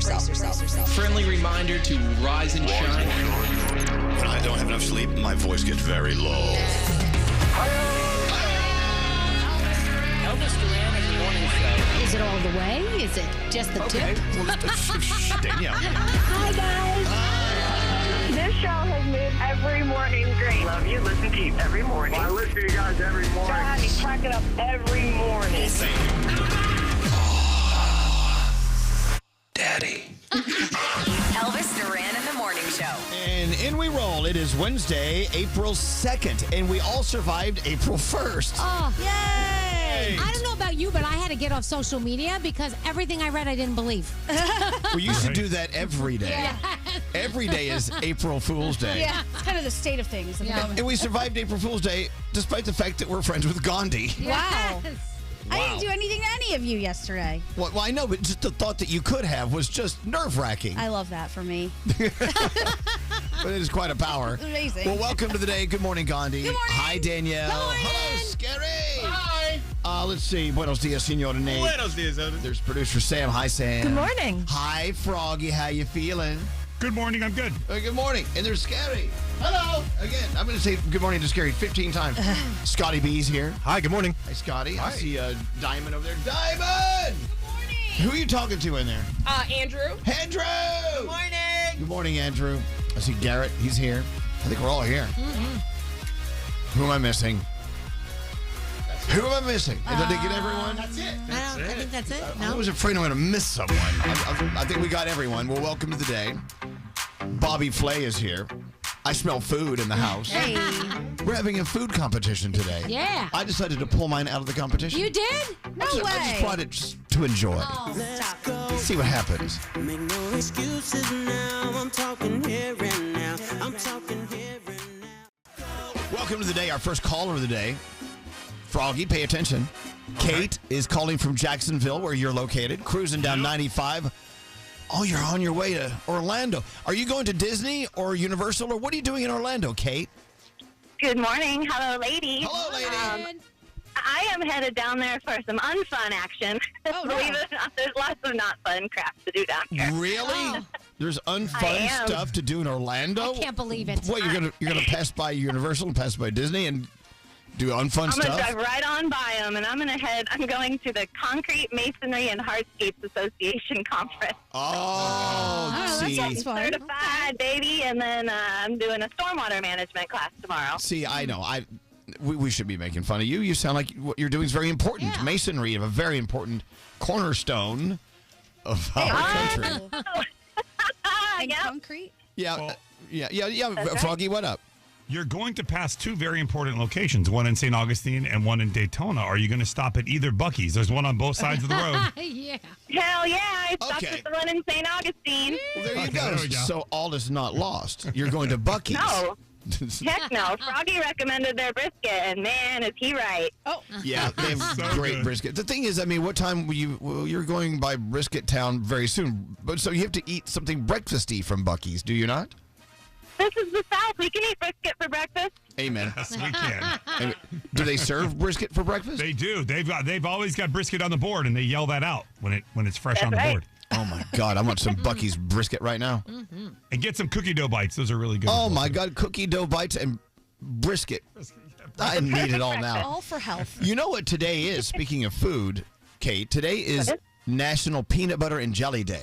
Friendly reminder to rise and shine. When I don't have enough sleep, my voice gets very low. Elvis Duran in the morning show. Is it all the way? Is it just the tip? Well, Danielle. Hi, guys. This show has made every morning great. Love you. Listen to you every morning. I listen to you guys every morning. God, you crack it up every morning. Daddy. Elvis Duran in the morning show. And in we roll. It is Wednesday, April 2nd, and we all survived April 1st. Oh, Yay! I don't know about you, but I had to get off social media because everything I read I didn't believe. Well, you should do that every day. Yeah. Every day is April Fool's Day. Yeah, it's kind of the state of things. And we survived April Fool's Day despite the fact that we're friends with Gandhi. Wow. Yes. I didn't do anything to any of you yesterday. Well, I know, but just the thought that you could have was just nerve-wracking. I love that for me. But it is quite a power. Amazing. Well, welcome to the day. Good morning, Gandhi. Good morning. Hi, Danielle. Good morning. Hello, Scary. Hi. Let's see. Buenos dias, Senor Nate. Buenos dias, Elvis. There's producer Sam. Hi, Sam. Good morning. Hi, Froggy. How you feeling? Good morning. I'm good. Good morning. And there's Scary. Hello. Again, I'm going to say good morning to Scary 15 times. Scotty B's here. Hi. Good morning. Hi, Scotty. Hi. I see Diamond over there. Diamond! Good morning. Who are you talking to in there? Andrew. Andrew! Good morning. Good morning, Andrew. I see Garrett. He's here. I think we're all here. Mm-hmm. Who am I missing? Who am I missing? Did I get everyone? That's it. I think that's it. I No? was afraid I'm going to miss someone. I think we got everyone. Well, welcome to the day. Bobby Flay is here. I smell food in the house. Hey. We're having a food competition today. Yeah. I decided to pull mine out of the competition. You did? No I way. just brought it just to enjoy. Oh, stop. See what happens. Make no excuses now. I'm talking here and now. I'm talking here and now. Welcome to the day. Our first caller of the day. Froggy, pay attention. Kate is calling from Jacksonville, where you're located, cruising down 95. Oh, you're on your way to Orlando. Are you going to Disney or Universal, or what are you doing in Orlando, Kate? Good morning. Hello, ladies. Hello, lady. I am headed down there for some unfun action. Oh, no. Believe it or not, there's lots of not fun crap to do down here. Really? There's I unfun am. stuff to do in Orlando? I can't believe it. What, you're gonna pass by Universal and pass by Disney and do unfun I'm going to stuff? drive right on by them, and I'm going to the Concrete Masonry and Hardscapes Association Conference. Oh, that see. sounds fun. Certified, baby, and then I'm doing a stormwater management class tomorrow. See, I know. We should be making fun of you. You sound like what you're doing is very important. Yeah. Masonry of a very important cornerstone of our country. And Yep. concrete? Yeah, Well- yeah. That's right. Froggy, what up? You're going to pass two very important locations, one in St. Augustine and one in Daytona. Are you going to stop at either Buc-ee's? There's one on both sides of the road. Yeah. Hell yeah, I stopped Okay. at the one in St. Augustine. Well, there you Okay, go. there we go. So all is not lost. You're going to Buc-ee's. No, heck no. Froggy recommended their brisket, and man, is he right. Oh. Yeah, they have So great good. brisket. The thing is, I mean, what time will you? Well, you're going by Brisket Town very soon, but so you have to eat something breakfasty from Buc-ee's, do you not? This is the South. We can eat brisket for breakfast. Amen. Yes, we can. And do they serve brisket for breakfast? They do. They've always got brisket on the board, and they yell that out when it's fresh That's on the right. board. Oh my God, I want some Buc-ee's brisket right now. And get some cookie dough bites. Those are really good. Oh my God, cookie dough bites and brisket. I need it all now. All for health. You know what today is? Speaking of food, Kate, today is National Peanut Butter and Jelly Day.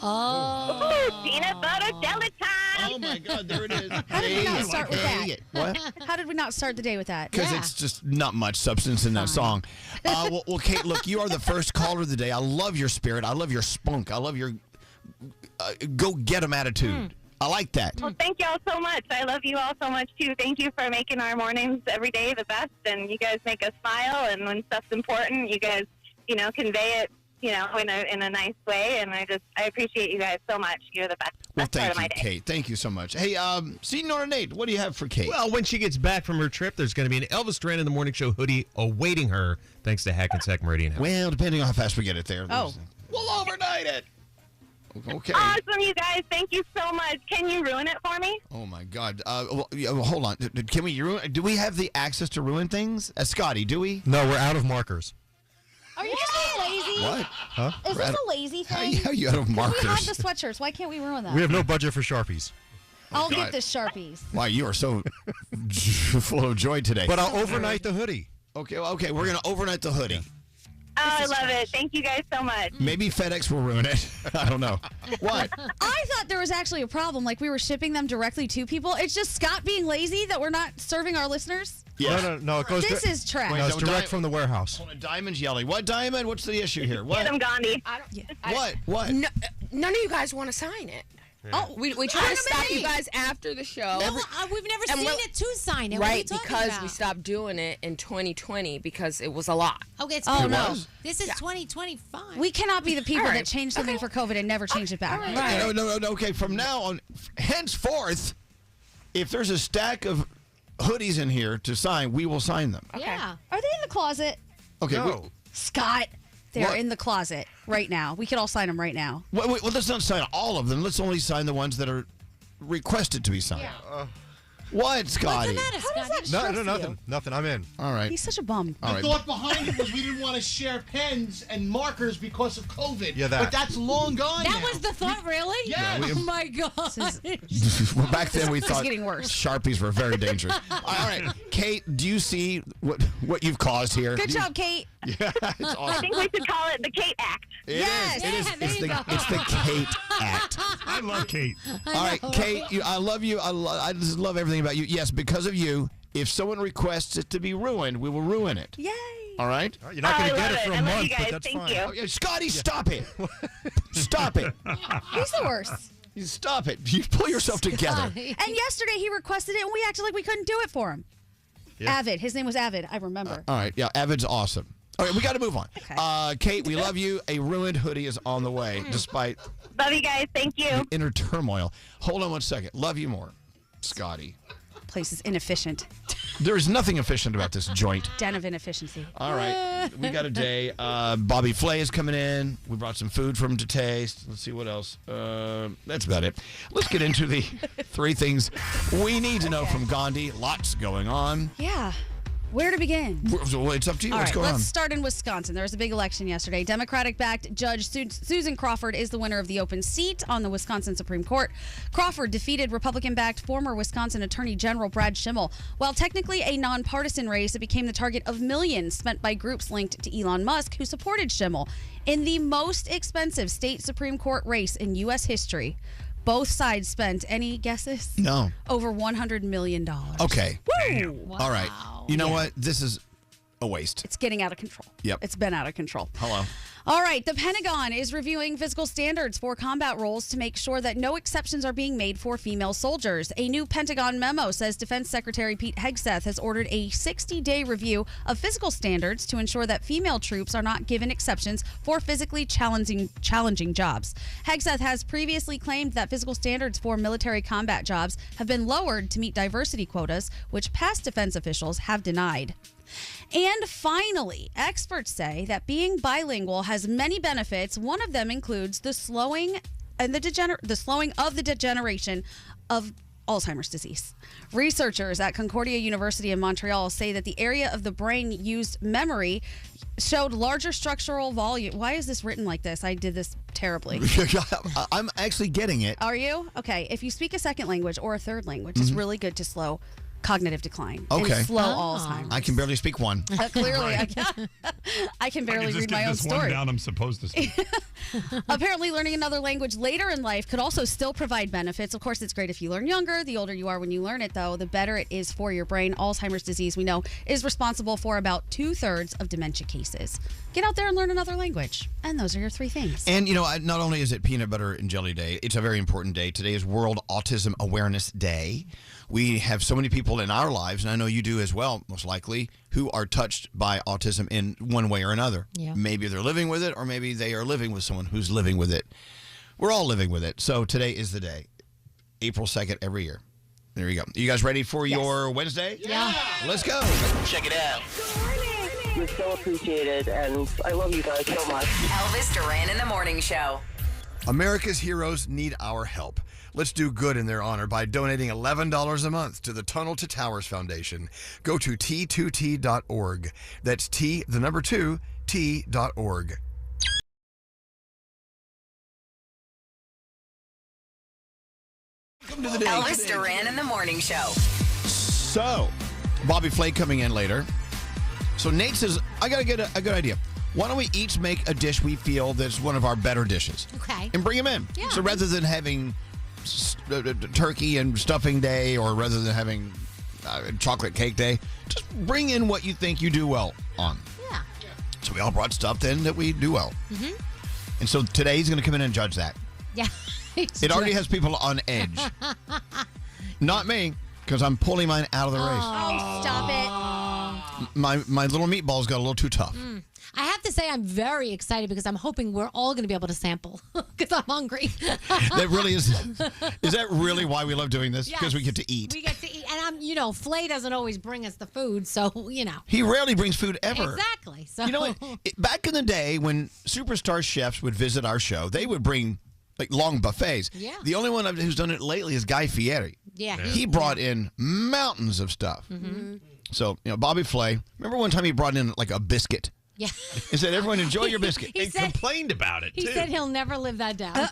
Oh. Ooh, peanut butter jelly time. Oh my God, there it is. How did we not start with that? What? How did we not start the day with that? Because Yeah. it's just not much substance in that song. Well, Kate, look, you are the first caller of the day. I love your spirit. I love your spunk. I love your go-get-em attitude. I like that. Well, thank y'all so much. I love you all so much, too. Thank you for making our mornings every day the best, and you guys make us smile, and when stuff's important, you guys, convey it, in a nice way, and I appreciate you guys so much. You're the best. Well, Best part thank of my you, day. Kate. Thank you so much. Hey, Senor Nate, what do you have for Kate? Well, when she gets back from her trip, there's going to be an Elvis Duran in the Morning Show hoodie awaiting her, thanks to Hackensack Meridian House. Well, depending on how fast we get it there. Oh. We'll overnight it. Okay. Awesome, you guys. Thank you so much. Can you ruin it for me? Oh my God. Hold on. Can we ruin? Do we have the access to ruin things? Scotty, do we? No, we're out of markers. Are you just being lazy? What? Huh? Is this a lazy thing? How you out of markers? We have the sweatshirts. Why can't we ruin that? We have no budget for Sharpies. I'll God. get the Sharpies. Wow, you are so full of joy today. But I'll overnight the hoodie. Okay, we're going to overnight the hoodie. Oh, I love it. Thank you guys so much. Maybe FedEx will ruin it. I don't know. What? I thought there was actually a problem. Like we were shipping them directly to people. It's just Scott being lazy that we're not serving our listeners. Yeah. No. It goes. This is trash. No, it's direct from the warehouse. Hold on, Diamond's yelling. What, Diamond? What's the issue here? What? Get them, Gandhi. What? No, none of you guys want to sign it. Yeah. Oh, we try to stop you guys after the show. We've never seen it to sign it. Right, what are you talking because about? we stopped doing it in 2020 because it was a lot. Okay, it's Oh, been no. This is 2025. We cannot be the people All right. that changed something for COVID and never changed it back. Right. No. Okay, from now on, henceforth, if there's a stack of hoodies in here to sign, we will sign them. Okay. Yeah. Are they in the closet? Okay. No. Scott, they're What? in the closet right now. We could all sign them right now. Well, let's not sign all of them. Let's only sign the ones that are requested to be signed. What, Scotty? What's the matter, How does Scotty? that stress you? Nothing. I'm in. All right. He's such a bum. All The right. thought behind it was we didn't want to share pens and markers because of COVID. Yeah, that. But that's long gone That now. was the thought, really? Yeah. Oh my God. Well, back then we This is thought getting worse. Sharpies were very dangerous. All right, Kate, do you see what you've caused here? Good job, Kate. Yeah, it's I awesome. think we should call it the Kate Act. It Yes. is. It is. Yeah, there It's you the go. it's the Kate Act. I love Kate. All right, Kate, I love you. I just love everything about you. Yes, because of you, if someone requests it to be ruined, we will ruin it. Yay. All right? You're not going to I get love it for it. a I love month, you but guys. that's Thank fine. you. Okay, Scotty, stop it. Stop it. He's the worst. Stop it. You pull yourself together. Scotty. And yesterday he requested it and we acted like we couldn't do it for him. Yeah. Avid. His name was Avid. I remember. All right, yeah, Avid's awesome. All right, we got to move on. Okay. Kate, we love you. A ruined hoodie is on the way, despite Love you guys. Thank you. the inner turmoil. Hold on one second. Love you more, Scotty. Place is inefficient. There is nothing efficient about this joint. Den of inefficiency. All right, we got a day. Bobby Flay is coming in. We brought some food for him to taste. Let's see what else. That's about it. Let's get into the three things we need to know from Gandhi. Lots going on. Yeah. Where to begin? Well, it's up to you. All What's right, going let's on? start in Wisconsin. There was a big election yesterday. Democratic-backed Judge Susan Crawford is the winner of the open seat on the Wisconsin Supreme Court. Crawford defeated Republican-backed former Wisconsin Attorney General Brad Schimmel. While technically a nonpartisan race, it became the target of millions spent by groups linked to Elon Musk, who supported Schimmel. In the most expensive state Supreme Court race in U.S. history, both sides spent, any guesses? No. Over $100 million. Okay. Woo! All right. You know what? This is a waste. It's getting out of control. Yep. It's been out of control. Hello. All right. The Pentagon is reviewing physical standards for combat roles to make sure that no exceptions are being made for female soldiers. A new Pentagon memo says Defense Secretary Pete Hegseth has ordered a 60-day review of physical standards to ensure that female troops are not given exceptions for physically challenging jobs. Hegseth has previously claimed that physical standards for military combat jobs have been lowered to meet diversity quotas, which past defense officials have denied. And finally, experts say that being bilingual has many benefits. One of them includes the slowing of the degeneration of Alzheimer's disease. Researchers at Concordia University in Montreal say that the area of the brain used memory showed larger structural volume. Why is this written like this? I did this terribly. I'm actually getting it. Are you? Okay. If you speak a second language or a third language, it's really good to slow cognitive decline Okay. and slow Alzheimer's. I can barely speak one. Clearly, I can barely read my own this one story. down I'm supposed to speak. Apparently, learning another language later in life could also still provide benefits. Of course, it's great if you learn younger. The older you are when you learn it, though, the better it is for your brain. Alzheimer's disease, we know, is responsible for about 2/3 of dementia cases. Get out there and learn another language. And those are your three things. And, you know, not only is it Peanut Butter and Jelly Day, it's a very important day. Today is World Autism Awareness Day. We have so many people in our lives, and I know you do as well, most likely, who are touched by autism in one way or another. Yeah. Maybe they're living with it, or maybe they are living with someone who's living with it. We're all living with it. So today is the day, April 2nd every year. There you go. You guys ready for your Wednesday? Yeah. Let's go. Check it out. You're so appreciated, and I love you guys so much. Elvis Duran in the Morning Show. America's heroes need our help. Let's do good in their honor by donating $11 a month to the Tunnel to Towers Foundation. Go to T2T.org. That's T, the number 2, T.org. Welcome to the day. Elvis Duran in the Morning Show. So, Bobby Flay coming in later. So Nate says, I got to get a good idea. Why don't we each make a dish we feel that's one of our better dishes? Okay. And bring them in. Yeah. So rather than having turkey and stuffing day, or rather than having chocolate cake day, just bring in what you think you do well on. Yeah. So we all brought stuff then that we do well. Mm-hmm. And so today he's going to come in and judge that. Yeah. It already has people on edge. Not me, because I'm pulling mine out of the race. Oh, stop it. My little meatballs got a little too tough. I have to say I'm very excited because I'm hoping we're all going to be able to sample because I'm hungry. That really is. Is that really why we love doing this? Because we get to eat. We get to eat. And Flay doesn't always bring us the food, so, He rarely brings food ever. Exactly. So You know what? Back in the day when superstar chefs would visit our show, they would bring like long buffets. Yeah. The only one who's done it lately is Guy Fieri. Yeah. He brought in mountains of stuff. Mm-hmm. So, Bobby Flay, remember one time he brought in like a biscuit? Yeah. He said, everyone enjoy your biscuit. He said- complained about it, He too. said he'll never live that down.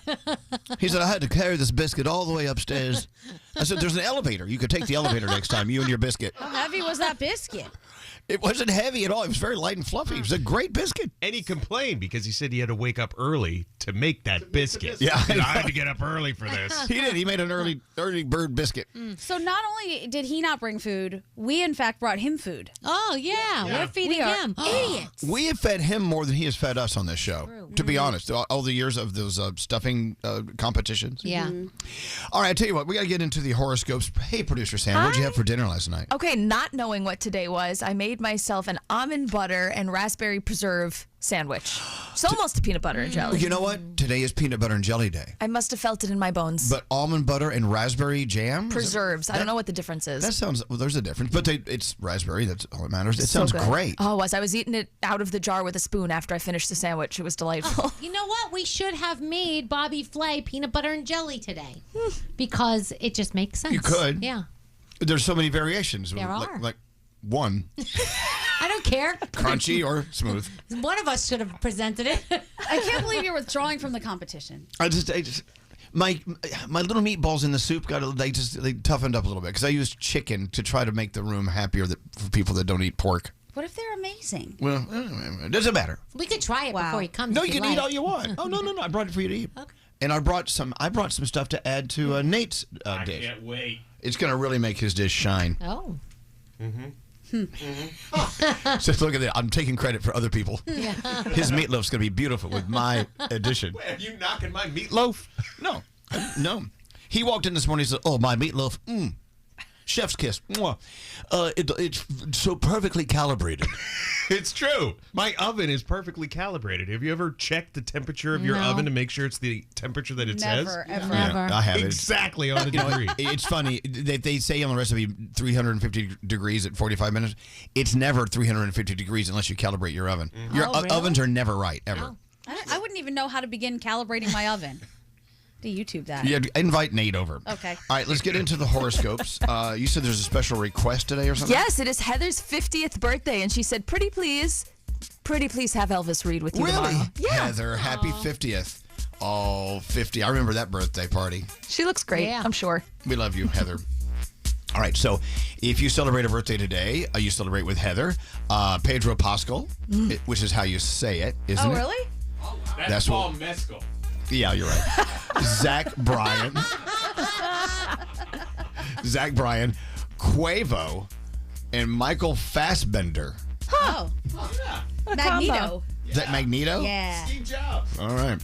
He said, I had to carry this biscuit all the way upstairs. I said, there's an elevator. You could take the elevator next time, you and your biscuit. How heavy was that biscuit? It wasn't heavy at all. It was very light and fluffy. It was a great biscuit. And he complained because he said he had to wake up early to make that biscuit. Yeah. I had to get up early for this. He did. He made an early bird biscuit. So not only did he not bring food, we in fact brought him food. Oh, yeah. We're feeding We are him. Idiots. We have fed him more than he has fed us on this show, to be honest. All the years of those stuffing competitions. Yeah. All right, I tell you what, we got to get into the horoscopes. Hey, producer Sam, what'd you have for dinner last night? Okay, not knowing what today was, I made myself an almond butter and raspberry preserve sandwich. It's almost a peanut butter and jelly. You know what? Today is peanut butter and jelly day. I must have felt it in my bones. But almond butter and raspberry jam? Preserves. I don't know what the difference is. That sounds, there's a difference. But it's raspberry. That's all that matters. It So sounds good. great. Oh, it was. I was eating it out of the jar with a spoon after I finished the sandwich. It was delightful. You know what? We should have made Bobby Flay peanut butter and jelly today because it just makes sense. You could. Yeah. There's so many variations. There are. Like one, I don't care. crunchy or smooth. One of us should have presented it. I can't believe you're withdrawing from the competition. I just my little meatballs in the soup they toughened up a little bit because I used chicken to try to make the room happier for people that don't eat pork. What if they're amazing? Well, it doesn't matter. We could try it before he comes. No, if you can like. eat all you want. Oh no, I brought it for you to eat. Okay. And I brought some stuff to add to Nate's dish. I can't wait. It's going to really make his dish shine. Oh. Just look at that. I'm taking credit for other people. Yeah. His meatloaf's going to be beautiful with my addition. Wait, are you knocking my meatloaf? No. He walked in this morning and said, oh, my meatloaf, chef's kiss. Mwah. It's so perfectly calibrated. It's true. My oven is perfectly calibrated. Have you ever checked the temperature of your No. oven to make sure it's the temperature that it says? Never, ever. Never. I have it. Exactly on the degree. It's funny. They say on the recipe 350 degrees at 45 minutes. It's never 350 degrees unless you calibrate your oven. Your really? ovens are never right, ever. I wouldn't even know how to begin calibrating my oven. To YouTube that. Yeah, invite Nate over. Okay. All right, let's get into the horoscopes. You said there's a special request today or something? Yes, it is Heather's 50th birthday, and she said, pretty please have Elvis read with you Really? tomorrow. Yeah. Heather, happy 50th. Oh, 50. I remember that birthday party. She looks great, Yeah. I'm sure. We love you, Heather. All right, so if you celebrate a birthday today, you celebrate with Heather, Pedro Pascal, which is how you say it, isn't Oh, it? really? That's Paul Mescal. Yeah, you're right. Zach Bryan, Quavo, and Michael Fassbender. Oh. Magneto. Is that Magneto? Yeah. Steve Jobs. All right.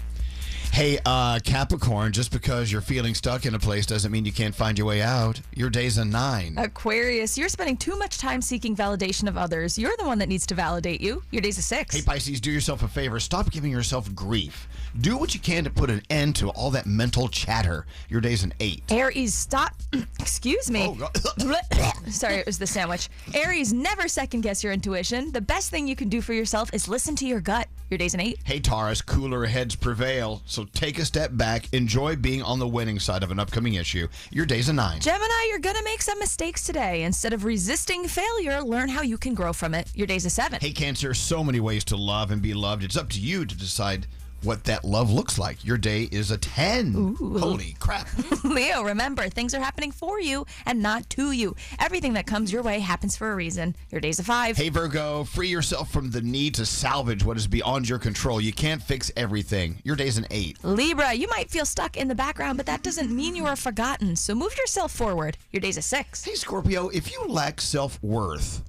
Hey, Capricorn, just because you're feeling stuck in a place doesn't mean you can't find your way out. Your day's a 9. Aquarius, you're spending too much time seeking validation of others. You're the one that needs to validate you. Your day's a 6. Hey, Pisces, do yourself a favor. Stop giving yourself grief. Do what you can to put an end to all that mental chatter. Your day's an 8. Aries, stop. Excuse me. Oh, God. Sorry, it was the sandwich. Aries, never second guess your intuition. The best thing you can do for yourself is listen to your gut. Your day's an 8. Hey, Taurus, cooler heads prevail. So take a step back. Enjoy being on the winning side of an upcoming issue. Your day's a 9. Gemini, you're going to make some mistakes today. Instead of resisting failure, learn how you can grow from it. Your day's a 7. Hey, Cancer, so many ways to love and be loved. It's up to you to decide what that love looks like. Your day is a 10. Ooh. Holy crap. Leo, remember, things are happening for you and not to you. Everything that comes your way happens for a reason. Your day's a 5. Hey, Virgo, free yourself from the need to salvage what is beyond your control. You can't fix everything. Your day's an 8. Libra, you might feel stuck in the background, but that doesn't mean you are forgotten. So move yourself forward. Your day's a 6. Hey, Scorpio, if you lack self-worth,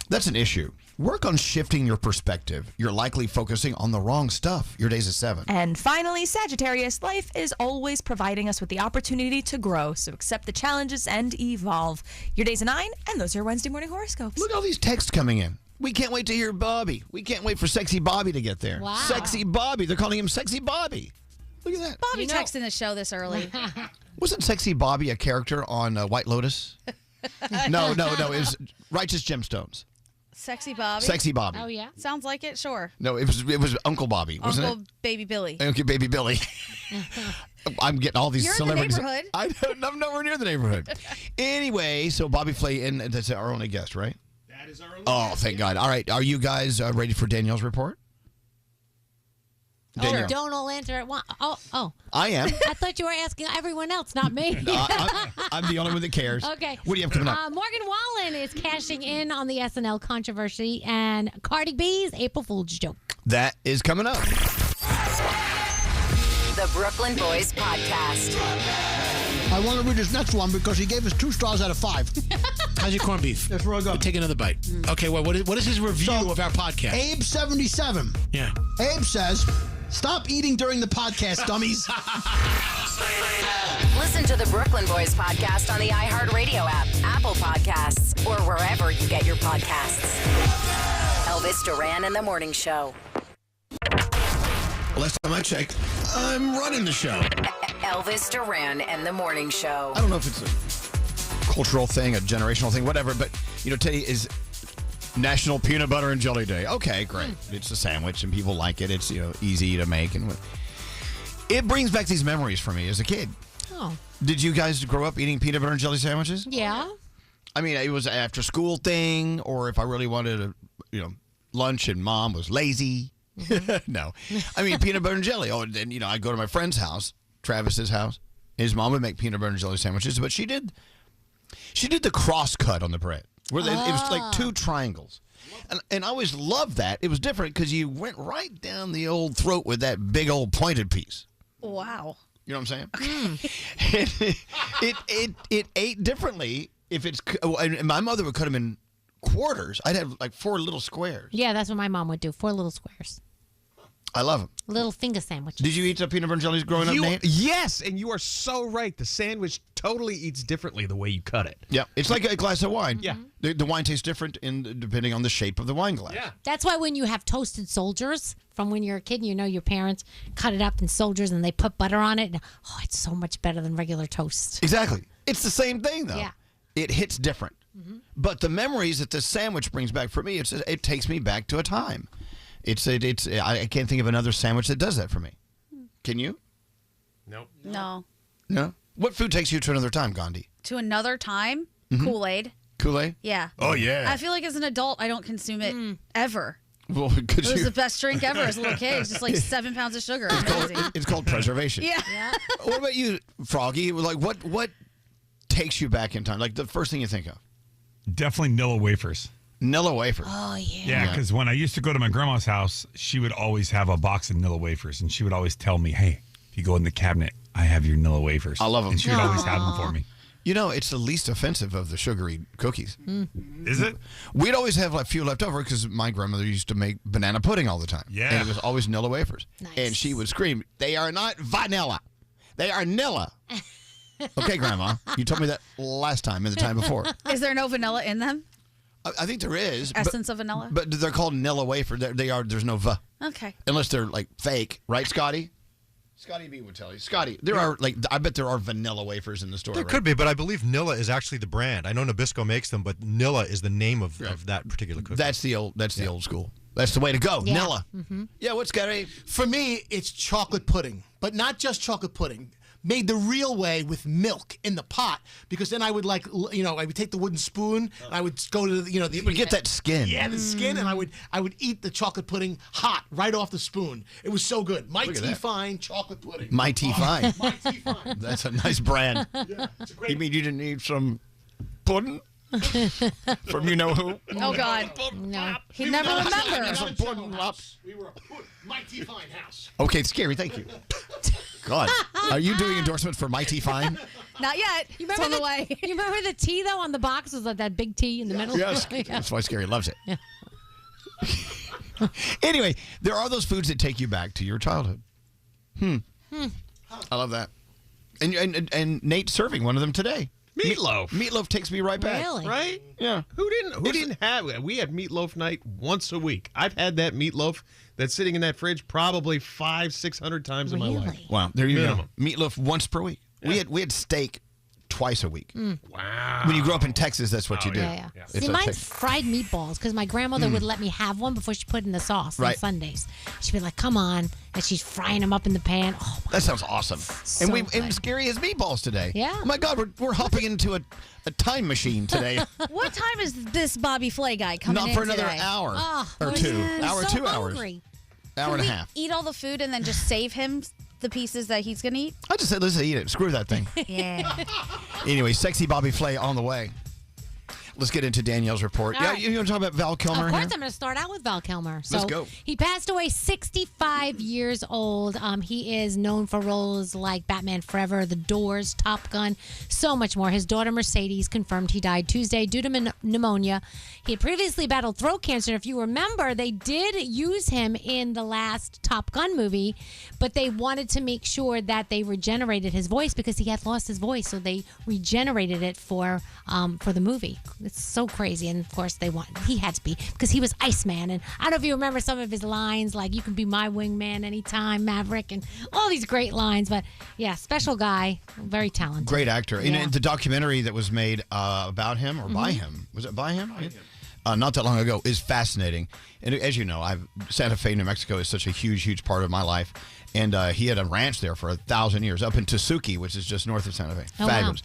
that's an issue. Work on shifting your perspective. You're likely focusing on the wrong stuff. Your day's a 7. And finally, Sagittarius, life is always providing us with the opportunity to grow. So accept the challenges and evolve. Your day's a 9, and those are your Wednesday morning horoscopes. Look at all these texts coming in. We can't wait to hear Bobby. We can't wait for Sexy Bobby to get there. Wow. Sexy Bobby. They're calling him Sexy Bobby. Look at that. Bobby texting the show this early. Wasn't Sexy Bobby a character on White Lotus? No. It was Righteous Gemstones. Sexy Bobby. Sexy Bobby. Oh yeah, sounds like it. Sure. No, it was Uncle Bobby, wasn't Uncle Baby Billy. it? Uncle Baby Billy. I'm getting all these You're celebrities. in the neighborhood. I'm nowhere near the neighborhood. Anyway, so Bobby Flay, and that's our only guest, right? That is our only Oh, thank God. All right, are you guys ready for Danielle's report? Danielle. Don't all answer at once. Oh. I am. I thought you were asking everyone else, not me. I'm the only one that cares. Okay. What do you have coming up? Morgan Wallen is cashing in on the SNL controversy and Cardi B's April Fool's joke. That is coming up. The Brooklyn Boys Podcast. I want to read this next one because he gave us 2 stars out of 5. How's your corned beef? That's where I go. Take another bite. Okay, well, what is his review of our podcast? Abe77. Yeah. Abe says, stop eating during the podcast, dummies. Listen to the Brooklyn Boys Podcast on the iHeartRadio app, Apple Podcasts, or wherever you get your podcasts. Elvis Duran and the Morning Show. Last time I checked, I'm running the show. Elvis Duran and the Morning Show. I don't know if it's a cultural thing, a generational thing, whatever, but, today is National Peanut Butter and Jelly Day. Okay, great. It's a sandwich, and people like it. It's, easy to make. And it brings back these memories for me as a kid. Oh. Did you guys grow up eating peanut butter and jelly sandwiches? Yeah. I mean, it was an after school thing, or if I really wanted lunch and mom was lazy. No. I mean, peanut butter and jelly. Oh, and then, I'd go to my friend's house, Travis's house. His mom would make peanut butter and jelly sandwiches, but she did the cross cut on the bread, where it was like 2 triangles. And I always loved that. It was different because you went right down the old throat with that big old pointed piece. Wow. You know what I'm saying? It ate differently if it's. And my mother would cut them in quarters. I'd have like 4 little squares. Yeah, that's what my mom would do. 4 little squares. I love them. Little finger sandwiches. Did you eat the peanut butter and jellies growing up, Nate? Yes, and you are so right. The sandwich totally eats differently the way you cut it. Yeah, it's like a glass of wine. Yeah. The wine tastes different depending on the shape of the wine glass. Yeah. That's why when you have toasted soldiers from when you're a kid, your parents cut it up in soldiers and they put butter on it. And, it's so much better than regular toast. Exactly. It's the same thing, though. Yeah. It hits different. Mm-hmm. But the memories that this sandwich brings back for me, it takes me back to a time. I can't think of another sandwich that does that for me. Can you? Nope. No. No? What food takes you to another time, Gandhi? To another time? Mhm. Kool-Aid. Kool-Aid? Yeah. Oh, yeah. I feel like as an adult, I don't consume it ever. Well, It was the best drink ever as a little kid. It's just like 7 pounds of sugar. Amazing. It's called preservation. Yeah. What about you, Froggy? Like, what takes you back in time? Like, the first thing you think of? Definitely Nilla wafers. Nilla wafers. Oh, yeah. Yeah, because when I used to go to my grandma's house, she would always have a box of Nilla wafers, and she would always tell me, hey, if you go in the cabinet, I have your Nilla wafers. I love them. And she would always have them for me. It's the least offensive of the sugary cookies. Is it? We'd always have a few left over because my grandmother used to make banana pudding all the time. Yeah. And it was always Nilla wafers. Nice. And she would scream, they are not vanilla. They are Nilla. Okay, Grandma. You told me that last time and the time before. Is there no vanilla in them? I think there is. Essence of vanilla? But they're called Nilla wafer. There's no V. Okay. Unless they're like fake. Right, Scotty? Scotty B would tell you. Scotty, I bet there are vanilla wafers in the store. There could be, but I believe Nilla is actually the brand. I know Nabisco makes them, but Nilla is the name of that particular cookie. That's the old school. That's the way to go. Yeah. Nilla. Mm-hmm. Yeah, what's Scotty? For me, it's chocolate pudding, but not just chocolate pudding. made the real way with milk in the pot, because then I would I would take the wooden spoon and I would go to You would get that skin. Yeah, the skin, and I would eat the chocolate pudding hot right off the spoon. It was so good. My Look at Tea that. Fine chocolate pudding. My Tea Fine. My Tea Fine. That's a nice brand. Yeah, it's a great. You mean you didn't need some pudding from you know who? Oh, God. No. He'd never remember. Some pudding house. We were My Tea Fine house. Okay, scary. Thank you. God, are you doing endorsements for My Tea Fine? Not yet. You It's remember on the way. You remember the T though on the box was like that big T in the middle. Yes, Yeah. that's why Scary loves it. Anyway, there are those foods that take you back to your childhood. I love that. And Nate's serving one of them today. Meatloaf. Meatloaf takes me right back. Really? Right? Yeah. Who didn't have? We had meatloaf night once a week. I've had that meatloaf that's sitting in that fridge probably 500-600 times in my life. Wow, there you Minimum. go. Meatloaf once per week. Yeah. We had steak twice a week. Wow. When you grow up in Texas, that's what you do. Yeah. It's See, a mine's Tex- fried meatballs because my grandmother would let me have one before she put in the sauce on Right. Sundays. She'd be like, "Come on," and she's frying them up in the pan. Oh, That sounds awesome. So and good. Scary has meatballs today. Yeah. Oh my God, we're hopping into a time machine today. What time is this Bobby Flay guy coming Not in for another today? hour Oh, or we're two. so Hour, 2 hours. hungry. Hour Can and a we half. eat all the food and then just save him the pieces that he's going to eat? I just said, let's eat it. Screw that thing. Yeah. Anyway, sexy Bobby Flay on the way. Let's get into Danielle's report. All Yeah, right. you want to talk about Val Kilmer Of course, here? I'm going to start out with Val Kilmer. So Let's go. He passed away 65 years old. He is known for roles like Batman Forever, The Doors, Top Gun, so much more. His daughter Mercedes confirmed he died Tuesday due to pneumonia. He had previously battled throat cancer. If you remember, they did use him in the last Top Gun movie, but they wanted to make sure that they regenerated his voice because he had lost his voice, so they regenerated it for the movie. It's so crazy, and of course he had to be because he was Iceman, and I don't know if you remember some of his lines like "You can be my wingman anytime, Maverick," and all these great lines. But yeah, special guy, very talented. Great actor. Yeah. And the documentary that was made about him or by him, was it by him? Not that long ago, is fascinating. And as you know, Santa Fe, New Mexico is such a huge, huge part of my life. And he had a ranch there for 1,000 years, up in Tesuque, which is just north of Santa Fe. Oh, Fabulous.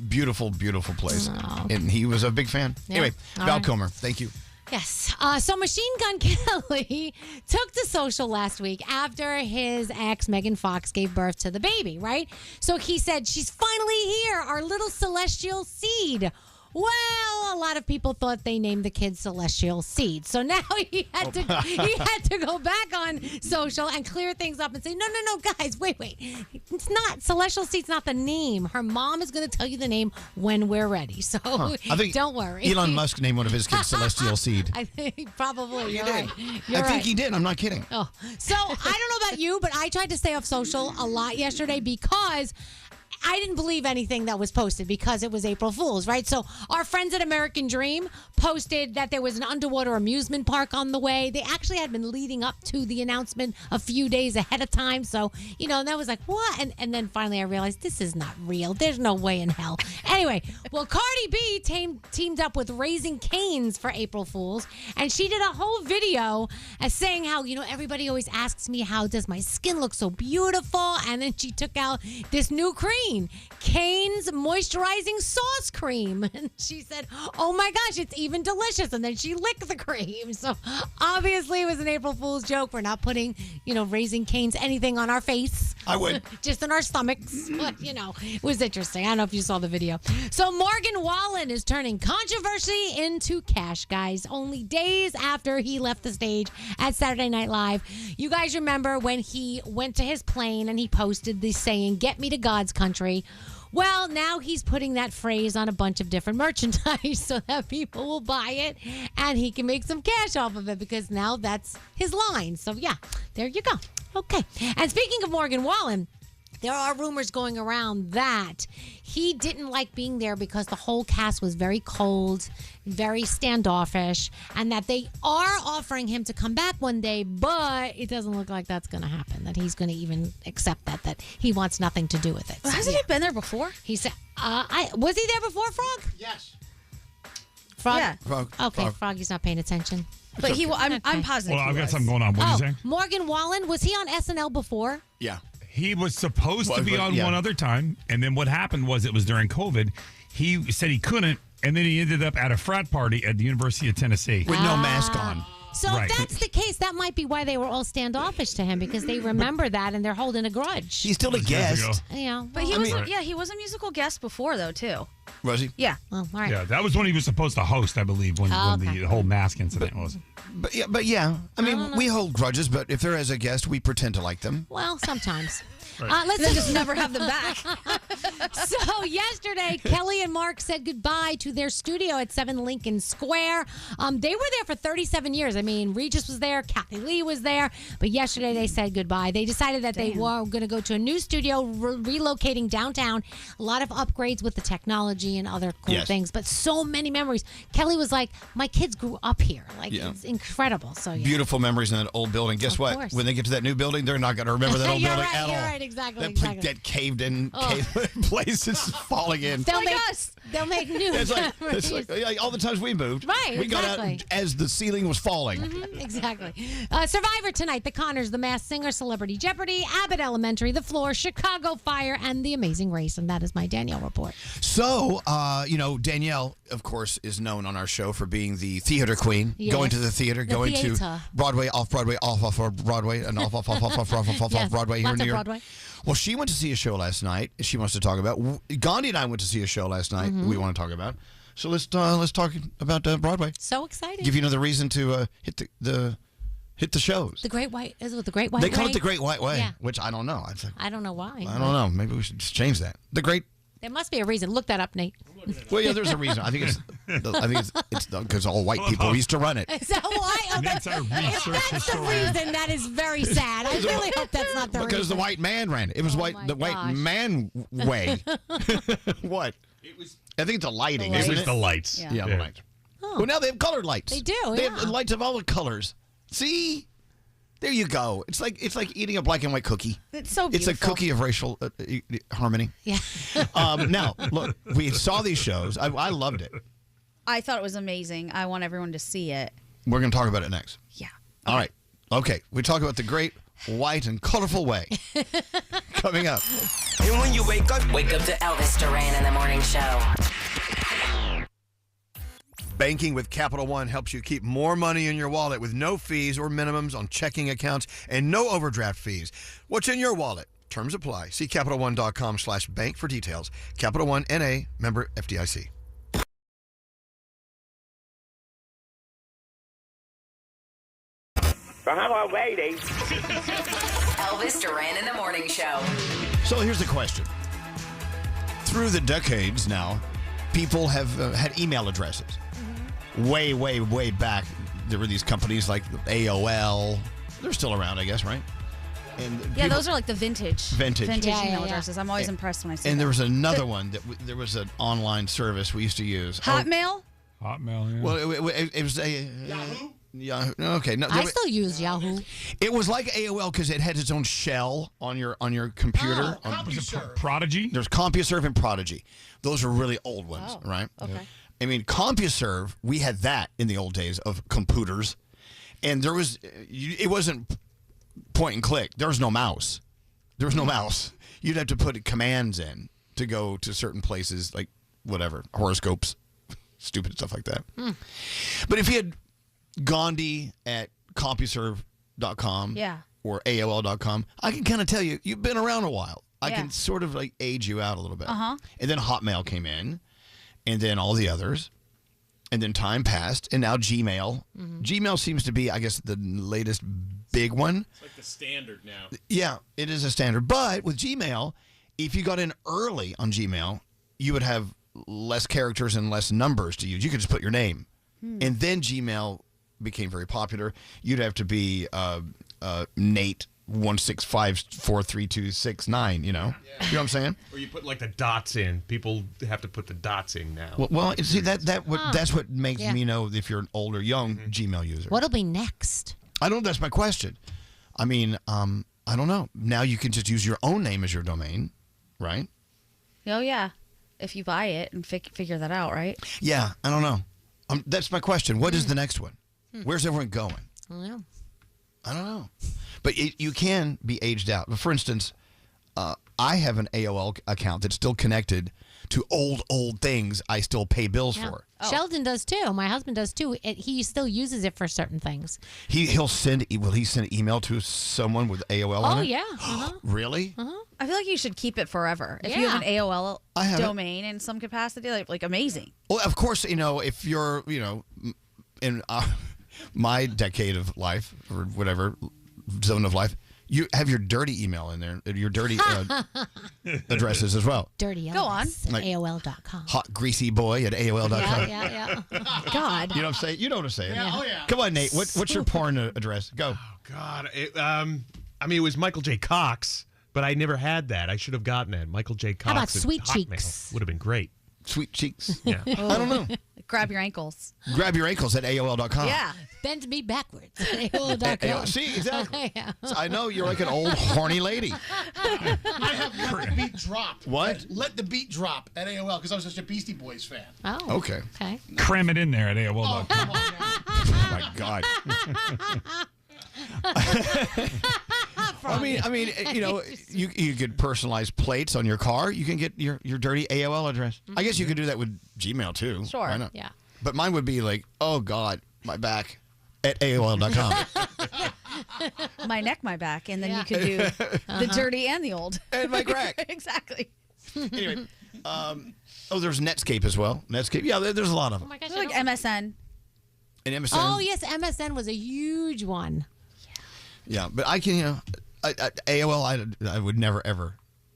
Beautiful, beautiful place. Oh. And he was a big fan. Yeah. Anyway, All Val right. Kilmer, thank you. Yes. So Machine Gun Kelly took to social last week after his ex, Megan Fox, gave birth to the baby, right? So he said, "She's finally here, our little celestial seed." Well, a lot of people thought they named the kid Celestial Seed. So now he had to go back on social and clear things up and say, no, guys, wait. It's not Celestial Seed's not the name. Her mom is going to tell you the name when we're ready. So I think don't worry. Elon Musk named one of his kids Celestial Seed. I think probably He you're did. right. I You're think right. he did. I'm not kidding. Oh, so I don't know about you, but I tried to stay off social a lot yesterday because I didn't believe anything that was posted because it was April Fool's, right? So our friends at American Dream posted that there was an underwater amusement park on the way. They actually had been leading up to the announcement a few days ahead of time. So, and that was like, what? And then finally I realized this is not real. There's no way in hell. Anyway, well, Cardi B teamed up with Raising Cane's for April Fool's, and she did a whole video saying how, everybody always asks me, how does my skin look so beautiful? And then she took out this new cream, Cane's Moisturizing Sauce Cream. And she said, oh my gosh, it's even delicious. And then she licked the cream. So obviously it was an April Fool's joke. We're not putting, Raising Cane's anything on our face. I would. Just in our stomachs. But, it was interesting. I don't know if you saw the video. So Morgan Wallen is turning controversy into cash, guys. Only days after he left the stage at Saturday Night Live. You guys remember when he went to his plane and he posted this saying, "Get me to God's country." Well, now he's putting that phrase on a bunch of different merchandise so that people will buy it and he can make some cash off of it because now that's his line. So, yeah, there you go. Okay. And speaking of Morgan Wallen, there are rumors going around that he didn't like being there because the whole cast was very cold, very standoffish, and that they are offering him to come back one day, but it doesn't look like that's going to happen, that he's going to even accept that he wants nothing to do with it. Well, hasn't he been there before? He said, was he there before, Frog? Yes. Frog? Yeah. Frog. Okay, Frog. Froggy's not paying attention. But I'm positive. Well, I've he got was. something going on. What did you say? Morgan Wallen, was he on SNL before? Yeah. He was supposed to be on yeah. one other time, and then what happened was it was during COVID. He said he couldn't, and then he ended up at a frat party at the University of Tennessee. With no mask on. So Right. if that's the case, that might be why they were all standoffish to him because they remember that and they're holding a grudge. He's still a guest. Yeah, But he was, he was a musical guest before though too. Was he? Yeah. Oh, all right. Yeah, that was when he was supposed to host, I believe, when okay. the whole mask incident was. But yeah. I mean, we hold grudges, but if they're as a guest, we pretend to like them. Well, sometimes. Right. Let's Then just never have them back. So yesterday, Kelly and Mark said goodbye to their studio at 7 Lincoln Square. They were there for 37 years. I mean, Regis was there, Kathy Lee was there, but yesterday they said goodbye. They decided that they were going to go to a new studio, relocating downtown. A lot of upgrades with the technology and other cool things, but so many memories. Kelly was like, "My kids grew up here. Like it's incredible." So yeah. Beautiful memories in that old building. Guess what? course. When they get to that new building, they're not going to remember that old You're building right, at you're all. right, exactly. That caved in place is falling in. They'll make new It's memories. like all the times we moved. Right, We got exactly. out as the ceiling was falling. Exactly. Survivor tonight, The Connors, The Masked Singer, Celebrity Jeopardy, Abbott Elementary, The Floor, Chicago Fire, and The Amazing Race. And that is my Danielle report. So, Danielle, of course, is known on our show for being the theater queen, Yes. going to the theater, The going to theater. Broadway, off Broadway, off Broadway, and off Yes, Broadway here in lots New of York. Broadway. Well, she went to see a show last night. She wants to talk about. Gandhi and I went to see a show last night. Mm-hmm. We want to talk about. So let's talk about Broadway. So excited. Give you another reason to hit the shows. The Great White, is it the Great White They call Way? it the Great White Way, Yeah. which I don't know. I don't know why. I don't know. Maybe we should just change that. The Great. There must be a reason. Look that up, Nate. Well, yeah, there's a reason. I think it's because all white people used to run it. Is that why? Oh, Nate's our research that's the historian. reason. That is very sad. I really hope that's not the reason. Because the white man ran it. It was the white gosh. man way. What? I think it's the lighting. It isn't was the lights. Yeah, the lights. Well, now they have colored lights. They do, They yeah. have lights of all the colors. See? There you go. It's like eating a black and white cookie. It's so It's beautiful. a cookie of racial harmony. Yeah. Now, look, we saw these shows. I loved it. I thought it was amazing. I want everyone to see it. We're going to talk about it next. Yeah. All right. Okay. We talk about the great white and colorful way. Coming up. And when you wake up to Elvis Duran in the morning show. Banking with Capital One helps you keep more money in your wallet with no fees or minimums on checking accounts and no overdraft fees. What's in your wallet? Terms apply. See CapitalOne.com/bank for details. Capital One N.A. member FDIC. Hello, ladies. Elvis Duran in the morning show. So here's the question. Through the decades now, people have had email addresses. Way, way, way back, there were these companies like AOL. They're still around, I guess, right? And Yeah, people- those are like the vintage Yeah, email yeah. addresses. I'm always impressed when I see And that. there was another one that there was an online service we used to use. Hotmail? Hotmail, yeah. Well, it was a Yahoo. Yahoo. Okay, no, I still use Yahoo. it was like AOL because it had its own shell on your computer. Oh, CompuServe. Prodigy? There's CompuServe and Prodigy. Those are really old ones, Oh, right? okay. I mean, CompuServe, we had that in the old days of computers, and there was it wasn't point and click. There was no mouse. There was no mouse. You'd have to put commands in to go to certain places, like whatever horoscopes, stupid stuff like that. But if you had Gandhi at CompuServe.com Yeah. or AOL.com, I can kind of tell you've been around a while. I Yeah. can sort of like age you out a little bit. Uh-huh. And then Hotmail came in, and then all the others, and then time passed, and now Gmail. Gmail seems to be, I guess, the latest big one. It's like the standard now. Yeah, it is a standard. But with Gmail, if you got in early on Gmail, you would have less characters and less numbers to use. You could just put your name. And then Gmail became very popular. You'd have to be Nate 1654326 you know? You know what I'm saying? Or you put like the dots in. People have to put the dots in now. Well, see that's what makes Yeah. me know if you're an old or young Gmail user. What'll be next? I don't. That's my question. I mean, I don't know. Now you can just use your own name as your domain, right? Oh, yeah. If you buy it and figure that out, right? Yeah, I don't know. That's my question. What is the next one? Where's everyone going? I don't know. I don't know. But you can be aged out. For instance, I have an AOL account that's still connected to old things I still pay bills Yeah. for. Sheldon does too. My husband does too. He still uses it for certain things. Will he send email to someone with AOL on Oh it? yeah. Uh-huh. Really? I feel like you should keep it forever. If you have an AOL I have it. domain in some capacity, like amazing. Well, of course, if you're, in my decade of life or whatever zone of life, you have your dirty email in there, your dirty addresses as well. Dirty Elvis. Go on. Like- AOL.com. Hot greasy boy at AOL.com. Yeah. God. You know what I'm saying? You know what I'm saying? Yeah, oh, yeah. Come on, Nate. What's your porn address? Go. God, it was Michael J. Cox, but I never had that. I should have gotten that. Michael J. Cox. How about at Sweet Hotmail. Cheeks? Would have been great. Sweet cheeks. Yeah. I don't know. Grab your ankles. Grab your ankles at AOL.com. Yeah. Bend me backwards. AOL.com. See, exactly. Yeah. So I know you're like an old horny lady. I have Let the Beat Drop. What? Let the Beat Drop at AOL because I was such a Beastie Boys fan. Oh. Okay. Okay. Cram it in there at AOL.com. Come on now. Oh my God. I mean, you could personalize plates on your car. You can get your dirty AOL address. I guess you could do that with Gmail too. Sure. Why not? Yeah. But mine would be like, oh God, my back at AOL.com. My neck, my back, and then Yeah. you could do the dirty and the old. And my crack. Exactly. Anyway, there's Netscape as well. Netscape. Yeah, there's a lot of Oh them. my gosh. Like MSN. And MSN. Oh yes, MSN was a huge one. Yeah, but I can, AOL, I would never ever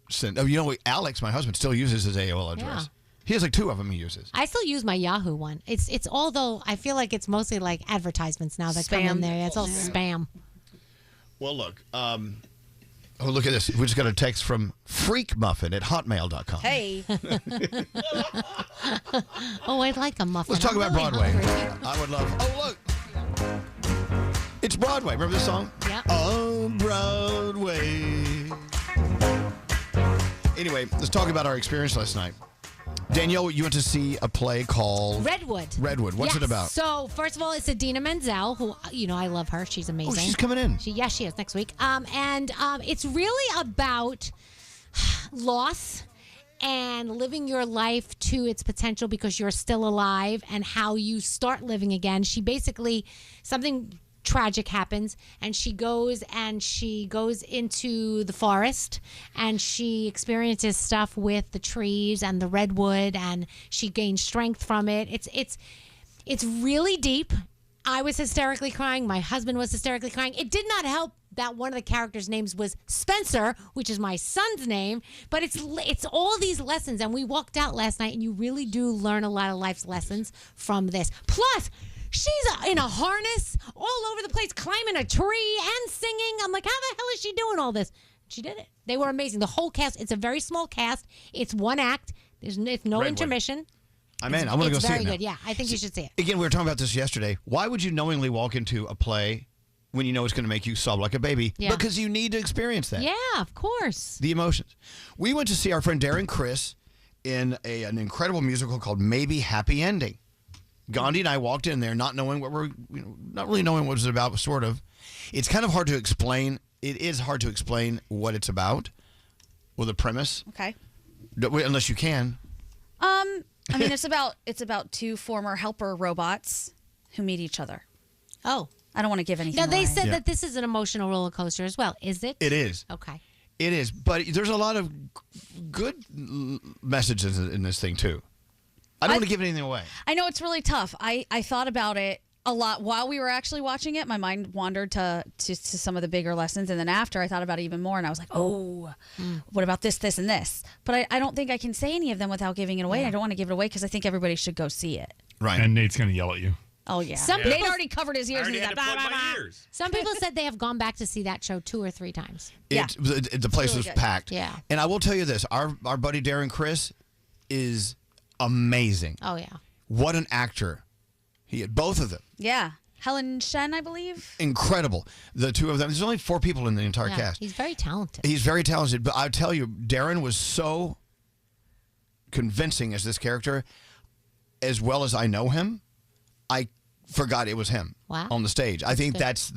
send. Oh, Alex, my husband, still uses his AOL address. Yeah. He has like 2 of them he uses. I still use my Yahoo one. It's although I feel like it's mostly like advertisements now that come in Spam. there. Yeah, it's all spam. Well, look. Look at this. We just got a text from freakmuffin at hotmail.com. Hey. Oh, I'd like a muffin. Let's talk I'm about really Broadway. hungry. I would love. Oh, look. It's Broadway. Remember this song? Yeah. On Broadway. Anyway, let's talk about our experience last night. Danielle, you went to see a play called Redwood. Redwood. What's it Yes. about? So, first of all, it's Idina Menzel, who, I love her. She's amazing. Oh, she's coming in. She is next week. And it's really about loss and living your life to its potential because you're still alive and how you start living again. She basically, something tragic happens and she goes into the forest and she experiences stuff with the trees and the redwood and she gains strength from it. It's really deep. I was hysterically crying. My husband was hysterically crying. It did not help that one of the characters' names was Spencer, which is my son's name. But it's all these lessons, and we walked out last night, and you really do learn a lot of life's lessons from this. Plus, she's in a harness all over the place, climbing a tree and singing. I'm like, how the hell is she doing all this? She did it. They were amazing. The whole cast. It's a very small cast. It's one act. It's no Redwood. intermission. I'm in. I want to go see it. It's very now. good. Yeah, I think you should see it. Again, we were talking about this yesterday. Why would you knowingly walk into a play when you know it's going to make you sob like a baby? Yeah. Because you need to experience that. Yeah, of course. The emotions. We went to see our friend Darren Criss in an incredible musical called Maybe Happy Ending. Gandhi and I walked in there not knowing what not really knowing what it was about, but sort of. It's kind of hard to explain. It is hard to explain what it's about or the premise. Okay. Unless you can. I mean, it's about 2 former helper robots who meet each other. Oh. I don't want to give anything Now, they away. said that this is an emotional roller coaster as well. Is it? It is. Okay. It is. But there's a lot of good messages in this thing, too. I don't want to give anything away. I know it's really tough. I thought about it a lot while we were actually watching it. My mind wandered to some of the bigger lessons. And then after, I thought about it even more. And I was like, what about this, this, and this? But I don't think I can say any of them without giving it away. I don't want to give it away because I think everybody should go see it. Right. And Nate's going to yell at you. Oh, yeah. Some Nate people- already covered his ears. I And already he's had like, to bah, plug bah, my bah. ears. Some people said they have gone back to see that show 2 or 3 times. The place really was good. packed. Yeah. And I will tell you this. Our buddy Darren Criss is amazing. Oh, yeah. What an actor. He had both of them. Yeah. Helen Shen, I believe. Incredible. The 2 of them. There's only 4 people in the entire Yeah, cast. he's very talented. He's very talented. But I'll tell you, Darren was so convincing as this character. As well as I know him, I forgot it was him Wow. on the stage. I think good. that's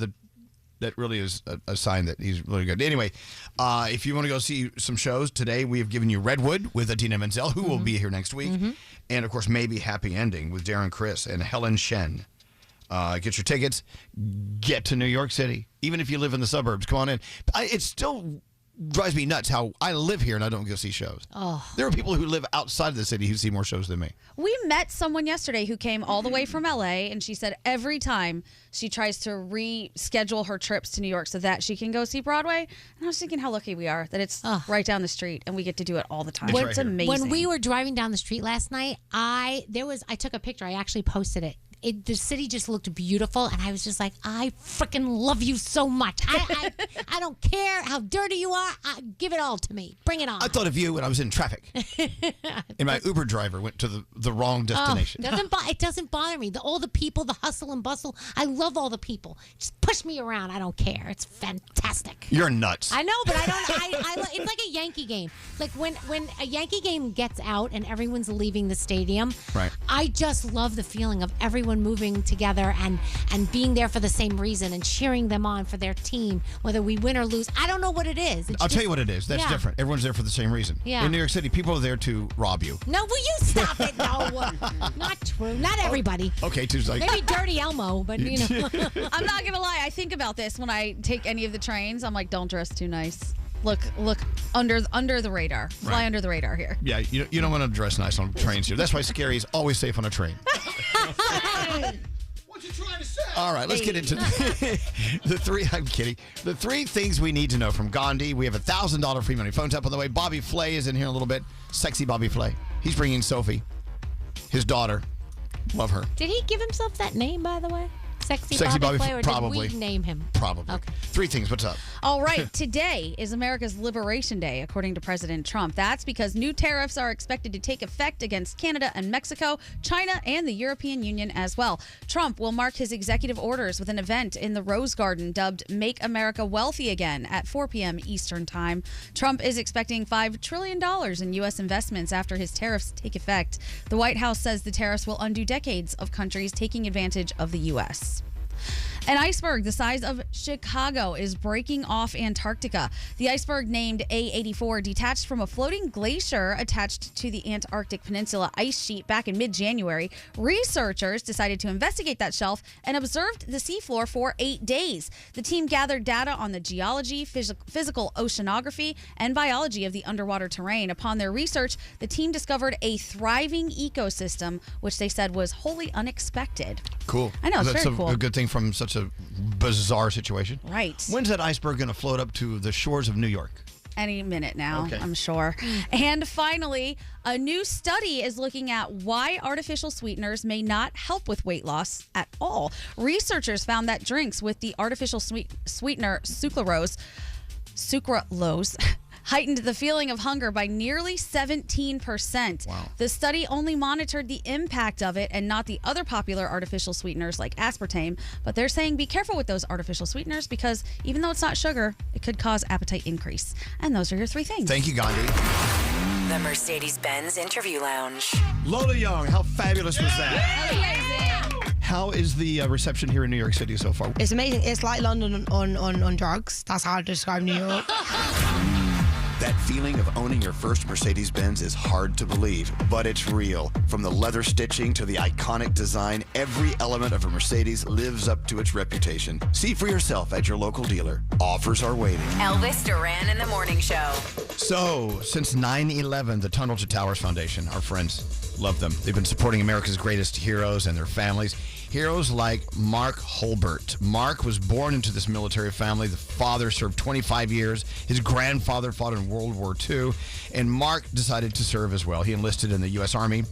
that really is a sign that he's really good. Anyway, if you want to go see some shows today, we have given you Redwood with Adina Menzel, who will be here next week. And, of course, Maybe Happy Ending with Darren Criss and Helen Shen. Get your tickets. Get to New York City. Even if you live in the suburbs, come on in. It still drives me nuts how I live here and I don't go see shows. Oh. There are people who live outside of the city who see more shows than me. We met someone yesterday who came all the way from LA, and she said every time she tries to reschedule her trips to New York so that she can go see Broadway. And I was thinking how lucky we are that it's right down the street and we get to do it all the time. It's amazing. When we were driving down the street last night, I took a picture. I actually posted it. The city just looked beautiful, and I was just like, I freaking love you so much. I don't care how dirty you are. Give it all to me. Bring it on. I thought of you when I was in traffic. And my Uber driver went to the wrong destination. It doesn't bother me. All the people, the hustle and bustle. I love all the people. Just push me around. I don't care. It's fantastic. You're nuts. I know, but I don't. It's like a Yankee game. Like when a Yankee game gets out and everyone's leaving the stadium. Right. I just love the feeling of everyone moving together and being there for the same reason and cheering them on for their team, whether we win or lose. I don't know what it is. I'll tell you what it is. That's different. Everyone's there for the same reason. Yeah. In New York City, people are there to rob you. No, will you stop it? No, not true. Not everybody. Okay, Tuesday. Maybe Dirty Elmo, but you know. I'm not gonna lie. I think about this when I take any of the trains. I'm like, don't dress too nice. Look under the radar. Fly under the radar here. Yeah, you don't want to dress nice on trains here. That's why Scary is always safe on a train. What you trying to say? All right, let's get into the three. I'm kidding. The three things we need to know from Gandhi. We have $1,000 free money. Phone tap on the way. Bobby Flay is in here in a little bit. Sexy Bobby Flay. He's bringing Sophie, his daughter. Love her. Did he give himself that name, by the way? Sexy Bobby Flay, or probably. did we name him? Probably. Okay. Three things. What's up? All right. Today is America's Liberation Day, according to President Trump. That's because new tariffs are expected to take effect against Canada and Mexico, China, and the European Union as well. Trump will mark his executive orders with an event in the Rose Garden dubbed Make America Wealthy Again at 4 p.m. Eastern Time. Trump is expecting $5 trillion in U.S. investments after his tariffs take effect. The White House says the tariffs will undo decades of countries taking advantage of the U.S. An iceberg the size of Chicago is breaking off Antarctica. The iceberg, named A84, detached from a floating glacier attached to the Antarctic Peninsula ice sheet back in mid-January. Researchers decided to investigate that shelf and observed the seafloor for 8 days. The team gathered data on the geology, physical oceanography, and biology of the underwater terrain. Upon their research, the team discovered a thriving ecosystem, which they said was wholly unexpected. Cool. I know, it's That's very cool. a good thing from such a bizarre situation. Right. When's that iceberg going to float up to the shores of New York? Any minute now, Okay. I'm sure. And finally, a new study is looking at why artificial sweeteners may not help with weight loss at all. Researchers found that drinks with the artificial sweetener sucralose heightened the feeling of hunger by nearly 17%. Wow. The study only monitored the impact of it and not the other popular artificial sweeteners like aspartame, but they're saying be careful with those artificial sweeteners because even though it's not sugar, it could cause appetite increase. And those are your three things. Thank you, Gandhi. The Mercedes-Benz Interview Lounge. Lola Young, how fabulous was that? How is the reception here in New York City so far? It's amazing. It's like London on drugs. That's how I describe New York. That feeling of owning your first Mercedes-Benz is hard to believe, but it's real. From the leather stitching to the iconic design, every element of a Mercedes lives up to its reputation. See for yourself at your local dealer. Offers are waiting. Elvis Duran in the Morning Show. So, since 9/11, the Tunnel to Towers Foundation, our friends, love them. They've been supporting America's greatest heroes and their families. Heroes like Mark Holbert. Mark was born into this military family. The father served 25 years. His grandfather fought in World War II, and Mark decided to serve as well. He enlisted in the U.S. Army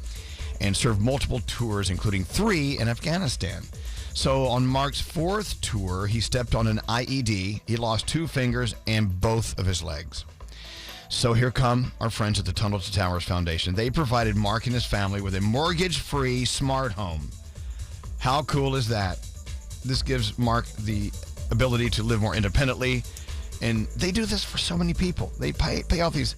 and served multiple tours, including 3 in Afghanistan. So on Mark's 4th tour, he stepped on an IED. He lost 2 fingers and both of his legs. So here come our friends at the Tunnel to Towers Foundation. They provided Mark and his family with a mortgage-free smart home. How cool is that? This gives Mark the ability to live more independently, and they do this for so many people. They pay off these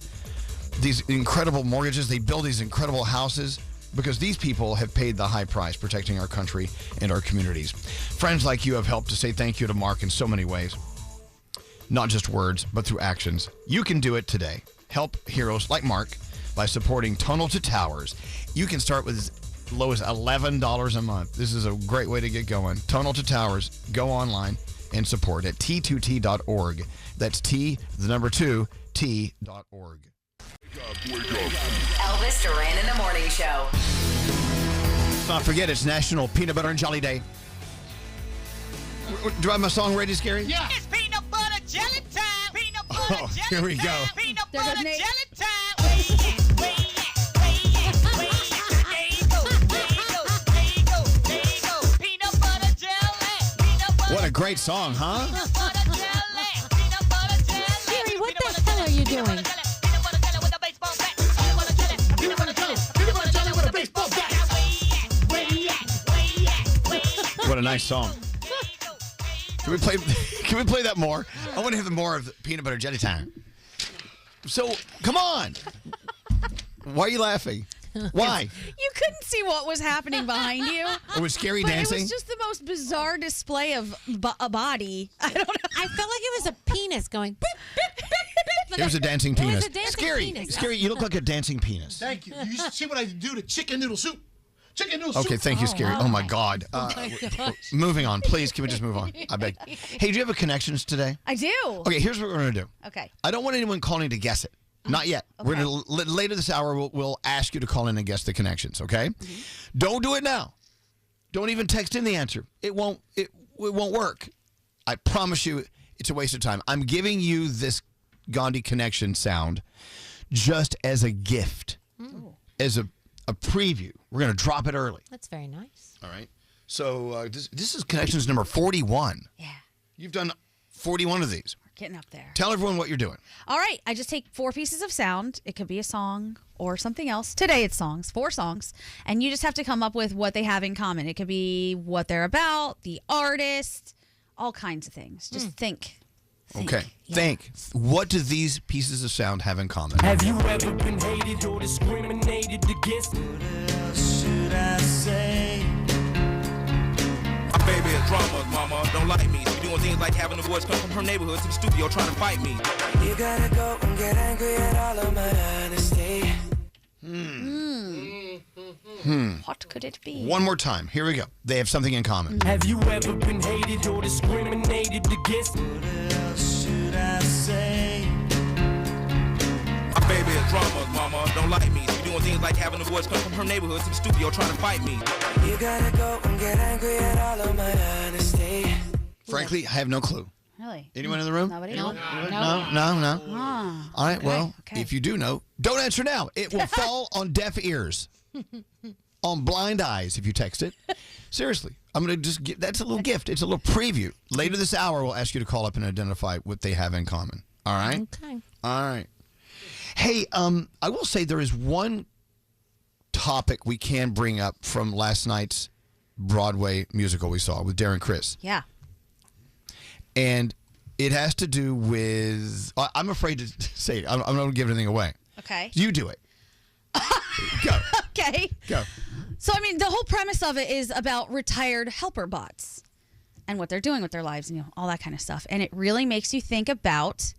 incredible mortgages. They build these incredible houses. because these people have paid the high price protecting our country and our communities. Friends like you have helped to say thank you to Mark in so many ways. Not just words, but through actions. You can do it today. Help heroes like Mark by supporting Tunnel to Towers. You can start with as low as $11 a month. This is a great way to get going. Tunnel to Towers. Go online and support at t2t.org. That's T2T.org. Elvis Duran in the Morning Show. Let's not forget it's National Peanut Butter and Jelly Day. Do I have my song ready, Scary? Yeah. It's peanut butter jelly time. Peanut butter jelly time. Here we go. Peanut There's butter a name. jelly time. Where you at? Where you at? Where you at? Where you at? There you go. There you go. There you go. There you go. Peanut butter jelly. Peanut butter. What a great song, huh? Peanut butter jelly. Peanut butter jelly. Siri, what the hell are you doing? Peanut butter jelly with a baseball bat. Peanut butter jelly. Peanut butter jelly. Peanut butter jelly with a baseball bat. Where you at? Where you at? Where you at? Where you at? What a nice song. Can we play that more? I want to hear more of the Peanut Butter Jelly Time. So, come on. Why are you laughing? Why? You couldn't see what was happening behind you. It was Scary But dancing? It was just the most bizarre display of a body. I don't know. I felt like it was a penis going. Beep, beep, beep, beep. It was a dancing It was penis. a dancing Scary. penis. Scary, you look like a dancing penis. Thank you. You should see what I do to chicken noodle soup. Chicken noodle soup. Okay, thank you, Scary. Oh, my God. my gosh. Moving on. Please, can we just move on? I beg. Hey, do you have a connections today? I do. Okay, here's what we're going to do. Okay. I don't want anyone calling to guess it. Not yet. We're going to later this hour. We'll ask you to call in and guess the connections. Okay. Don't do it now. Don't even text in the answer. It won't work. I promise you, it's a waste of time. I'm giving you this Gandhi connection sound just as a gift, as a preview. We're going to drop it early. That's very nice. All right. So this is connections number 41. Yeah. You've done 41 of these. We're getting up there. Tell everyone what you're doing. All right. I just take 4 pieces of sound. It could be a song or something else. Today it's songs, 4 songs. And you just have to come up with what they have in common. It could be what they're about, the artist, all kinds of things. Just think. Okay. Think. What do these pieces of sound have in common? Have you ever been hated or discriminated against? What else should I say? My baby is drama, mama, don't like me. She doing things like having the boys come from her neighborhood to the studio trying to fight me. You gotta go and get angry at all of my honesty. What could it be? One more time. Here we go. They have something in common. Have you ever been hated or discriminated against? What else should I say? My baby is drama, mama, don't like me. She doing things like having the boys come from her neighborhood to the studio trying to fight me. You gotta go and get angry at all of my honesty. Frankly, I have no clue. Really? Anyone in the room? Nobody? No. Ah, All right. okay, Well, okay. if you do know, don't answer now. It will fall on deaf ears, on blind eyes if you text it. Seriously, I'm going to just get that's a little gift. It's a little preview. Later this hour, we'll ask you to call up and identify what they have in common. All right? Okay. All right. Hey, I will say there is one topic we can bring up from last night's Broadway musical we saw with Darren Criss. Yeah. And it has to do with, I'm afraid to say it. I'm not going to give anything away. Okay. You do it. Go. Okay. Go. So, I mean, the whole premise of it is about retired helper bots and what they're doing with their lives and all that kind of stuff. And it really makes you think about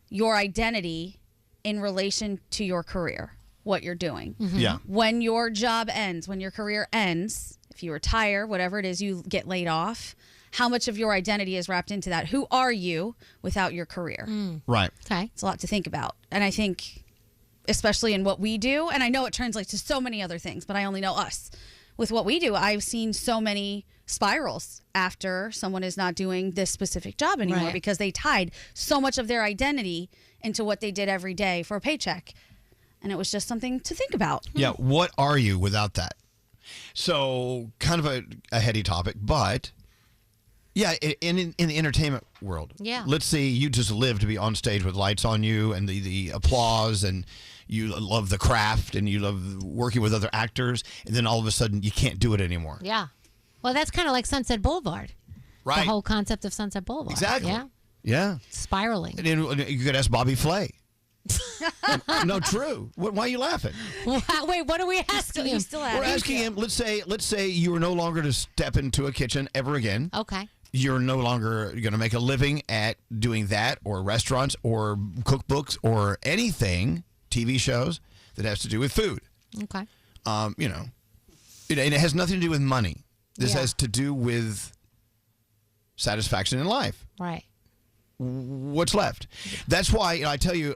your identity in relation to your career, what you're doing. Yeah. When your job ends, when your career ends, if you retire, whatever it is, you get laid off, how much of your identity is wrapped into that? Who are you without your career? Right. Okay. It's a lot to think about. And I think, especially in what we do, and I know it translates to so many other things, but I only know us. With what we do, I've seen so many spirals after someone is not doing this specific job anymore Right. because they tied so much of their identity into what they did every day for a paycheck. And it was just something to think about. Yeah. What are you without that? So, kind of a heady topic, but yeah, in the entertainment world. Yeah. Let's say you just live to be on stage with lights on you and the applause, and you love the craft and you love working with other actors, and then all of a sudden you can't do it anymore. Yeah. Well, that's kind of like Sunset Boulevard. Right. The whole concept of Sunset Boulevard. Exactly. Yeah. Yeah. Spiraling. And then you could ask Bobby Flay. No, true. Why are you laughing? Wait, what are we asking him? We're asking him. Let's say you are no longer to step into a kitchen ever again. Okay. You're no longer going to make a living at doing that, or restaurants, or cookbooks, or anything, TV shows that has to do with food. Okay. You know, and it has nothing to do with money. This has to do with satisfaction in life. Right. What's left? That's why I tell you.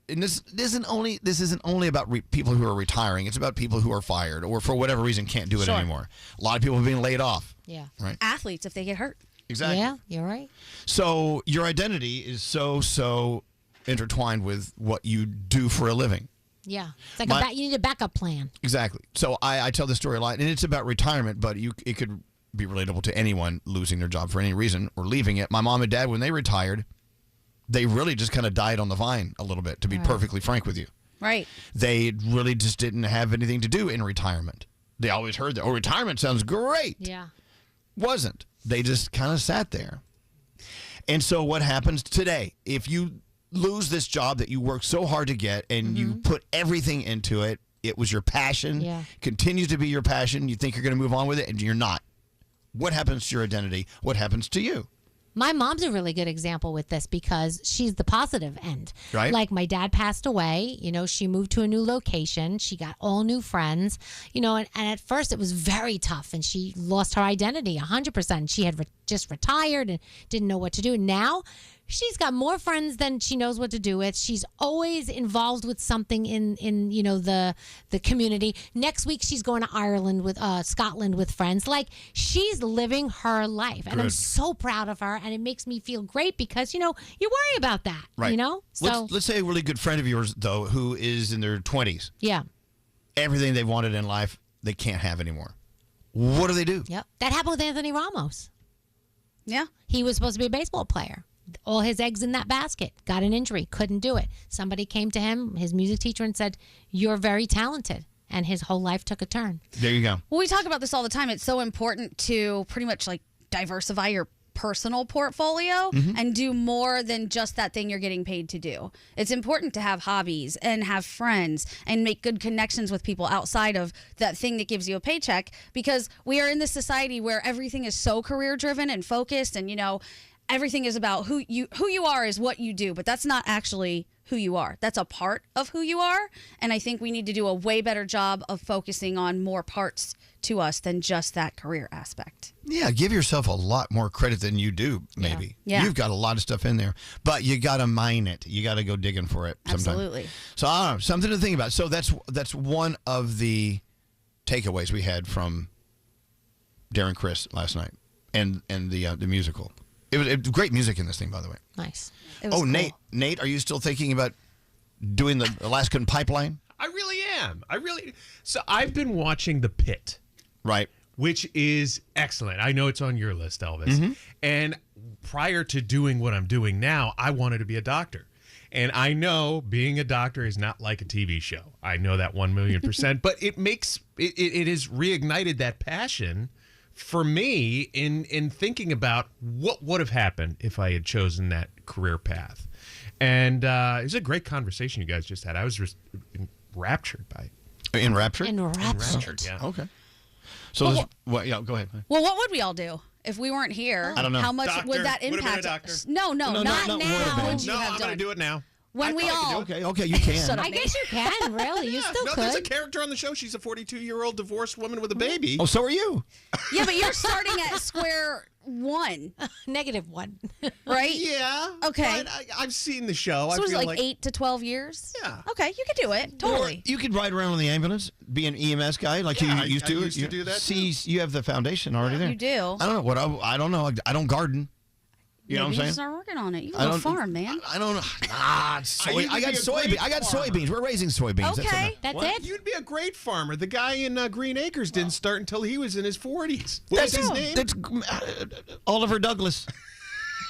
And this isn't only about people who are retiring. It's about people who are fired or for whatever reason can't do it anymore. A lot of people are being laid off. Yeah. Right. Athletes, if they get hurt. Exactly. Yeah, you're right. So your identity is so intertwined with what you do for a living. Yeah. It's like you need a backup plan. Exactly. So I tell this story a lot, and it's about retirement, but it could be relatable to anyone losing their job for any reason or leaving it. My mom and dad, when they retired, they really just kind of died on the vine a little bit, to be perfectly frank with you. Right. They really just didn't have anything to do in retirement. They always heard that, retirement sounds great. Yeah. Wasn't. They just kind of sat there. And so what happens today, if you lose this job that you worked so hard to get and you put everything into it, it was your passion, continues to be your passion, you think you're going to move on with it, and you're not. What happens to your identity? What happens to you? My mom's a really good example with this because she's the positive end. Right. Like my dad passed away, she moved to a new location. She got all new friends, and at first it was very tough and she lost her identity 100%. She had just retired and didn't know what to do. Now she's got more friends than she knows what to do with. She's always involved with something in the community. Next week she's going to Ireland with Scotland with friends. Like she's living her life, and I'm so proud of her. And it makes me feel great because you worry about that. Right. So let's say a really good friend of yours though, who is in their 20s. Yeah. Everything they wanted in life they can't have anymore. What do they do? Yep. That happened with Anthony Ramos. Yeah. He was supposed to be a baseball player. All his eggs in that basket. Got an injury. Couldn't do it. Somebody came to him, his music teacher, and said, "You're very talented." And his whole life took a turn. There you go. Well, we talk about this all the time. It's so important to pretty much like diversify your personal portfolio and do more than just that thing you're getting paid to do. It's important to have hobbies and have friends and make good connections with people outside of that thing that gives you a paycheck, because we are in this society where everything is so career driven and focused, and everything is about who you are is what you do, but that's not actually who you are. That's a part of who you are, and I think we need to do a way better job of focusing on more parts to us than just that career aspect. Yeah, give yourself a lot more credit than you do, maybe. Yeah. You've got a lot of stuff in there, but you got to mine it. You got to go digging for it sometime. Absolutely. So, I don't know, something to think about. So that's one of the takeaways we had from Darren Criss last night and the musical. It was great music in this thing, by the way. Nice. Oh, cool. Nate, are you still thinking about doing the Alaskan pipeline? I really am. So I've been watching The Pit. Right. Which is excellent. I know it's on your list, Elvis. And prior to doing what I'm doing now, I wanted to be a doctor. And I know being a doctor is not like a TV show. I know that 1,000,000%. But it has reignited that passion for me in thinking about what would have happened if I had chosen that career path. And it was a great conversation you guys just had. I was just enraptured by it. Enraptured? Enraptured. Yeah. Okay. So, Well, go ahead. Well, what would we all do if we weren't here? I don't know. How much Doctor. would that Would've been a impact doctor. us? No, not would now. have been. Would you No, have I'm done? going to do it now. When we all. Okay, you can. I guess you can, really. You still There's a could. character on the show. She's a 42-year-old divorced woman with a baby. Oh, so are you. Yeah, but you're starting at square one. -1. Right? Yeah. Okay. But I've seen the show. So I it was feel like 8 to 12 years? Yeah. Okay, you could do it. Totally. Or you could ride around in the ambulance, be an EMS guy like Yeah, you used to. I used to do that, See, you have the foundation already there. You do. I don't know I don't know. I don't garden. You know what I'm Maybe saying? start working on it. You I can go don't- farm, man. I don't know. I got great soybeans. We're raising soybeans. Okay. That's What? it? You'd be a great farmer. The guy in Green Acres didn't start until he was in his 40s. What was his name? That's Oliver Douglas.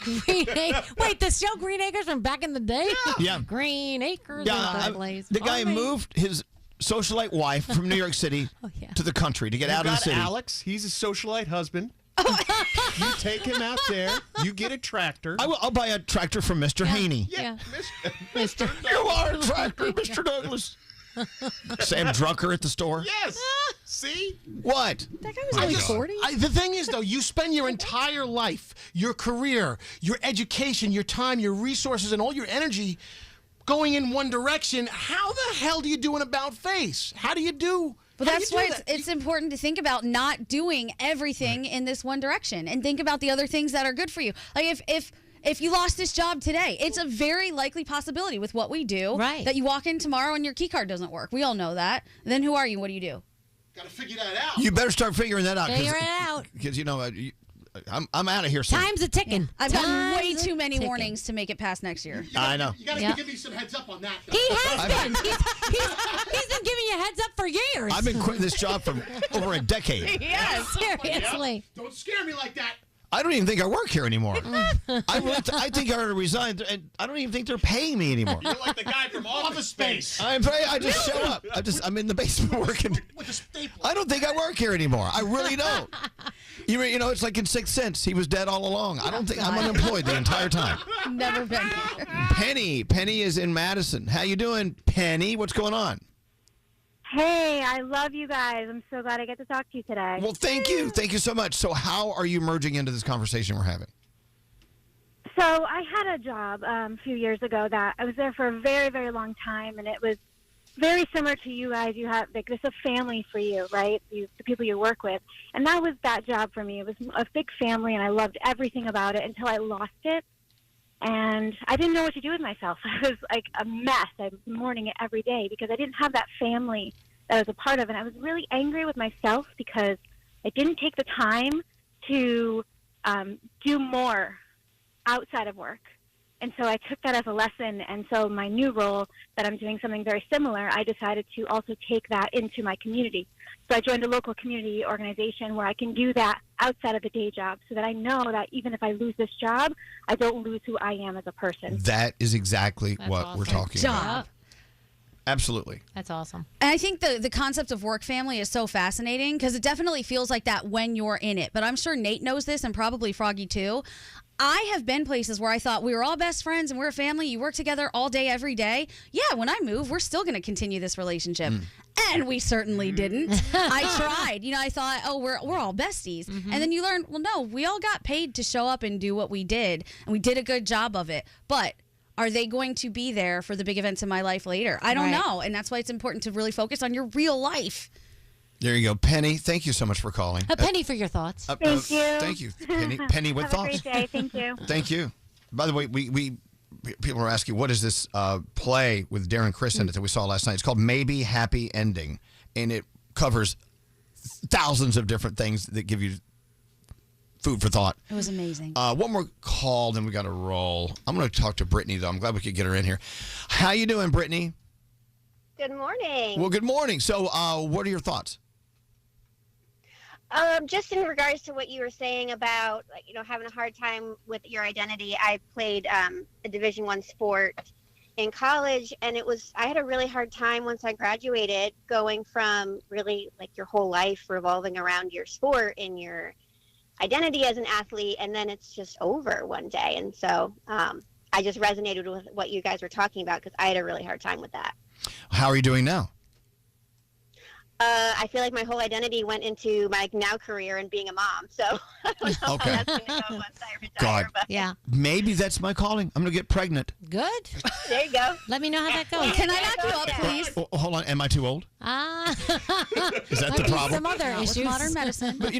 Green Acres. Wait, the show Green Acres from back in the day? Yeah. Green Acres. Yeah, the guy moved his socialite wife from New York City to the country to get out of the got city. Alex. He's a socialite husband. You take him out there. You get a tractor. I'll buy a tractor from Mr. Haney. Yeah. Mr. You are a tractor, Mr. Douglas. Sam Drucker at the store. Yes. See? What? That guy was only 40. The thing is, though, you spend your entire life, your career, your education, your time, your resources, and all your energy going in one direction. How the hell do you do an about face? How do you do? But how do that's you do why that? it's important to think about not doing everything in this one direction and think about the other things that are good for you. Like if you lost this job today, it's a very likely possibility with what we do that you walk in tomorrow and your key card doesn't work. We all know that. Then who are you? What do you do? Got to figure that out. You better start figuring that out. Figure it out. Because, I'm out of here soon. Time's a ticking. I've gotten way Time's too many ticking. warnings to make it past next year. I know. You got to give me some heads up on that. Though. He has been. He's been giving you heads up for years. I've been quitting this job for over a decade. Yes, seriously. Don't scare me like that. I don't even think I work here anymore. I think I already resigned, and I don't even think they're paying me anymore. You're like the guy from Office Space. I just show up. I'm in the basement working. I don't think I work here anymore. I really don't. You know, it's like in Sixth Sense. He was dead all along. I don't think I'm unemployed the entire time. Never been here. Penny is in Madison. How you doing, Penny? What's going on? Hey, I love you guys. I'm so glad I get to talk to you today. Well, thank you. Thank you so much. So how are you merging into this conversation we're having? So I had a job a few years ago that I was there for a very, very long time, and it was very similar to you guys. You have like this a family for you, right? The people you work with, and that was that job for me. It was a big family, and I loved everything about it until I lost it, and I didn't know what to do with myself. I was like a mess. I was mourning it every day because I didn't have that family that I was a part of, and I was really angry with myself because I didn't take the time to do more outside of work. And so I took that as a lesson. And so my new role that I'm doing something very similar, I decided to also take that into my community. So I joined a local community organization where I can do that outside of the day job so that I know that even if I lose this job, I don't lose who I am as a person. That is exactly what awesome. we're talking about. Job. Absolutely. That's awesome. And I think the concept of work family is so fascinating because it definitely feels like that when you're in it. But I'm sure Nate knows this and probably Froggy too. I have been places where I thought we were all best friends and we're a family. You work together all day, every day. Yeah, when I move, we're still going to continue this relationship. And we certainly didn't. I tried. I thought, oh, we're all besties. And then you learn, well, no, we all got paid to show up and do what we did. And we did a good job of it. But are they going to be there for the big events in my life later? I don't know. And that's why it's important to really focus on your real life. There you go. Penny, thank you so much for calling. A penny for your thoughts. Thank you. Thank you. Penny with Have thoughts. a great day. Thank you. Thank you. By the way, we people are asking, what is this play with Darren Criss in it that we saw last night? It's called Maybe Happy Ending, and it covers thousands of different things that give you food for thought. It was amazing. One more call, then we got to roll. I'm going to talk to Brittany, though. I'm glad we could get her in here. How you doing, Brittany? Good morning. Well, good morning. So what are your thoughts? Just in regards to what you were saying about, having a hard time with your identity, I played a Division I sport in college, and I had a really hard time once I graduated, going from really like your whole life revolving around your sport and your identity as an athlete, and then it's just over one day. And so I just resonated with what you guys were talking about because I had a really hard time with that. How are you doing now? I feel like my whole identity went into my now career and being a mom. So I don't know Okay. how that's going to go once I retire. God. But Yeah. Maybe that's my calling. I'm going to get pregnant. Good. there you go. Let me know how that goes. Can I knock you up, please? Oh, hold on. Am I too old? Is that the problem? Some other Not with issues. modern medicine. But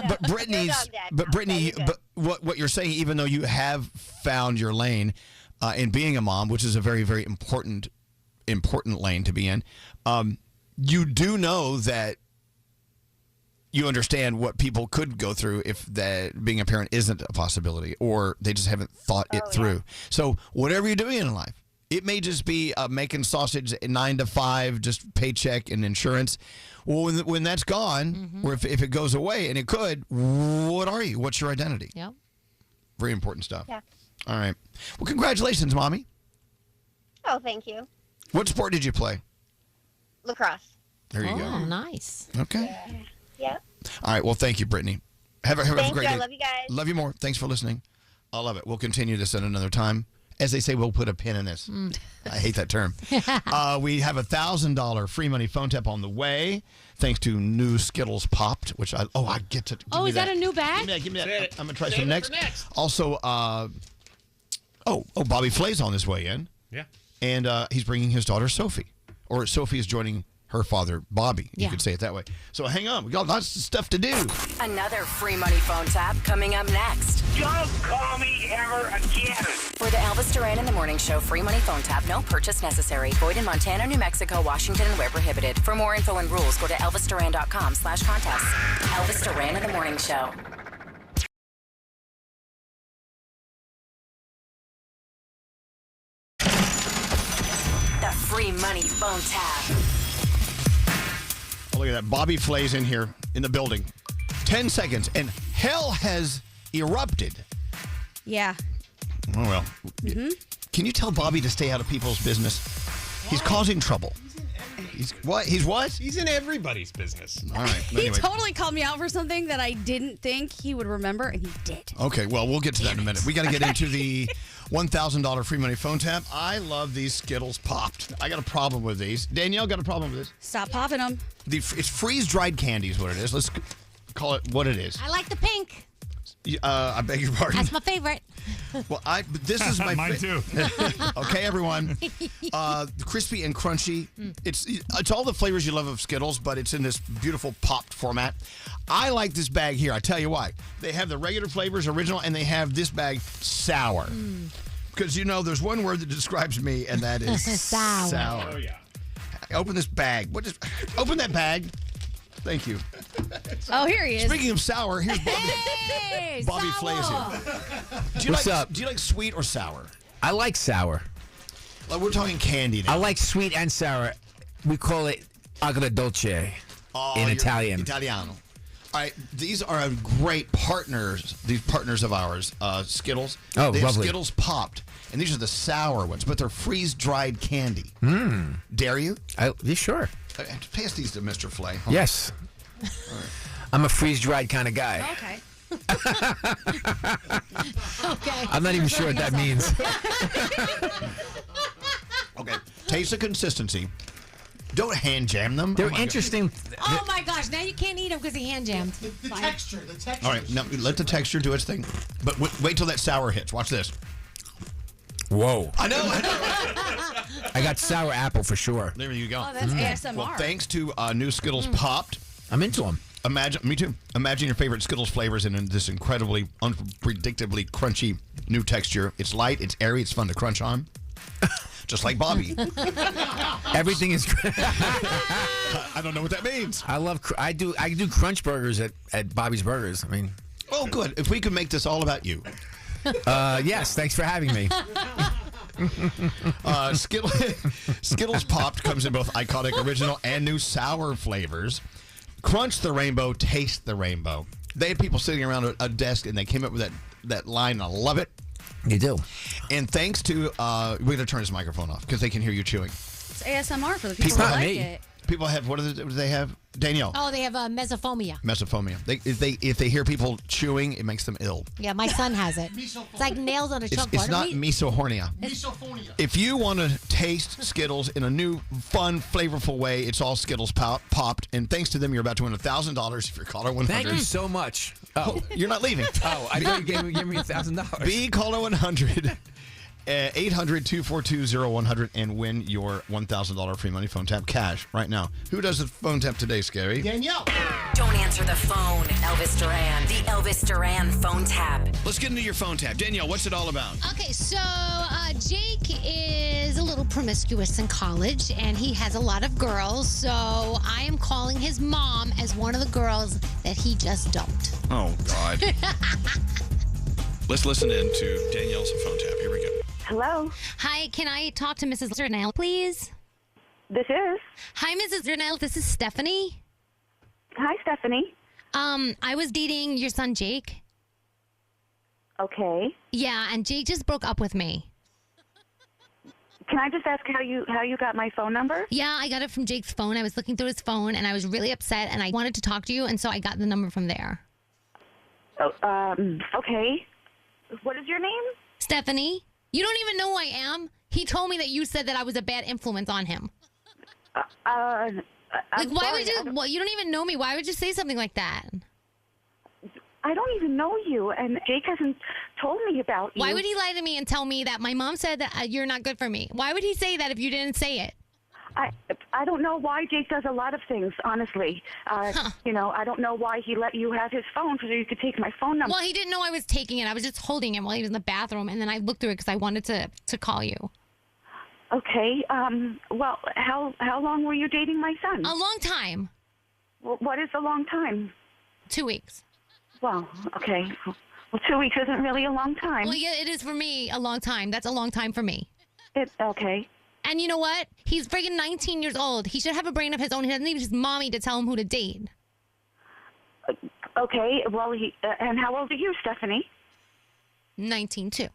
but Brittany's, Brittany, but what you're saying, even though you have found your lane in being a mom, which is a very, very important lane to be in, you do know that you understand what people could go through if that being a parent isn't a possibility, or they just haven't thought it through. Yeah. So whatever you're doing in life, it may just be making sausage 9 to 5, just paycheck and insurance. Well, when that's gone, or if it goes away, and it could, what are you? What's your identity? Yep. Very important stuff. Yeah. All right. Well, congratulations, Mommy. Oh, thank you. What sport did you play? Lacrosse. There you go. Oh, nice. Okay. Yeah. All right. Well, thank you, Brittany. Have a Thank great you. day. I love you guys. Love you more. Thanks for listening. I love it. We'll continue this at another time. As they say, we'll put a pin in this. I hate that term. We have $1,000 free money phone tap on the way, thanks to new Skittles Popped, which I get to. Oh, is that a new bag? Give me that. I'm gonna try some next. Also, Bobby Flay's on his way in. Yeah. And he's bringing his daughter Sophie, or Sophie is joining her father Bobby. You Yeah. could say it that way. So hang on, we got lots of stuff to do. Another free money phone tap coming up next. Don't call me ever again. For the Elvis Duran in the Morning Show free money phone tap, no purchase necessary. Void in Montana, New Mexico, Washington, and where prohibited. For more info and rules, go to elvisduran.com/contest. Elvis Duran in the Morning Show. The free money phone tap. Oh, look at that. Bobby Flay's in here in the building. 10 seconds, and hell has erupted. Yeah. Oh, well. Can you tell Bobby to stay out of people's business? He's causing trouble. He's what? He's what? He's in everybody's business. All right. He totally called me out for something that I didn't think he would remember, and he did. Okay, well, we'll get to that in a minute. We got to get into the $1,000 free money phone tap. I love these Skittles Popped. I got a problem with these. Danielle got a problem with this. Stop popping them. It's freeze-dried candy is what it is. Let's call it what it is. I like the pink. I beg your pardon. That's my favorite. Well, this is my Mine too. Okay, everyone. Crispy and crunchy. It's all the flavors you love of Skittles, but it's in this beautiful popped format. I like this bag here. I tell you why. They have the regular flavors, original, and they have this bag sour. Because there's one word that describes me, and that is Sour. Oh, yeah. Open this bag. Open that bag. Thank you. Oh, here he is. Speaking of sour, here's Bobby. Hey, Bobby sour. Flay's here. What's up? Do you like sweet or sour? I like sour. Like we're talking candy now. I like sweet and sour. We call it agrodolce in Italian. Italiano. All right, these are great partners. These partners of ours, Skittles. Oh, they have lovely. Skittles Popped, and these are the sour ones, but they're freeze-dried candy. Dare you? Yeah, sure. Pass these to Mr. Flay. Yes. I'm a freeze-dried kind of guy. Okay. Okay. I'm not even sure what that means. Okay, taste the consistency. Don't hand jam them. They're Oh my God. interesting. Oh my gosh! Now you can't eat them because he hand jammed. The texture. All right, now let the texture do its thing. But wait till that sour hits. Watch this. Whoa. I know. I got sour apple for sure. There you go. Oh, that's ASMR. Well, thanks to new Skittles Popped. I'm into them. Me too. Imagine your favorite Skittles flavors in this incredibly, unpredictably crunchy new texture. It's light, it's airy, it's fun to crunch on. Just like Bobby. Everything is. I don't know what that means. I do crunch burgers at Bobby's Burgers. I mean. Oh, good. If we could make this all about you. Yes. Thanks for having me. Skittles Popped comes in both iconic original and new sour flavors. Crunch the rainbow, taste the rainbow. They had people sitting around a desk, and they came up with that line. I love it. You do. And thanks to, we're going to turn his microphone off because they can hear you chewing. It's ASMR for the people who like it. People have, what do they have? Danielle. Oh, they have mesophobia. Mesophobia. If they hear people chewing, it makes them ill. Yeah, my son has it. It's like nails on a chalkboard. It's not misophonia. Misophonia. If you want to taste Skittles in a new, fun, flavorful way, it's all Skittles Popped. And thanks to them, you're about to win $1,000 if you're caller 100. Thank you so much. Oh, you're not leaving. Oh, I thought you gave me $1,000. Be caller 100. 800-242-0100 and win your $1,000 free money phone tap cash right now. Who does the phone tap today, Scary? Danielle. Don't answer the phone. Elvis Duran. The Elvis Duran phone tap. Let's get into your phone tap. Danielle, what's it all about? Okay, so Jake is a little promiscuous in college, and he has a lot of girls. So I am calling his mom as one of the girls that he just don't. Oh, God. Let's listen in to Danielle's phone tap. Here we go. Hello. Hi, can I talk to Mrs. Durnell, please? This is. Hi, Mrs. Durnell. This is Stephanie. Hi, Stephanie. I was dating your son, Jake. Okay. Yeah, and Jake just broke up with me. Can I just ask how you got my phone number? Yeah, I got it from Jake's phone. I was looking through his phone, and I was really upset, and I wanted to talk to you, and so I got the number from there. Okay. What is your name? Stephanie. You don't even know who I am. He told me that you said that I was a bad influence on him. Why would you? Well, you don't even know me. Why would you say something like that? I don't even know you, and Jake hasn't told me about you. Why would he lie to me and tell me that my mom said that you're not good for me? Why would he say that if you didn't say it? I don't know why Jake does a lot of things, honestly. You know, I don't know why he let you have his phone so you could take my phone number. Well, he didn't know I was taking it. I was just holding him while he was in the bathroom, and then I looked through it because I wanted to call you. Okay. Well, how long were you dating my son? A long time. Well, what is a long time? 2 weeks. Well, okay. Well, 2 weeks isn't really a long time. Well, yeah, it is for me a long time. That's a long time for me. Okay. And you know what? He's friggin' 19 years old. He should have a brain of his own. He doesn't need his mommy to tell him who to date. Okay. Well, and how old are you, Stephanie? 19 too.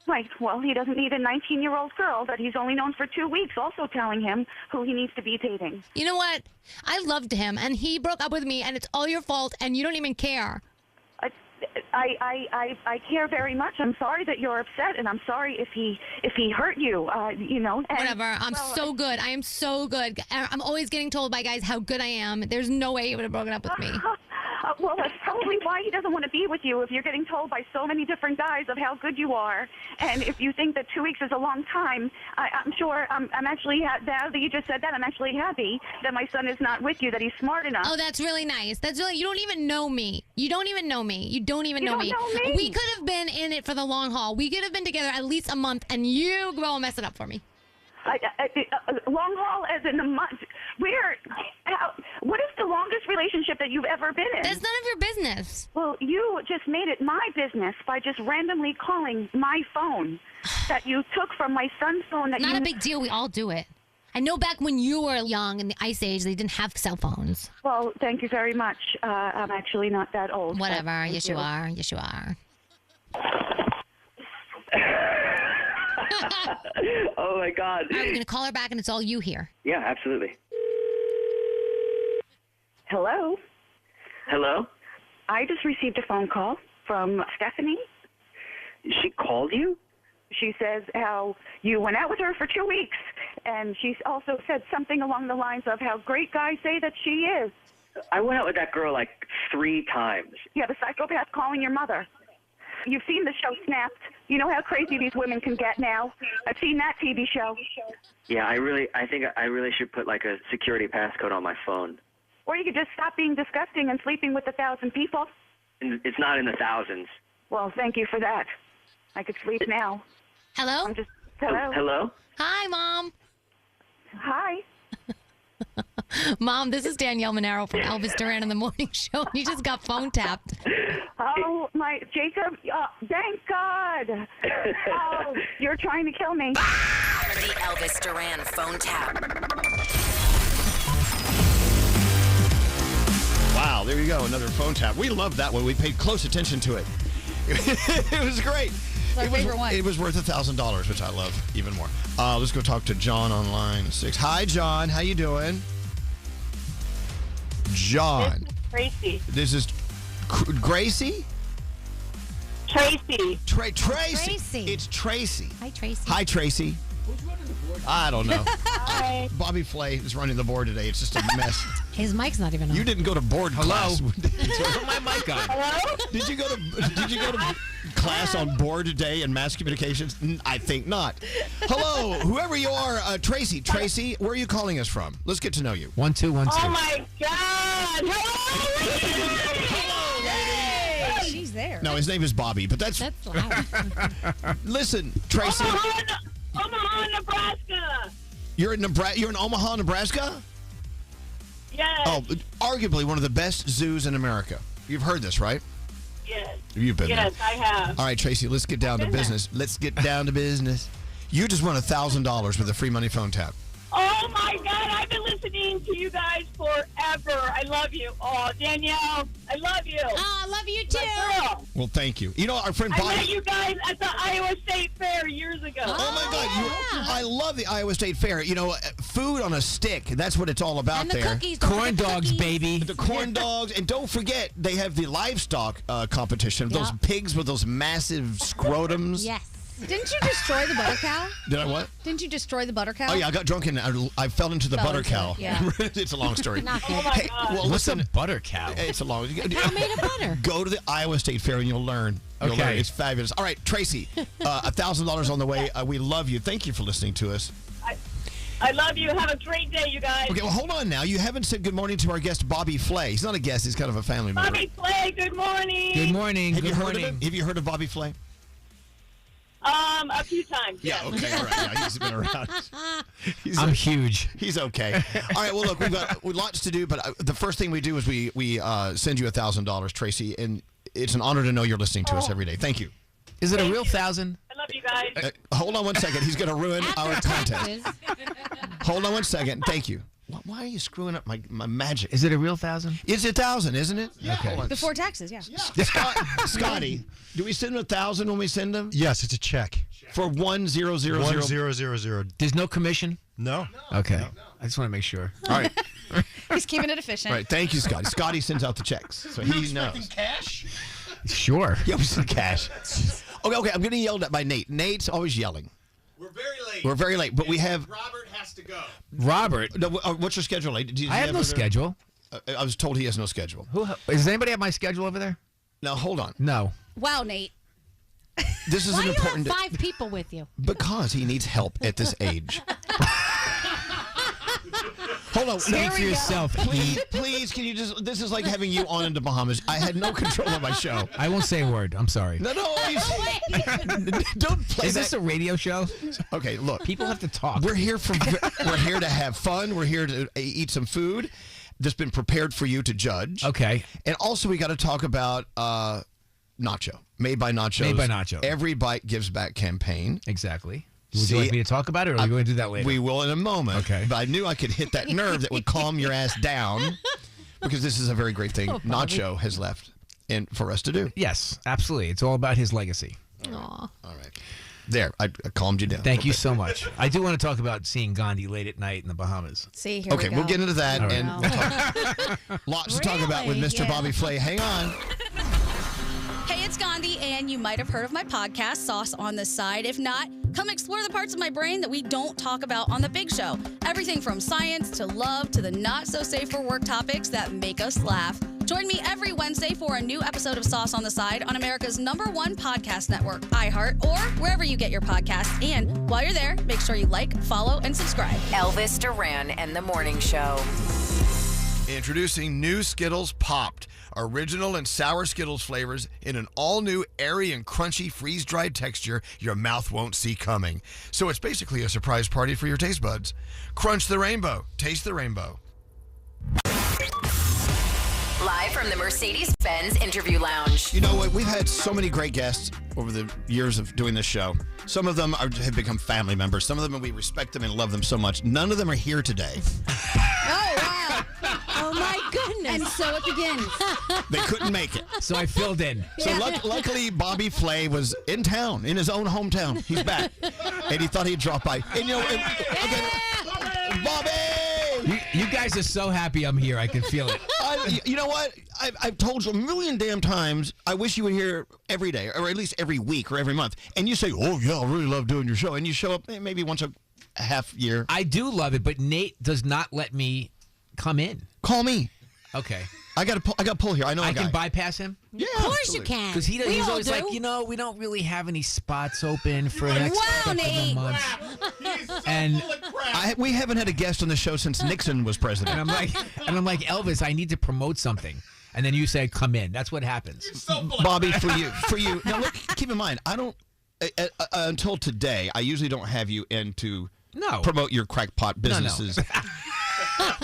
Right. Well, he doesn't need a 19-year-old girl that he's only known for 2 weeks also telling him who he needs to be dating. You know what? I loved him, and he broke up with me, and it's all your fault, and you don't even care. I care very much. I'm sorry that you're upset, and I'm sorry if he hurt you. You know. And, whatever. I'm so good. I am so good. I'm always getting told by guys how good I am. There's no way he would have broken up with me. Well, that's probably why he doesn't want to be with you if you're getting told by so many different guys of how good you are. And if you think that 2 weeks is a long time, I'm sure I'm actually, now that you just said that, I'm actually happy that my son is not with you, that he's smart enough. Oh, that's really nice. You don't even know me. You don't even know me. You don't even know me. We could have been in it for the long haul. We could have been together at least a month, and you go and mess it up for me. Long haul as in a month. What is the longest relationship that you've ever been in? That's none of your business. Well, you just made it my business by just randomly calling my phone that you took from my son's phone. Not a big deal. We all do it. I know back when you were young in the Ice Age, they didn't have cell phones. Well, thank you very much. I'm actually not that old. Whatever. Yes, you are. Yes, you are. Oh, my God. All right, we're going to call her back, and it's all you here. Yeah, absolutely. Hello? Hello? I just received a phone call from Stephanie. She called you? She says how you went out with her for 2 weeks, and she also said something along the lines of how great guys say that she is. I went out with that girl like 3 times. Yeah, the psychopath calling your mother. You've seen the show Snapped. You know how crazy these women can get now. I've seen that TV show. Yeah, I think I really should put like a security passcode on my phone. Or you could just stop being disgusting and sleeping with 1,000 people. It's not in the thousands. Well, thank you for that. I could sleep now. Hello? Hello? Hello? Hi, Mom. Hi. Mom, this is Danielle Monaro from Elvis Duran in the Morning Show. You just got phone tapped. Oh, my, Jacob, thank God. Oh, you're trying to kill me. The Elvis Duran phone tap. Wow, there you go, another phone tap. We loved that one. We paid close attention to it. It was great. Our favorite one. It was worth $1,000, which I love even more. Let's go talk to John on line 6. Hi, John. How you doing? John. Tracy. This is Gracie? Tracy. Tracy. It's Tracy. Hi, Tracy. Hi, Tracy. Who's running the board? I don't know. Hi. Bobby Flay is running the board today. It's just a mess. His mic's not even on. You didn't go to board class. Put my mic on. Hello? Did you go to class on board today in mass communications? I think not. Hello, whoever you are, Tracy. Tracy, where are you calling us from? Let's get to know you. 1 2 1 2. Oh, my God. Hello, lady. She's there. No, his name is Bobby, but that's loud. Listen, Tracy. Omaha, Nebraska. You're in Omaha, Nebraska? Yes. Oh, arguably one of the best zoos in America. You've heard this, right? Yes. You've been there. Yes, I have. All right, Tracy, let's get down to business. Let's get down to business. You just won $1,000 with a free money phone tap. Oh, my God. I've been listening listening to you guys forever. I love you. Oh, Danielle, I love you. Oh, I love you too. Girl. Well, thank you. You know, our friend I Bobby. met you guys at the Iowa State Fair years ago. Oh my God! I love the Iowa State Fair. You know, food on a stick. That's what it's all about And the there. cookies, don't Corn forget the dogs, cookies. baby. The corn dogs, and don't forget they have the livestock competition. Those Yep. pigs with those massive scrotums. Yes. Didn't you destroy the butter cow? Did I what? Didn't you destroy the butter cow? Oh yeah, I got drunk and I fell into the Fell butter into cow. it, yeah. It's a long story. Not good. Oh, my God. Well, What's listen, a butter cow? it's a long. Cow made of butter. Go to the Iowa State Fair and you'll learn. You'll Okay. learn. It's fabulous. All right, Tracy, $1,000 on the way. We love you. Thank you for listening to us. I love you. Have a great day, you guys. Okay, well, hold on now. You haven't said good morning to our guest, Bobby Flay. He's not a guest. He's kind of a family member. Bobby Flay, good morning. Good morning. Have you Good heard of morning. him? Have you heard of Bobby Flay? A few times. Yeah, okay, all right. Yeah, he's been around. I'm huge. He's okay. All right, well, look, we've got lots to do, but the first thing we do is we send you $1,000, Tracy, and it's an honor to know you're listening to us every day. Thank you. Is it a real 1,000? I love you guys. Hold on one second. He's going to ruin our contest. Hold on one second. Thank you. Why are you screwing up my magic? Is it a real 1,000? It's 1,000, isn't it? Yeah. Okay. Hold on. Before taxes, yeah. Scotty, do we send him 1,000 when we send them? Yes, it's a check. For 1000. 1000. There's no commission? No. Okay. I just want to make sure. All right. He's keeping it efficient. All right. Thank you, Scotty. Scotty sends out the checks, so he knows. Cash? Sure. Yeah, we send cash. Okay. I'm getting yelled at by Nate. Nate's always yelling. We're very late, but we have. Robert has to go. Robert. No, what's your schedule? Does he I have no other- schedule. I was told he has no schedule. Does anybody have my schedule over there? Now hold on. No. Wow, Nate. This is Why an do you important. have 5 people with you? Because he needs help at this age. Hold on. Speak for yourself. Please, can you just? This is like having you on into Bahamas. I had no control of my show. I won't say a word. I'm sorry. No. Don't play Is that. this a radio show? Okay, look. People have to talk. We're here to have fun. We're here to eat some food that's been prepared for you to judge. Okay. And also, we got to talk about Nacho. Made by Nachos. Made by Nacho. Every Bite Gives Back campaign. Exactly. Would you like me to talk about it, or are we going to do that later? We will in a moment. Okay. But I knew I could hit that nerve that would calm your ass down, because this is a very great thing Nacho has left and for us to do. Yes, absolutely. It's all about his legacy. Aw. All right. There, I calmed you down. Thank you so much. I do want to talk about seeing Gandhi late at night in the Bahamas. See, here Okay, we go. we'll get into that. All right. And we'll talk, lots to talk about with Really? Mr. Bobby Flay. Hang on. Hey, it's Gandhi, and you might have heard of my podcast, Sauce on the Side. If not, come explore the parts of my brain that we don't talk about on The Big Show. Everything from science to love to the not-so-safe-for-work topics that make us laugh. Join me every Wednesday for a new episode of Sauce on the Side on America's #1 podcast network, iHeart, or wherever you get your podcasts. And while you're there, make sure you like, follow, and subscribe. Elvis Duran and the Morning Show. Introducing new Skittles Popped. Original and sour Skittles flavors in an all-new airy and crunchy freeze-dried texture your mouth won't see coming. So it's basically a surprise party for your taste buds. Crunch the rainbow. Taste the rainbow. Live from the Mercedes-Benz Interview Lounge. You know what? We've had so many great guests over the years of doing this show. Some of them have become family members. Some of them, we respect them and love them so much. None of them are here today. Oh, wow. Oh, my goodness. And so it begins. They couldn't make it. So I filled in. So luckily, Bobby Flay was in town, in his own hometown. He's back. And he thought he'd drop by. And you know, Bobby! You guys are so happy I'm here. I can feel it. You know what? I've told you a million damn times, I wish you were here every day, or at least every week or every month. And you say, oh, yeah, I really love doing your show. And you show up maybe once a half year. I do love it, but Nate does not let me come in. Call me. Okay. I got to pull here. I know I a guy. can bypass him? Yeah, Of course you can. Because he's We all always do. like, we don't really have any spots open for the next couple of months. And we haven't had a guest on the show since Nixon was president. And I'm like, Elvis, I need to promote something. And then you say, come in. That's what happens. Bobby, for you. Now, look, keep in mind, I don't, until today, I usually don't have you in to promote your crackpot businesses.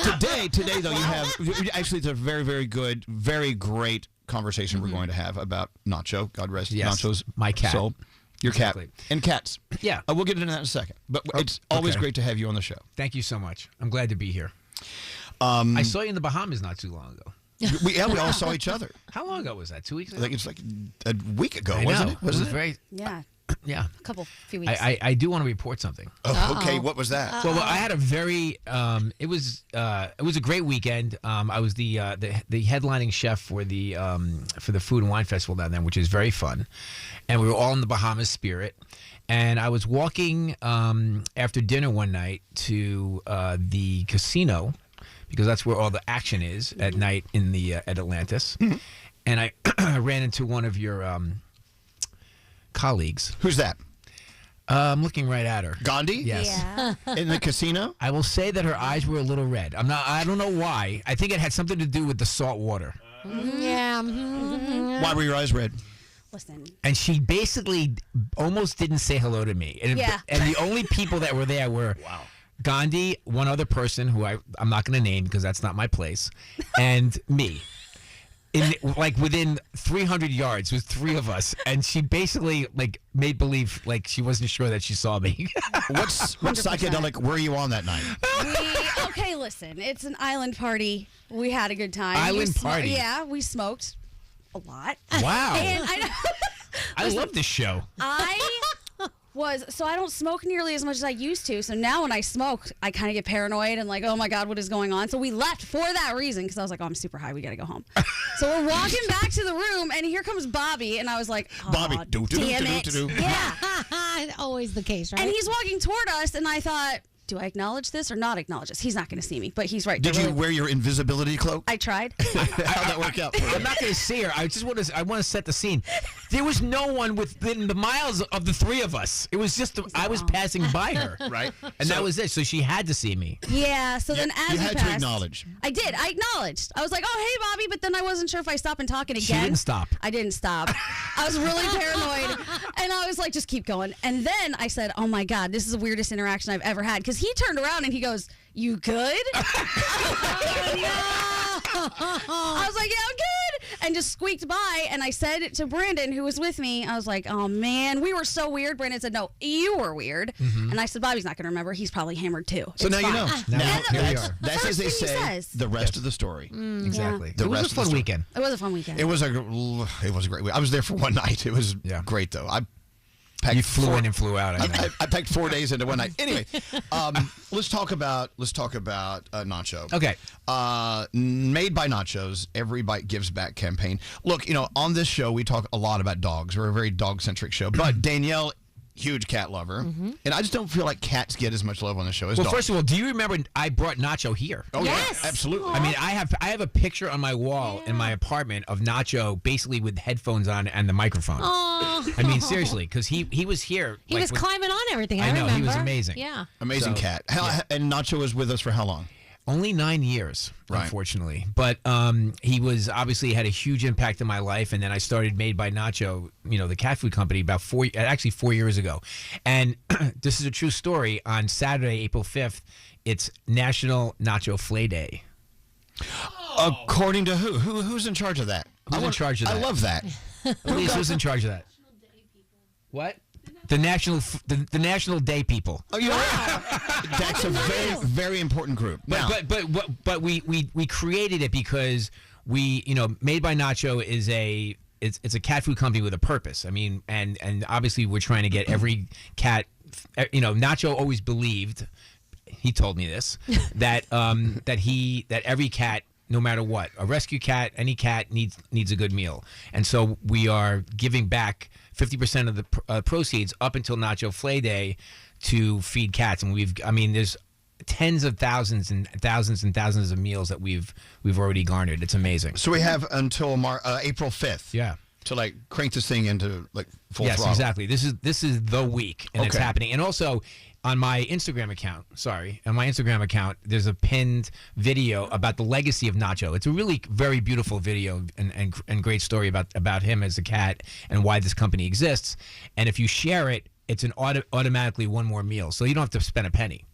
Today, though, you have, actually, it's a very, very good, very great conversation we're going to have about Nacho. God rest Nacho's my cat. soul. Your Exactly. cat. And cats. Yeah. We'll get into that in a second. But it's always great to have you on the show. Thank you so much. I'm glad to be here. I saw you in the Bahamas not too long ago. We all saw each other. How long ago was that? 2 weeks ago? I think it's like a week ago, I wasn't know. it? Wasn't was it? very. Yeah. Yeah. A few weeks. I do want to report something. Oh, okay. What was that? Well, I had a very it was a great weekend. I was the headlining chef for the Food and Wine Festival down there, which is very fun, and we were all in the Bahamas spirit. And I was walking after dinner one night to the casino because that's where all the action is at night in the at Atlantis, and I ran into one of your colleagues. Who's that? I'm looking right at her. Gandhi? Yes. Yeah. In the casino? I will say that her eyes were a little red. I don't know why. I think it had something to do with the salt water. Yeah. Why were your eyes red? Listen. And she basically almost didn't say hello to me. And, Yeah. and the only people that were there were Gandhi, one other person who I'm not going to name because that's not my place, and me. Within 300 yards was three of us, and she basically made believe she wasn't sure that she saw me. What psychedelic were you on that night? Okay, listen. It's an island party. We had a good time. Island party? Yeah, we smoked a lot. Wow. And I love this show. So I don't smoke nearly as much as I used to. So now when I smoke, I kind of get paranoid and oh my God, what is going on? So we left for that reason because I was like, oh, I'm super high. We got to go home. So we're walking back to the room and here comes Bobby. And I was like, oh, Bobby, damn it. Yeah. Always the case, right? And he's walking toward us and I thought, do I acknowledge this or not acknowledge this? He's not going to see me, but he's right. Did you wear your invisibility cloak? I tried. How'd that work out? I'm not going to see her. I want to set the scene. There was no one within the miles of the three of us. It was just I was passing by her, right? And that was it. So she had to see me. Yeah. So then as you we had passed, to acknowledge. I did. I acknowledged. I was like, oh hey Bobby, but then I wasn't sure if I stopped and talking again. She didn't stop. I didn't stop. I was really paranoid, and I was like, just keep going. And then I said, oh my God, this is the weirdest interaction I've ever had because he turned around and he goes, you good? I was like, yeah, I'm good. And just squeaked by. And I said to Brandon, who was with me, I was like, oh, man, we were so weird. Brandon said, no, you were weird. Mm-hmm. And I said, Bobby's not going to remember. He's probably hammered, too. So now you know. Now here we are. That's as they say, the rest of the story. Exactly. The It was rest a of the fun story. weekend. It was a fun weekend. It was a great week. I was there for one night. It was great, though. You flew in and flew out. I packed 4 days into one night. Anyway, let's talk about Nacho. Okay. Made by Nachos, Every Bite Gives Back campaign. Look, on this show we talk a lot about dogs. We're a very dog-centric show. But Danielle, huge cat lover, and I just don't feel like cats get as much love on the show as dogs. First of all, do you remember I brought Nacho here? Oh yes, yeah, absolutely. I mean, I have a picture on my wall in my apartment of Nacho basically with headphones on and the microphone. Oh. I mean, seriously, because he was here. He was climbing on everything. I know, remember. he was amazing. Yeah. Amazing cat. And Nacho was with us for how long? Only 9 years, Right. unfortunately. But he was obviously had a huge impact in my life. And then I started Made by Nacho, the cat food company, about 4 years ago. And this is a true story. On Saturday, April 5th, it's National Nacho Flay Day. According to who? Who's in charge of that? Who's in charge of that? I love that. Please, who's in charge of that? What? The National Day people. Oh, you That's a very, very important group. But we created it because Made by Nacho is it's a cat food company with a purpose. I mean, and obviously we're trying to get every cat. Nacho always believed. He told me this that every cat, no matter what, a rescue cat, any cat needs a good meal, and so we are giving back 50% of the proceeds up until Nacho Flay Day to feed cats, and there's tens of thousands and thousands and thousands of meals that we've already garnered. It's amazing. So we have until April 5th. Yeah. To crank this thing into full throttle. Yes, exactly. This is the week, and it's Okay. happening. And also on my Instagram account, there's a pinned video about the legacy of Nacho. It's a really very beautiful video and great story about him as a cat and why this company exists. And if you share it, it's an automatically one more meal, so you don't have to spend a penny.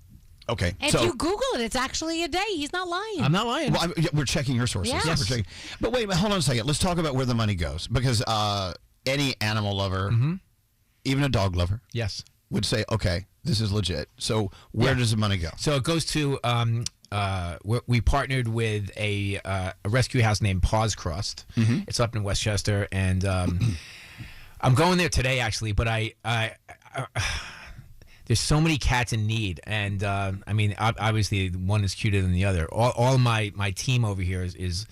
Okay. If you Google it, it's actually a day. He's not lying. I'm not lying. Well, we're checking your sources. Yes. We're checking. But wait, hold on a second. Let's talk about where the money goes, because any animal lover, even a dog lover, yes, would say, okay, this is legit. So where does the money go? So it goes to we partnered with a rescue house named Paws Crossed. It's up in Westchester, and I'm going there today actually. But I there's so many cats in need, and I mean, obviously one is cuter than the other. All my team over here is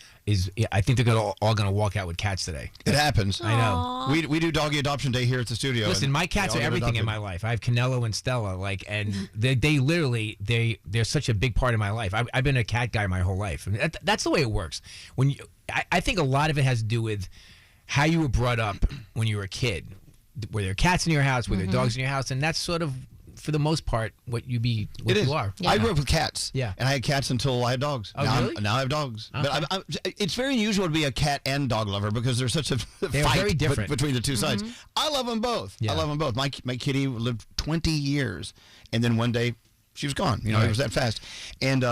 I think they're all gonna walk out with cats today. It happens. I know. We do doggy adoption day here at the studio. Listen, my cats are everything in my life. I have Canelo and Stella, and they literally they're such a big part of my life. I've been a cat guy my whole life. I mean, that's the way it works. I think a lot of it has to do with how you were brought up when you were a kid. Were there cats in your house? Were there dogs in your house? And that's sort of, for the most part, what you are. I grew up with cats. Yeah. And I had cats until I had dogs. Oh, now really? Now I have dogs. Okay. But it's very unusual to be a cat and dog lover because there's such a They're fight very different. between the two sides. I love them both. Yeah. I love them both. My kitty lived 20 years, and then one day she was gone. It was that fast. And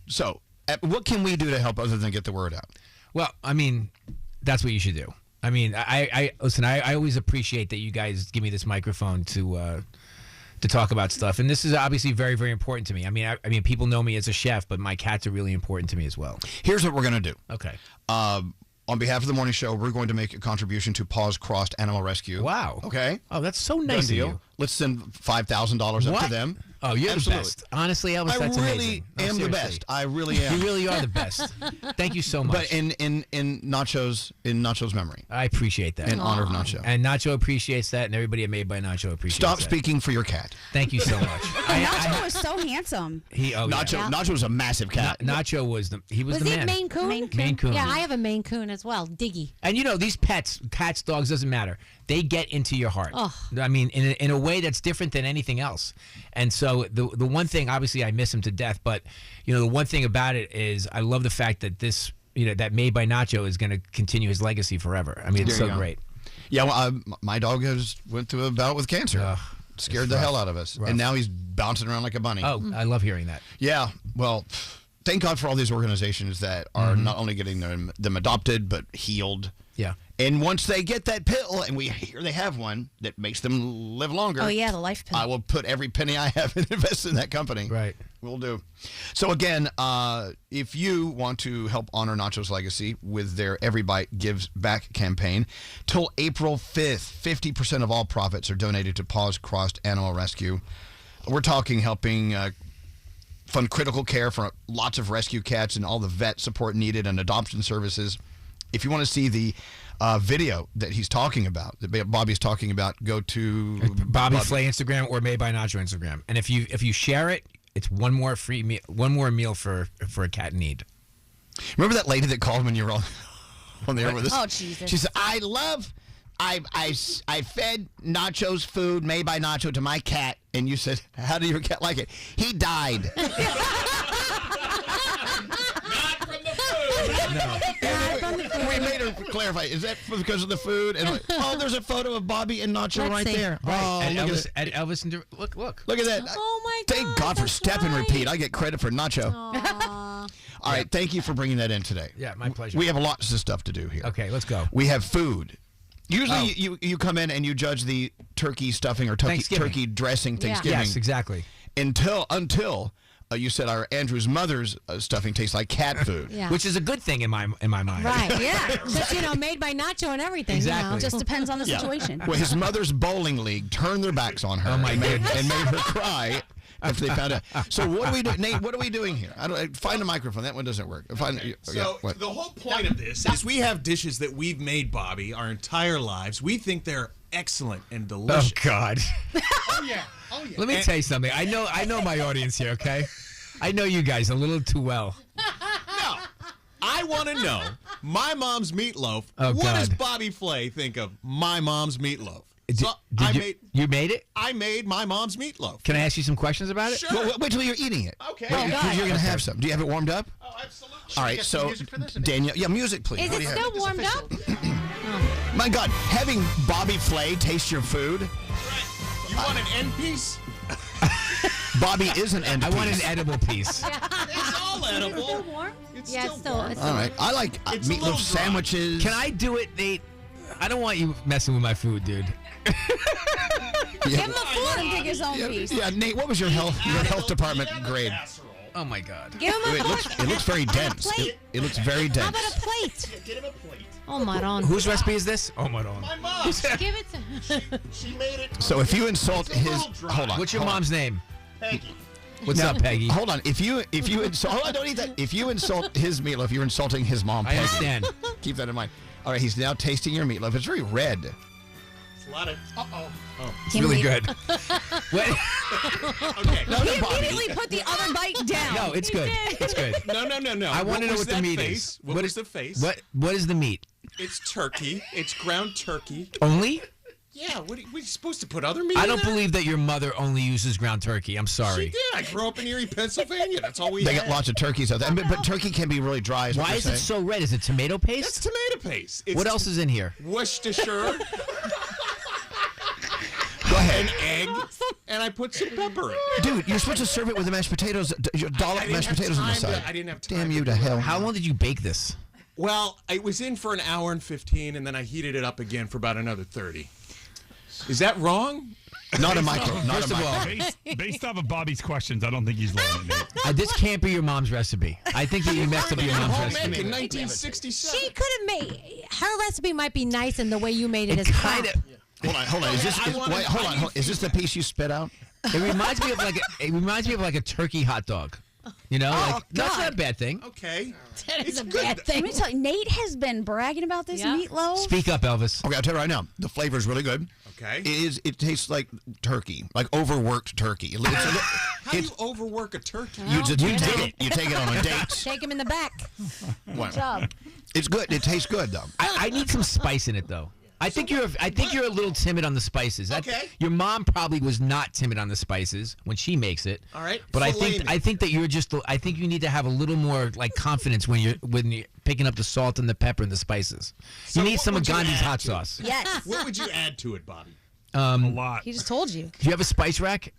so what can we do to help other than get the word out? Well, I mean, that's what you should do. I mean, I listen. I always appreciate that you guys give me this microphone to talk about stuff, and this is obviously very, very important to me. I mean, people know me as a chef, but my cats are really important to me as well. Here's what we're gonna do. Okay. On behalf of the morning show, we're going to make a contribution to Paws Crossed Animal Rescue. Wow. Okay. Oh, that's so nice of you. Let's send $5,000 up What? to them. Oh, you're Absolutely. the best. Honestly, Elvis, that's I really amazing. No, am the seriously. best. I really am. You really are the best. Thank you so much. But in Nacho's memory. I appreciate that. In honor of Nacho. And Nacho appreciates that, and everybody at Made by Nacho appreciates Stop that. speaking for your cat. Thank you so much. Nacho was so handsome. Nacho was a massive cat. Nacho was the Was the he man. Maine Coon? Maine Coon. Yeah, I have a Maine Coon as well. Diggy. And these pets, cats, dogs, doesn't matter. They get into your heart. Oh. I mean, in a way that's different than anything else. And so the one thing, obviously, I miss him to death. But the one thing about it is, I love the fact that this, that Made by Nacho is going to continue his legacy forever. I mean, it's There so you go. great. Yeah, well, my dog went through a bout with cancer. Scared the hell out of us. Rough. And now he's bouncing around like a bunny. Oh, I love hearing that. Yeah, well, thank God for all these organizations that are not only getting them adopted, but healed. Yeah. And once they get that pill, and we hear they have one that makes them live longer. Oh, yeah, the life pill. I will put every penny I have and invest in that company. Right. Will do. So again, if you want to help honor Nacho's legacy with their Every Bite Gives Back campaign, till April 5th, 50% of all profits are donated to Paws Crossed Animal Rescue. We're talking helping fund critical care for lots of rescue cats and all the vet support needed and adoption services. If you want to see the video that he's talking about, that Bobby's talking about, go to Bobby Flay Instagram or Made by Nacho Instagram. And if you share it, it's one more meal for a cat in need. Remember that lady that called when you were on the air with us? Oh, Jesus. She said, I fed Nacho's food Made by Nacho to my cat. And you said, how did your cat like it? He died. We made her clarify. Is that because of the food? And there's a photo of Bobby and Nacho right there. Right. Oh, At Elvis and look. Look at that. Oh my God. Thank God for step and repeat. I get credit for Nacho. Aw. All right. Thank you for bringing that in today. Yeah, my pleasure. We have lots of stuff to do here. Okay, let's go. We have food. Usually you come in and you judge the turkey stuffing or turkey dressing Thanksgiving. Yes, exactly. Until you said our Andrew's mother's stuffing tastes like cat food. Yeah. Which is a good thing in my mind. Right, yeah. Just, Made by Nacho and everything. Exactly. Just depends on the situation. Well, his mother's bowling league turned their backs on her and made her cry after they found out. So what are we doing, Nate? What are we doing here? Find a microphone. That one doesn't work. The whole point of this is we have dishes that we've made, Bobby, our entire lives. We think they're excellent and delicious. Oh God. Oh yeah. Let me tell you something. I know my audience here, okay? I know you guys a little too well. No. I want to know my mom's meatloaf. Oh, what God. does Bobby Flay think of my mom's meatloaf? You made it? I made my mom's meatloaf. Can I ask you some questions about it? Sure. Well, wait till you're eating it. Okay. Because you're going to have some. Do you have it warmed up? Oh, absolutely. All right, so Danielle, music, please. Is What do it you have? still warmed up? My God, having Bobby Flay taste your food. You want an end piece? Bobby is an end I piece. want an edible piece. It's all edible. Still warm? It's Yeah, still warm. All right, I like It's a little meatloaf dry. sandwiches. Can I do it, Nate? I don't want you messing with my food, dude. Give him a fork and take his own piece. Yeah, Nate, what was your health department grade? Oh my God. Give him a fork. It looks very and a dense. plate. It looks very dense. How about a plate? Get him a plate. Oh, Maron. Whose recipe is this? Oh, Maron. My mom. Give it to She made it. So if you insult It's a his, little dry. hold on. What's your hold on. mom's name? Peggy. What's Now, up, Peggy? Hold on. If you insult, hold on, don't eat that. If you insult his meatloaf, you're insulting his mom. I Peggy. understand. Keep that in mind. All right, he's now tasting your meatloaf. It's very red. It's a lot of. Uh-oh. It's really good. What? Okay. No, He Bobby. immediately put the other bite down. No, it's good. It's good. No. I want to know was what the that meat face? is. What was the face? What is the meat? It's turkey. It's ground turkey. Only? Yeah. What are we supposed to put other meat? I in don't there? believe that your mother only uses ground turkey. I'm sorry. She did. I grew up in Erie, Pennsylvania. That's all we They had. got lots of turkeys out there. But turkey can be really dry. Is what Why you're is it saying. so red? Is it tomato paste? That's tomato paste. It's What else is in here? Worcestershire. Go ahead. An egg, and I put some pepper in. Dude, you're supposed to serve it with the mashed potatoes, dollop mashed potatoes on the side. I didn't have time. Damn you to hell. How long did you bake this? Well, it was in for an hour and 15, and then I heated it up again for about another 30. Is that wrong? Not a micro. Not First a of micro. all, Based off of Bobby's questions, I don't think he's lying. this can't be your mom's recipe. I think that you messed up your mom's Home recipe. ec in 1967. She could have made her recipe. Might be nice in the way you made it as Kind crap. of. Hold on. Is this? Wait, hold on. Is this the piece you spit out? It reminds me of like a turkey hot dog. You know, Oh, like that's God. not a bad thing. Okay. That is It's a good. bad Let thing. me tell you, Nate has been bragging about this Yeah. meatloaf. Speak up, Elvis. Okay, I'll tell you right now. The flavor is really good. Okay. It tastes like turkey, like overworked turkey. How do you overwork a turkey? You just you take know. it. You take it on a date. Shake him in the back. Wow. Job. It's good. It tastes good though. I need some spice in it though. I think you're a little timid on the spices. Okay. Your mom probably was not timid on the spices when she makes it. All right. But Fillet me. I think that you're just I think you need to have a little more like confidence when you're picking up the salt and the pepper and the spices. So you need what some of would you Gandhi's add hot to it? sauce. Yes. What would you add to it, Bobby? A lot. He just told you. Do you have a spice rack?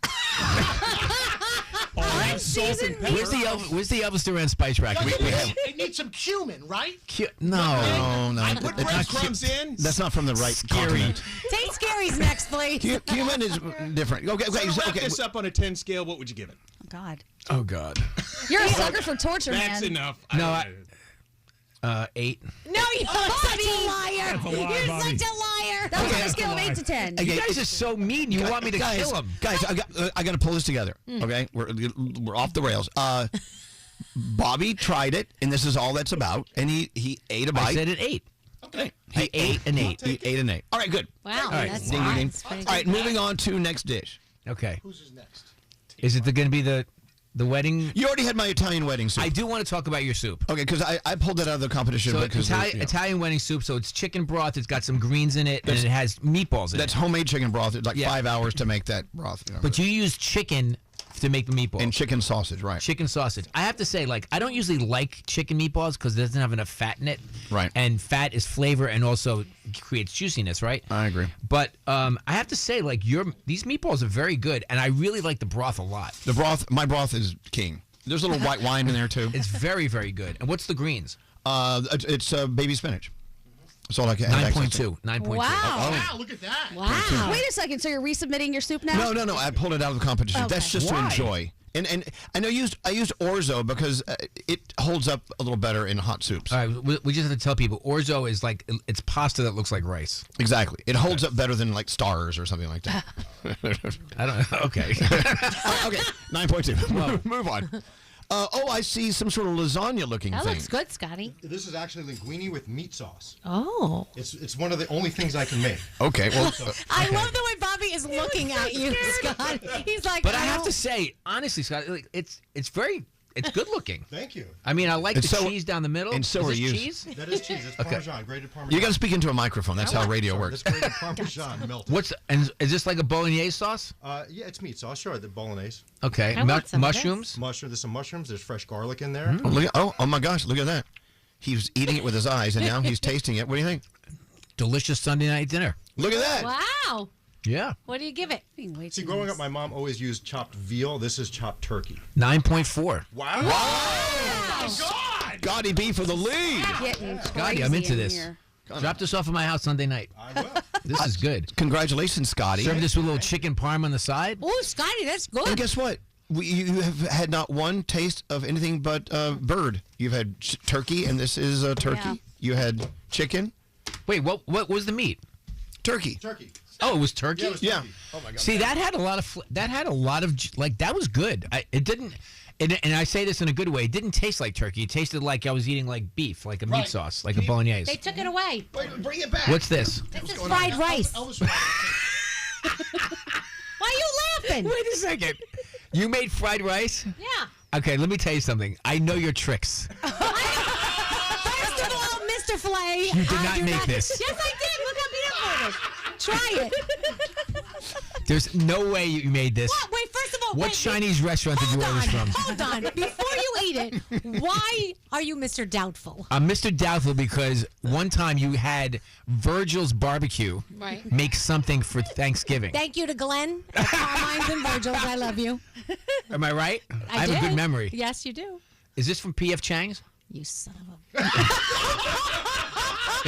Salt and pepper. Where's the Elvis Duran spice rack? It needs some cumin, right? No. I put That's not breadcrumbs in. That's not from the right Scary. continent. Take Scary's next, please. Cumin is different. Okay, So okay. to wrap this up on a 10 scale, what would you give it? Oh, God. Oh God. You're a sucker for torture, That's man. enough. No, 8. No, you're such a liar. That's a lie, You're Bobby. such a liar. That was on a that's scale a of lie. 8 to 10. You guys are so mean. You want me to kill him. Guys, I got to pull this together. Okay, we're off the rails. Bobby tried it, and this is all that's about. And he ate a bite. I said it 8. Okay. He ate an 8. He ate an 8. All right, good. Wow, All right, that's ding, ding, ding. nice. Pretty All right, good. moving on to next dish. Okay. Who's his next? Is it going to be the wedding? You already had my Italian wedding soup. I do want to talk about your soup. Okay, because I pulled it out of the competition. So because Italian wedding soup. So it's chicken broth. It's got some greens in it, and it has meatballs in That's it. homemade chicken broth. It's like Yeah. 5 hours to make that broth. You know. But you use chicken to make the meatballs. And chicken sausage, right? Chicken sausage. I have to say, like, I don't usually like chicken meatballs because it doesn't have enough fat in it. Right. And fat is flavor and also creates juiciness, right? I agree. But I have to say, like, these meatballs are very good, and I really like the broth a lot. The broth, my broth is king. There's a little white wine in there too. It's very, very good. And what's the greens? It's baby spinach. That's all I can. 9.2. 9.2. Wow. Wow, look at that. Wow. Wait a second. So you're resubmitting your soup now? No. I pulled it out of the competition. Okay. That's just Why? to enjoy. And I know I used orzo because it holds up a little better in hot soups. All right, we just have to tell people orzo is like it's pasta that looks like rice. Exactly. It holds up better than like stars or something like that. I don't know. Okay. Okay. 9.2. Move on. I see some sort of lasagna-looking That thing. looks good, Scotty. This is actually linguine with meat sauce. Oh. It's one of the only things I can make. Okay. Well, I love the way Bobby is looking at you, Scott. He's like, But I have don't- to say, honestly, Scott, like, it's good looking. Thank you. I mean, I like It's the so- cheese down the middle. and so Is are this you. cheese? That is cheese. It's Okay. Parmesan, grated Parmesan. you got to speak into a microphone. That's how radio Sorry, works. This grated Parmesan melted. And is this like a bolognese sauce? Yeah, it's meat sauce. Sure, the bolognese. Okay. I want some of this. Mushrooms? There's some mushrooms. There's fresh garlic in there. Oh my gosh! Look at that. He was eating it with his eyes, and now he's tasting it. What do you think? Delicious Sunday night dinner. Look at that. Wow. Yeah. What do you give it? See, growing up, my mom always used chopped veal. This is chopped turkey. 9.4. Wow. Scotty B for the lead. Scotty, I'm into this. Drop this off at my house Sunday night. I will. This is good. Congratulations, Scotty. Serve this with a little chicken parm on the side. Oh, Scotty, that's good. And guess what? You have had not one taste of anything but bird. You've had turkey, and this is turkey. Yeah. You had chicken. Wait, what was the meat? Turkey. Turkey. Oh, it was turkey. Yeah, it was turkey. Oh my God. See, that had a lot of like that was good. It didn't, and I say this in a good way. It didn't taste like turkey. It tasted like I was eating like beef, like a meat sauce, like a bolognese. They took it away. Wait, bring it back. What's this? This is fried rice. Elvis Why are you laughing? Wait a second. You made fried rice? Yeah. Okay, let me tell you something. I know your tricks. First of all, Mr. Flay. You did I not do make this. Yes, I did. Look up peanut butter. Try it. There's no way you made this. What? Wait, first of all, What Chinese restaurant did you order this from? Hold on. Before you eat it, why are you Mr. Doubtful? I'm Mr. Doubtful because one time you had Virgil's Barbecue Right. make something for Thanksgiving. Thank you to Glenn, Carmine's and Virgil's. I love you. Am I right? I have did. a good memory. Yes, you do. Is this from P.F. Chang's? You son of a...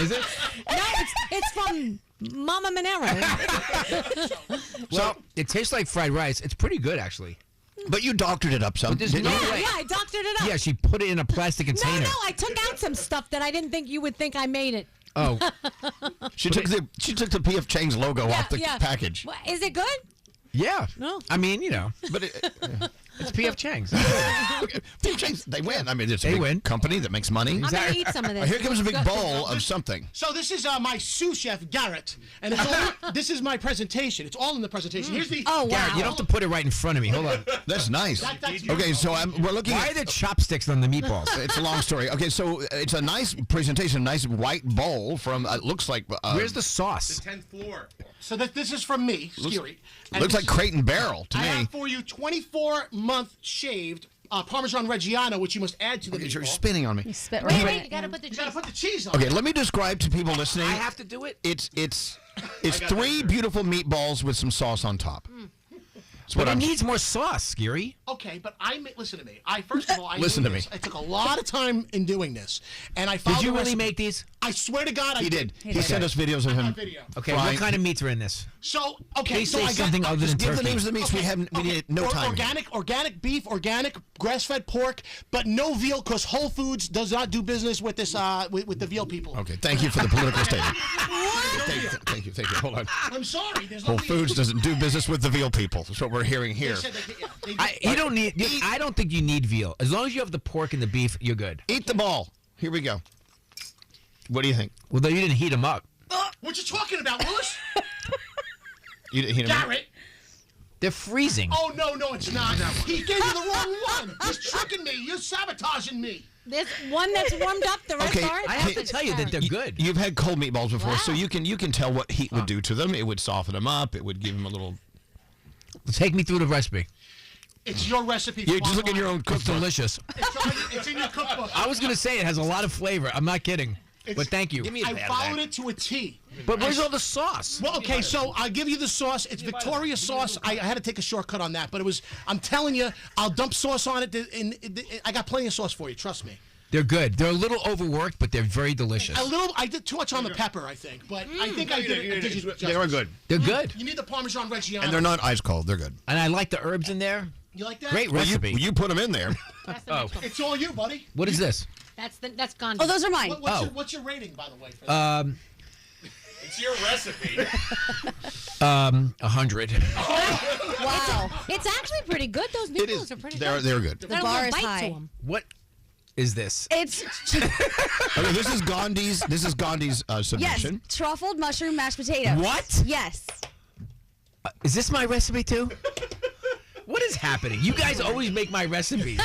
Is it? No, it's from Mama Monero. Well, it tastes like fried rice. It's pretty good, actually. But you doctored it up some. But there's didn't no you? way. Yeah, I doctored it up. Yeah, she put it in a plastic container. No, I took out some stuff that I didn't think you would think I made it. Oh. She took the P.F. Chang's logo off the package. Well, is it good? Yeah. No. I mean, But it's P.F. Chang's. P.F. Chang's, they win. I mean, it's a big company that makes money. I'm going to eat some of this. Here comes a big bowl of something. So this is my sous chef Garrett, and this is my presentation. It's all in the presentation. Here's the. Oh wow! Garrett, you don't have to put it right in front of me. Hold on. That's nice. Okay, so we're looking. Why are there chopsticks on the meatballs? It's a long story. Okay, so it's a nice presentation, a nice white bowl from. Looks like. Where's the sauce? The 10th floor. So this is from me, Skiri. Looks like Crate and Barrel to I me. have for you 24-month shaved Parmesan Reggiano, which you must add to the meatball. You're spinning on me. You spit Wait, right wait, in you it. got to put the cheese. You gotta put the cheese on. Okay, let me describe to people listening. I have to do it? It's three beautiful meatballs with some sauce on top. That's what But it I'm. needs more sauce, Skiri. Okay, but listen to me. First of all, Listen knew to me. this. I took a lot of time in doing this, and I followed. Did you the really recipe. make these? I swear to God, I He did. He He did. sent us videos of him. video. Okay, frying. what kind of meats are in this? So okay, Please so say I got something other than Give turkey. the names of the meats. We need no time. Organic beef, organic grass-fed pork, but no veal because Whole Foods does not do business with this with the veal people. Okay, thank you for the political statement. Thank you. Hold on. I'm sorry. There's no Whole veal. Foods doesn't do business with the veal people. That's what we're hearing They here. said they You don't need. I don't think you need veal. As long as you have the pork and the beef, you're good. Eat the ball. Here we go. What do you think? Well, though you didn't heat them up. What you talking about, Willis? You didn't heat them up? Garrett. They're freezing. Oh no, it's not. He gave you the wrong one. He's tricking me. You're sabotaging me. There's one that's warmed up. The rest Okay, aren't. I have to tell you that they're good. You've had cold meatballs before, so Wow. you can tell what heat would do to them. It would soften them up. It would give them a little. Take me through the recipe. It's your recipe. You just look at your own It's cookbook. delicious. It's in your cookbook. I was gonna say it has a lot of flavor. I'm not kidding. But thank you. I followed it to a T. But where's all the sauce? Well, okay, so I'll give you the sauce. It's Victoria sauce. I had to take a shortcut on that, but it was. I'm telling you, I'll dump sauce on it. I got plenty of sauce for you. Trust me. They're good. They're a little overworked, but they're very delicious. A little. I did too much on the pepper, I think, but I think I did you justice. They are good. They're good. You need the Parmesan Reggiano. And they're not ice cold. They're good. And I like the herbs in there. You like that? Great Well, recipe. you put them in there. That's the next one. It's all you, buddy. What is this? That's Gandhi. Oh, those are mine. What's your rating, by the way? For that? It's your recipe. 100. Wow. It's actually pretty good. Those It meatballs is. are pretty They're good. good. The bar is bite high. To 'em. What is this? It's Okay, this is Gandhi's. yes, submission. truffled mushroom mashed potatoes. What? Yes. Is this my recipe too? What is happening? You guys always make my recipes.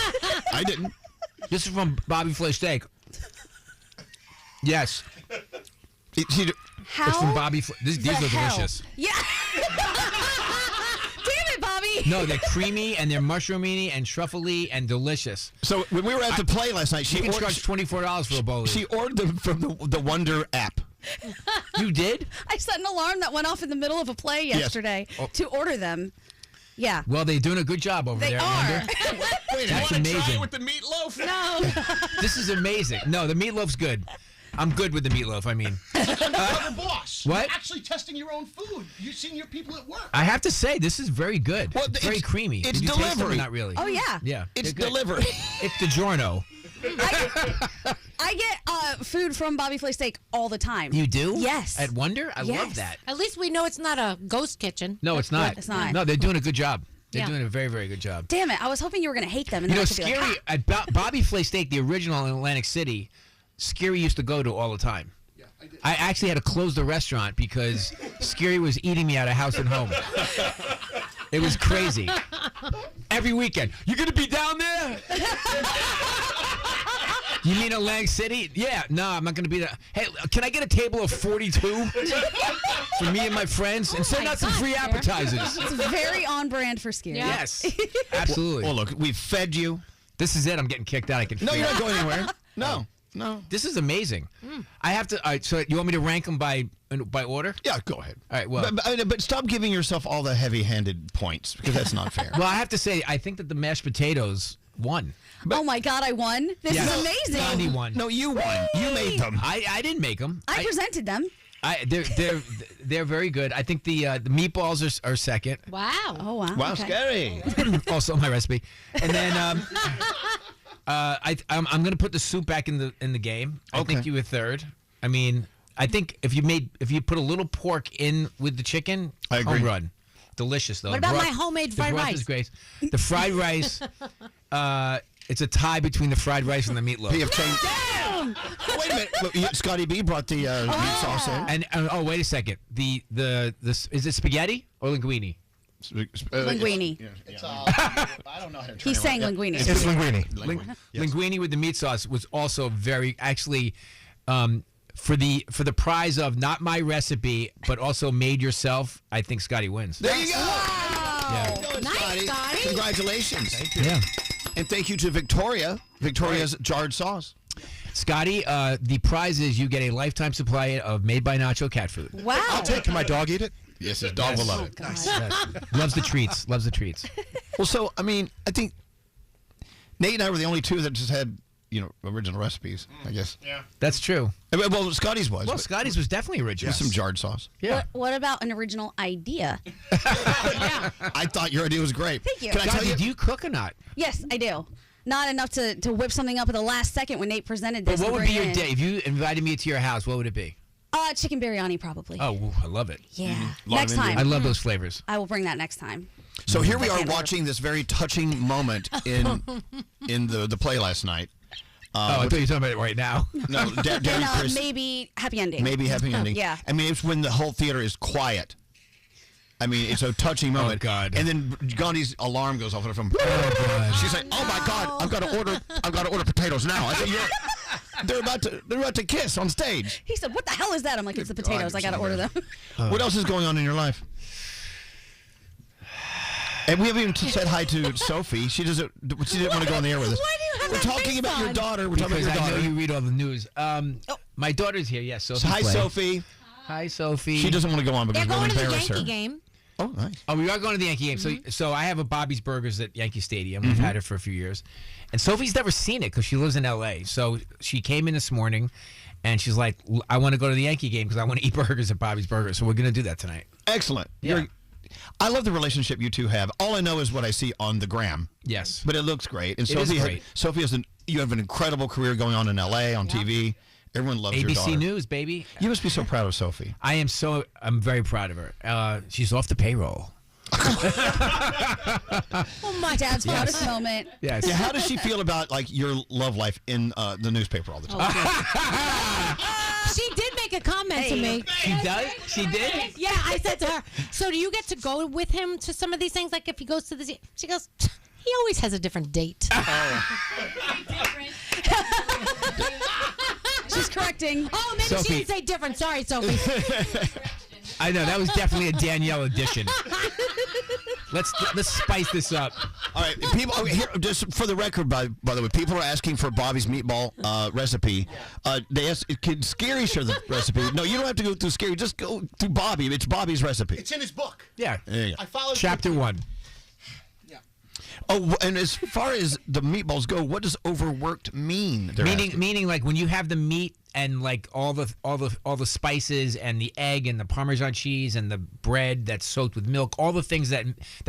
I didn't. This is from Bobby Flay Steak. Yes. How? It's from Bobby Flay. These are hell? delicious. Yeah. Damn it, Bobby. No, they're creamy and they're mushroomy and truffly and delicious. So when we were at the play last night, You can charge $24 for a bowl. She ordered them from the Wonder app. You did? I set an alarm that went off in the middle of a play Yes. yesterday Oh. to order them. Yeah. Well, they're doing a good job over They there. are. Wonder. Wait, That's you want to try amazing. it with the meatloaf? No. This is amazing. No, the meatloaf's good. I'm good with the meatloaf. I mean, Undercover boss. What? You're actually testing your own food. You're seeing your people at work. I have to say this is very good. Well, it's very creamy. it's Did you taste them or delivery. not really. Oh, yeah. Yeah. It's they're good. delivery. It's DiGiorno. I get food from Bobby Flay Steak all the time. You do? Yes. At Wonder? I love Yes. that. At least we know it's not a ghost kitchen. No, it's not. It's not. No, they're doing a good job. They're Yeah. doing a very, very good job. Damn it! I was hoping you were going to hate them. And You then know, I could be Scary like, at Bobby Flay Steak, the original in Atlantic City, Scary used to go to all the time. I actually had to close the restaurant because Scary was eating me out of house and home. It was crazy. Every weekend. You gonna be down there? You mean Atlantic City? Yeah. No, I'm not gonna be there. Hey, can I get a table of 42 for me and my friends and send out some free appetizers? It's very on brand for Scary. Yes, absolutely. Well, look, we've fed you. This is it. I'm getting kicked out. I can. No, feel you're not it. going anywhere. No. This is amazing. I have to. All right, so you want me to rank them by order? Yeah, go ahead. All right. Well, But stop giving yourself all the heavy-handed points because that's not fair. well, I have to say, I think that the mashed potatoes won. Oh my God, I won! This Yes. is amazing. Gandhi won. No, you won. You made them. I didn't make them. I presented them. They're very good. I think the meatballs are second. Wow. Oh wow. Wow, okay. Scary. Also my recipe, and then I'm going to put the soup back in the game. I think you were third. I mean, I think if you put a little pork in with the chicken, I agree. home run. Delicious though. What about my homemade fried the broth rice? is great. The fried rice. It's a tie between the fried rice and the meatloaf. P.F. Chang. Damn. Wait a minute. Look, Scotty B brought the meat sauce in. And oh, wait a second. The is it spaghetti or linguine? Linguine. I don't know how to He's saying linguine. It's linguine. Linguine with the meat sauce was also very actually for the prize of not my recipe but also made yourself. I think Scotty wins. There you go. Wow. Go, Nice, Scotty. Congratulations. Thank you. Yeah. And thank you to Victoria. Victoria's jarred sauce. Scotty, the prize is you get a lifetime supply of Made by Nacho cat food. Wow. I'll take. Can my dog eat it? Yes, his dog will love it. Yes. Loves the treats. Loves the treats. Well, so I mean, I think Nate and I were the only two that just had original recipes. I guess. Yeah. That's true. Well, Scotty's was. Well, but Scotty's was definitely original. with some jarred sauce. Yeah. What about an original idea? I thought your idea was great. Thank you. Can I tell Scotty, you? do you cook or not? Yes, I do. Not enough to whip something up at the last second when Nate presented But this. what and would be bring your it in. day if you invited me to your house? What would it be? Chicken biryani, probably. Oh, ooh, I love it. Yeah. Lot Next of Indian. time. I love those flavors. I will bring that next time. So here we are can't watching this very touching moment in the play last night. Oh, I thought you were talking about it right now. No, Debbie And, Chris. maybe happy ending. Maybe happy ending. Yeah. I mean, it's when the whole theater is quiet. I mean, it's a touching moment. Oh, God. And then Gandhi's alarm goes off from. Oh, God. She's like, "Oh my God, I've got to order potatoes now." I said, "They're about to kiss on stage." He said, "What the hell is that?" I'm like, "It's the potatoes. I got to order them." What else is going on in your life? And we haven't even said hi to Sophie. She didn't want to go on the air with us. Why do you have We're that talking face about your on? daughter. We're talking Because about I your know daughter. you read all the news. My daughter's here. Yes, Sophie. Hi, Flay. Sophie. Hi, Sophie. She doesn't want to go on because They're we'll going to the embarrass Yankee her. game. Oh, nice. Oh, we are going to the Yankee game. So I have a Bobby's Burgers at Yankee Stadium. We've had it for a few years. And Sophie's never seen it because she lives in L.A. So she came in this morning, and she's like, I want to go to the Yankee game because I want to eat burgers at Bobby's Burgers. So we're going to do that tonight. Excellent. Yeah. I love the relationship you two have. All I know is what I see on the gram. Yes. But it looks great. And It is Sophie, great. Sophie you have an incredible career going on in L.A. on TV. Everyone loves your daughter. ABC News, baby. You must be so proud of Sophie. I'm very proud of her. She's off the payroll. Oh, my dad's proudest moment. Yes. Yeah, how does she feel about your love life in the newspaper all the time? She did make a comment to me. She does? She did? Yeah, I said to her, so do you get to go with him to some of these things? Like if he goes to the... She goes, he always has a different date. She's correcting. Oh, maybe Sophie. she didn't say different. Sorry, Sophie. I know. That was definitely a Danielle edition. Let's spice this up. All right, people. Here, just for the record, by the way, people are asking for Bobby's meatball recipe. They ask, "Can Scary share the recipe?" No, you don't have to go through Scary. Just go through Bobby. It's Bobby's recipe. It's in his book. Yeah. There you go. I followed Chapter 1. Oh, and as far as the meatballs go, what does overworked mean? They're asking. Meaning like when you have the meat and like all the spices and the egg and the Parmesan cheese and the bread that's soaked with milk, all the things that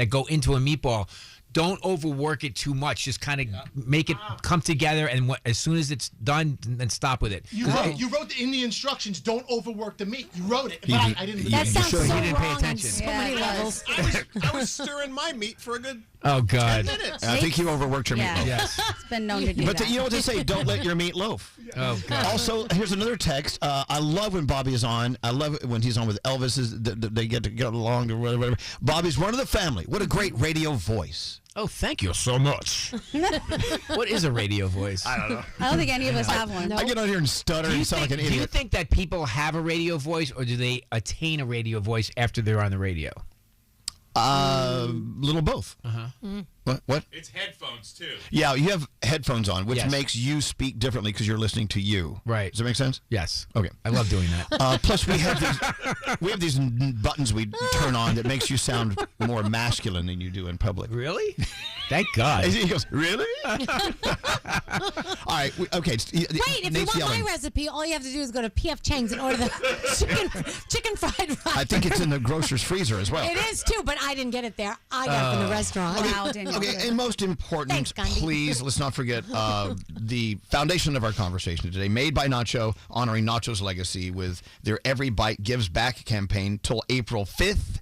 go into a meatball. Don't overwork it too much. Just kind of make it come together, and as soon as it's done, then stop with it. You wrote in the instructions, don't overwork the meat. You wrote it, but I didn't. That sounds so he didn't wrong pay on attention. so many levels. I was stirring my meat for a good Oh, God. 10 minutes. I think you overworked your Yeah. meatloaf. Yes. It's been known to do But that. you know what they say? Don't let your meat loaf. Oh, God. Also, here's another text. I love when Bobby is on. I love it when he's on with Elvis. They get to get along or whatever. Bobby's one of the family. What a great radio voice. Oh, thank you so much. What is a radio voice? I don't know. I don't think any of us have one. I get on here and stutter and sound like an Do you idiot. think that people have a radio voice, or do they attain a radio voice after they're on the radio? Little both. Uh-huh. What? It's headphones too. Yeah, you have headphones on, which Yes. makes you speak differently because you're listening to you. Right. Does that make sense? Yes. Okay. I love doing that. Plus, we have these buttons we turn on that makes you sound more masculine than you do in public. Really? Thank God. He goes, really? All right. Okay. Wait, if you want my recipe, all you have to do is go to P.F. Chang's and order the chicken fried rice. I think it's in the grocer's freezer as well. It is too, but I didn't get it there. I got it from the restaurant. Wow, Danielle. Okay, and most important, Thanks, Gandhi. please, let's not forget the foundation of our conversation today, Made by Nacho, honoring Nacho's legacy with their Every Bite Gives Back campaign till April 5th.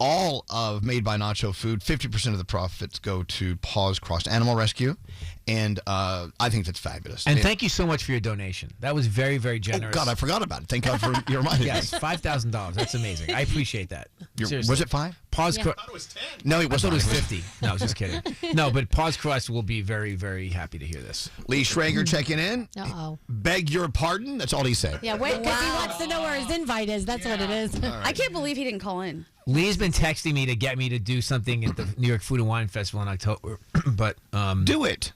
All of Made by Nacho food, 50% of the profits go to Paws Crossed Animal Rescue, and I think that's fabulous. And thank you so much for your donation. That was very, very generous. Oh, God, I forgot about it. Thank God for you reminded Yes, me. $5,000. That's amazing. I appreciate that. Seriously. Was it 5? Paws Yeah. Crust. I thought it was 10. No, it I was thought it was not. 50. No, I was just kidding. No, but Paws Crust will be very, very happy to hear this. Lee Schrager checking in. Uh-oh. Beg your pardon. That's all he said. Yeah, wait, because he wants to know where his invite is. That's what it is. I can't believe he didn't call in. Lee's been texting me to get me to do something at the New York Food and Wine Festival in October, but Do it.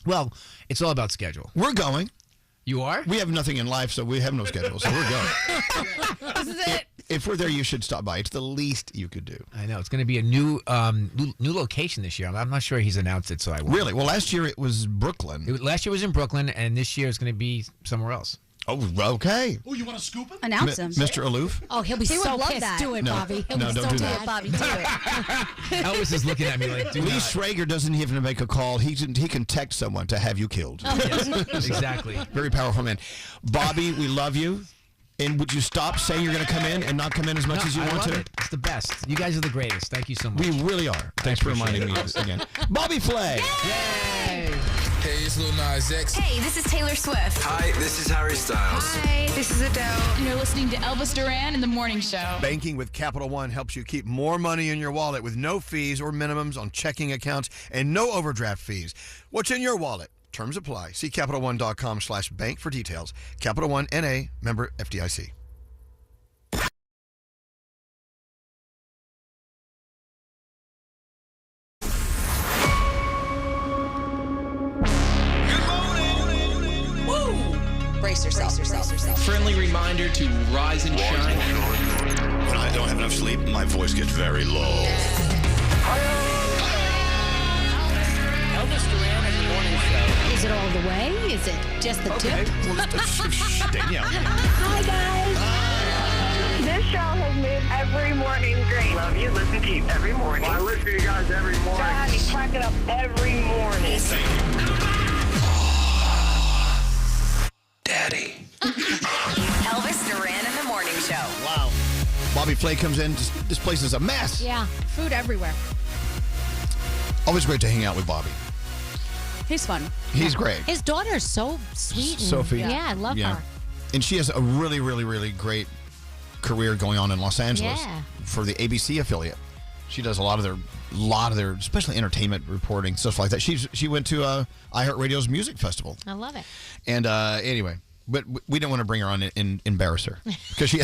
well, it's all about schedule. We're going. You are? We have nothing in life, so we have no schedule, so we're going. This is it. If we're there, you should stop by. It's the least you could do. I know it's going to be a new location this year. I'm not sure he's announced it, so I won't. Really? Well, last year it was Brooklyn. Last year was in Brooklyn, and this year it's going to be somewhere else. Oh, okay. Oh, you want to scoop him? Announce him. Mr. Aloof? Oh, he'll be He would so love pissed. that. Do it, No. Bobby. He'll No, be don't so do Do that. it, Bobby. Do it. Elvis is looking at me like, do Lee not. Schrager doesn't even make a call. He can text someone to have you killed. Yes, exactly. Very powerful man. Bobby, we love you. And would you stop saying you're going to come in and not come in as much as you I want love to? it. It's the best. You guys are the greatest. Thank you so much. We really are. Thanks for reminding me again. Bobby Flay. Yay! Hey, it's Lil Nas X. Hey, this is Taylor Swift. Hi, this is Harry Styles. Hi, this is Adele. And you're listening to Elvis Duran in the Morning Show. Banking with Capital One helps you keep more money in your wallet with no fees or minimums on checking accounts and no overdraft fees. What's in your wallet? Terms apply. See CapitalOne.com/bank for details. Capital One N.A. member FDIC. Brace yourself. Friendly reminder to rise and shine. When I don't have enough sleep, my voice gets very low. Elvis Duran in the Morning Show. Is it all the way? Is it just the tip? Danielle. Hi, guys. This show has made every morning great. Love you. Listen to you every morning. I listen to you guys every morning. God, you crack it up every morning. Daddy. Elvis Duran in the Morning Show. Wow. Bobby Flay comes in. This place is a mess. Yeah. Food everywhere. Always great to hang out with Bobby. He's fun. He's great. His daughter's so sweet. And, Sophie. Yeah, I love her. And she has a really, really, really great career going on in Los Angeles Yeah. for the ABC affiliate. She does a lot of their, especially entertainment reporting, stuff like that. She went to iHeartRadio's music festival. I love it. And anyway, but we don't want to bring her on and embarrass her because she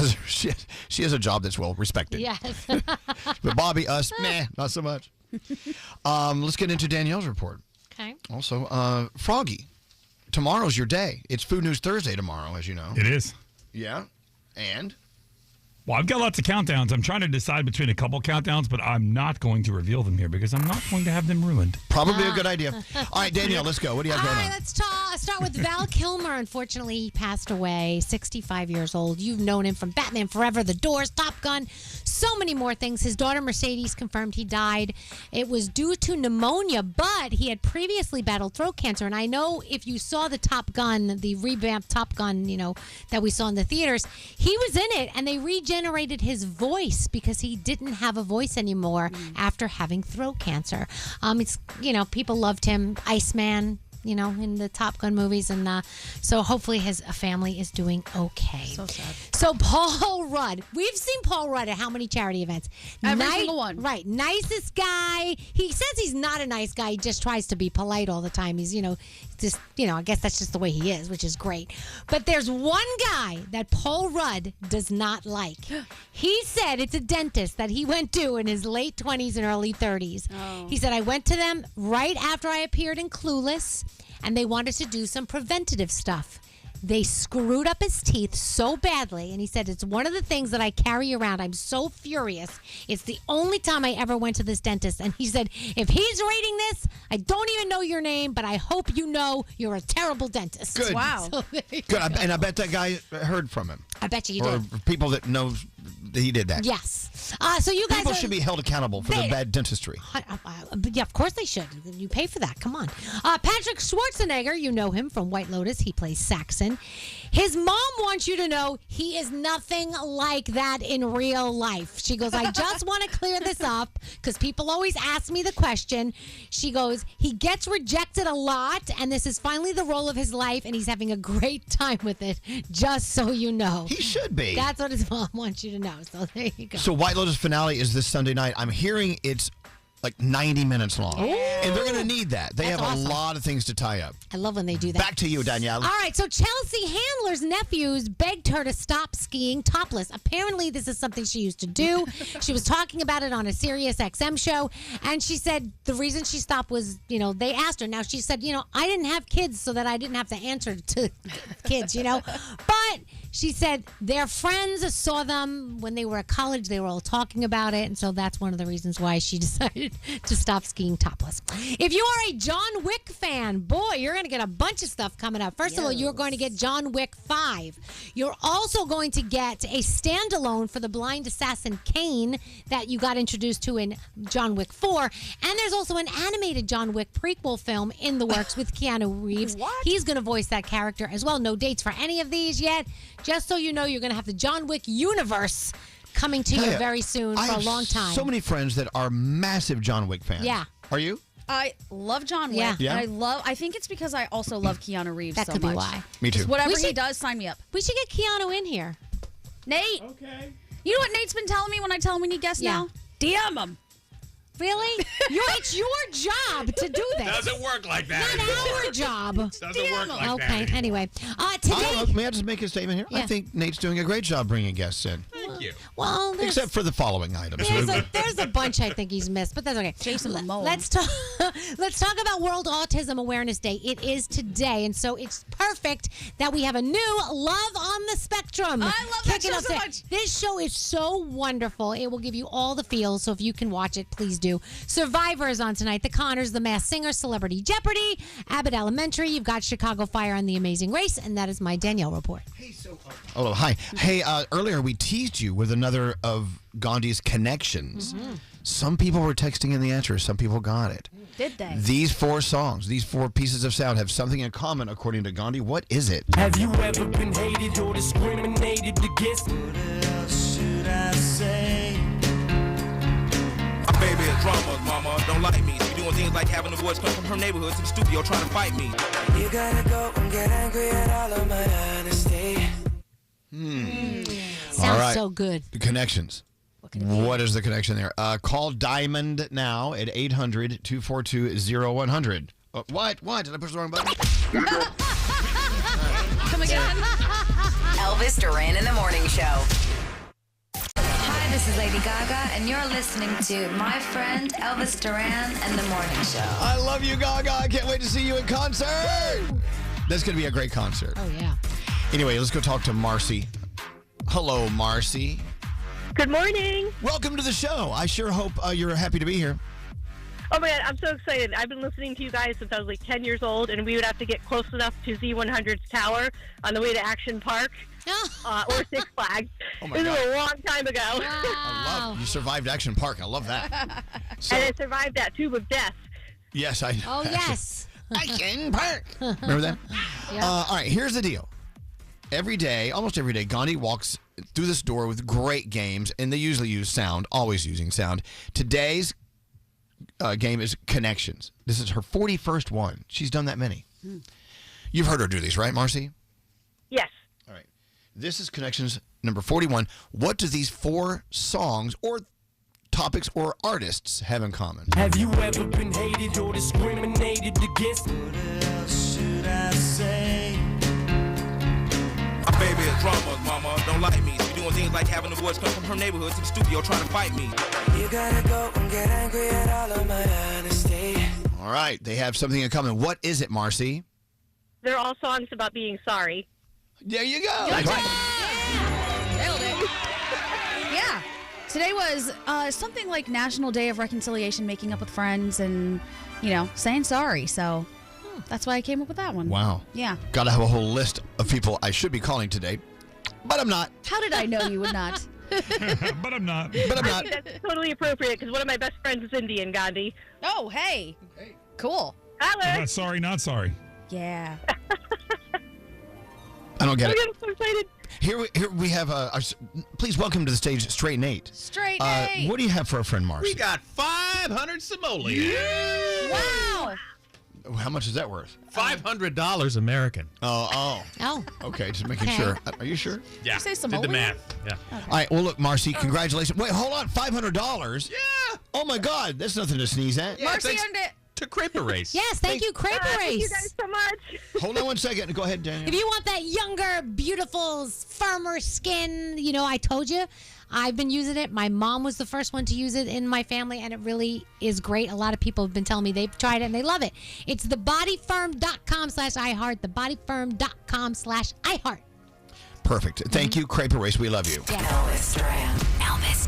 has a job that's well respected. Yes. But Bobby, us, meh, not so much. Let's get into Danielle's report. Okay. Also, Froggy, tomorrow's your day. It's Food News Thursday tomorrow, as you know. It is. Yeah, and Well, I've got lots of countdowns. I'm trying to decide between a couple countdowns, but I'm not going to reveal them here because I'm not going to have them ruined. Probably a good idea. All right, Danielle, let's go. What do you have going on? Let's start with Val Kilmer. Unfortunately, he passed away, 65 years old. You've known him from Batman Forever, The Doors, Top Gun, so many more things. His daughter Mercedes confirmed he died. It was due to pneumonia, but he had previously battled throat cancer. And I know if you saw the Top Gun, the revamped Top Gun, that we saw in the theaters, he was in it, and they regenerated his voice because he didn't have a voice anymore after having throat cancer. It's people loved him, Iceman, in the Top Gun movies, and so hopefully his family is doing okay. So sad. So Paul Rudd, we've seen Paul Rudd at how many charity events? Every single one. Right, nicest guy. He says he's not a nice guy. He just tries to be polite all the time. He's I guess that's just the way he is, which is great. But there's one guy that Paul Rudd does not like. He said it's a dentist that he went to in his late 20s and early 30s. Oh. He said, I went to them right after I appeared in Clueless, and they wanted to do some preventative stuff. They screwed up his teeth so badly, and he said, it's one of the things that I carry around. I'm so furious. It's the only time I ever went to this dentist. And he said, if he's reading this, I don't even know your name, but I hope you know you're a terrible dentist. Good. Wow. So Good. And I bet that guy heard from him. I bet you or did. people that know that he did that. Yes. So you guys People should be held accountable for their bad dentistry. Yeah, of course they should. You pay for that. Come on. Patrick Schwarzenegger, you know him from White Lotus. He plays Saxon. His mom wants you to know he is nothing like that in real life. She goes, I just want to clear this up because people always ask me the question. She goes, he gets rejected a lot, and this is finally the role of his life, and he's having a great time with it, just so you know. He should be. That's what his mom wants you to know. So there you go. So White Lotus finale is this Sunday night. I'm hearing it's like 90 minutes long. Ooh. And they're going to need that. They That's have awesome. a lot of things to tie up. I love when they do that. Back to you, Danielle. All right, so Chelsea Handler's nephews begged her to stop skiing topless. Apparently, this is something she used to do. She was talking about it on a Sirius XM show, and she said the reason she stopped was, they asked her. Now, she said, I didn't have kids so that I didn't have to answer to kids, But she said their friends saw them when they were at college. They were all talking about it, and so that's one of the reasons why she decided to stop skiing topless. If you are a John Wick fan, boy, you're going to get a bunch of stuff coming up. First of all, you're going to get John Wick 5. You're also going to get a standalone for the blind assassin Kane that you got introduced to in John Wick 4. And there's also an animated John Wick prequel film in the works with Keanu Reeves. What? He's going to voice that character as well. No dates for any of these yet. Just so you know, you're going to have the John Wick universe coming to you very soon for a long time. So many friends that are massive John Wick fans. Yeah. Are you? I love John Wick. Yeah. And I think it's because I also love Keanu Reeves That so could much. be why. Me too. Just whatever We he should- does, sign me up. We should get Keanu in here. Nate. Okay. You know what Nate's been telling me when I tell him we need guests Yeah. now? DM him. Really? It's your job to do this. Doesn't work like that. Not our job. Doesn't work like that. Okay, anyway. I Today. don't know, may I just make a statement here? I Yeah. think Nate's doing a great job bringing guests in. Thank you. Well, there's, Except for the following items. there's a bunch I think he's missed, but that's okay. Jason Momoa. Let's talk about World Autism Awareness Day. It is today, and so it's perfect that we have a new Love on the Spectrum. I love that kicking show us so in. much. This show is so wonderful. It will give you all the feels, so if you can watch it, please do. Survivor is on tonight. The Connors, The Masked Singer, Celebrity Jeopardy, Abbott Elementary. You've got Chicago Fire on The Amazing Race, and that is my Danielle report. Oh, hi. Hey, earlier we teased you with another of Gandhi's connections. Mm-hmm. Some people were texting in the answer. Some people got it. Did they? These 4 songs, these 4 pieces of sound have something in common, according to Gandhi. What is it? Have you ever been hated or discriminated against? What else should I say? My baby is drama, mama, don't like me. She doing things like having the boys come from her neighborhood to the studio trying to fight me. You gotta go and get angry at all of my honesty. Sounds All right. so good. The connections. What is the connection there? Call Diamond now at 800-242-0100. What? Did I push the wrong button? Come again. Elvis Duran in the Morning Show. Hi, this is Lady Gaga, and you're listening to my friend Elvis Duran and the Morning Show. I love you, Gaga. I can't wait to see you in concert. That's going to be a great concert. Oh, yeah. Anyway, let's go talk to Marcy. Hello, Marcy. Good morning. Welcome to the show. I sure hope you're happy to be here. Oh my God, I'm so excited. I've been listening to you guys since I was like 10 years old, and we would have to get close enough to Z100's tower on the way to Action Park or Six Flags. Oh my This God. was a long time ago. I love you survived Action Park. I love that. So, And I survived that tube of death. yes, I. Oh, yes. Action Park. Remember that? All right, here's the deal. Every day, almost every day, Gandhi walks through this door with great games, and they usually use sound, always using sound. Today's game is Connections. This is her 41st one. She's done that many. You've heard her do these, right, Marcy? Yes. All right. This is Connections number 41. What do these 4 songs or topics or artists have in common? Have you ever been hated or discriminated against? What else should I say? My baby is drama, mama, don't like me. She doing things like having the boys come from her neighborhood to the studio trying to fight me. You gotta go and get angry at all of my honesty. All right. They have something in common. What is it, Marcy? They're all songs about being sorry. There you go. Nailed it. Yeah. Today was something like National Day of Reconciliation, making up with friends and, saying sorry. So that's why I came up with that one. Wow. Yeah. Got to have a whole list of people I should be calling today, but I'm not. How did I know you would not? But I'm not. But I'm I not. think that's totally appropriate because one of my best friends is Indian, Gandhi. Oh, hey. Cool. Hello. Not sorry, not sorry. Yeah. I don't get it. I'm so excited. Here we have please welcome to the stage Straight Nate. Straight Nate. What do you have for a friend, Marcy? We got 500 simoleons. Wow. How much is that worth? $500 American. Oh. Okay, just making sure. Are you sure? Yeah. Did you say Did the simoleons? math. Yeah. Okay. All right. Well, look, Marcy, congratulations. Wait, hold on. $500? Yeah. Oh my God, that's nothing to sneeze at. Yeah, Marcy thanks earned it. to Crepe Race. Yes, thank you, Crepe Thank you Race. guys so much. Hold on one second. Go ahead, Danielle. If you want that younger, beautiful, firmer skin, I told you, I've been using it. My mom was the first one to use it in my family, and it really is great. A lot of people have been telling me they've tried it and they love it. It's thebodyfirm.com/iHeart, thebodyfirm.com/iHeart. Perfect. Thank you, Crepe Race. We love you. Elvis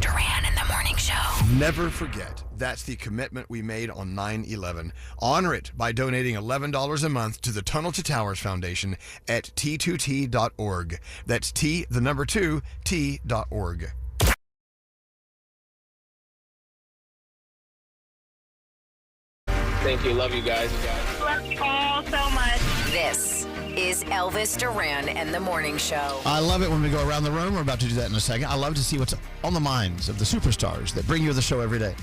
Duran in the morning show. Never forget, that's the commitment we made on 9/11. Honor it by donating $11 a month to the Tunnel to Towers Foundation at t2t.org. That's T2T.org. Thank you. Love you guys. Love you all so much. This is Elvis Duran and the Morning Show. I love it when we go around the room. We're about to do that in a second. I love to see what's on the minds of the superstars that bring you the show every day.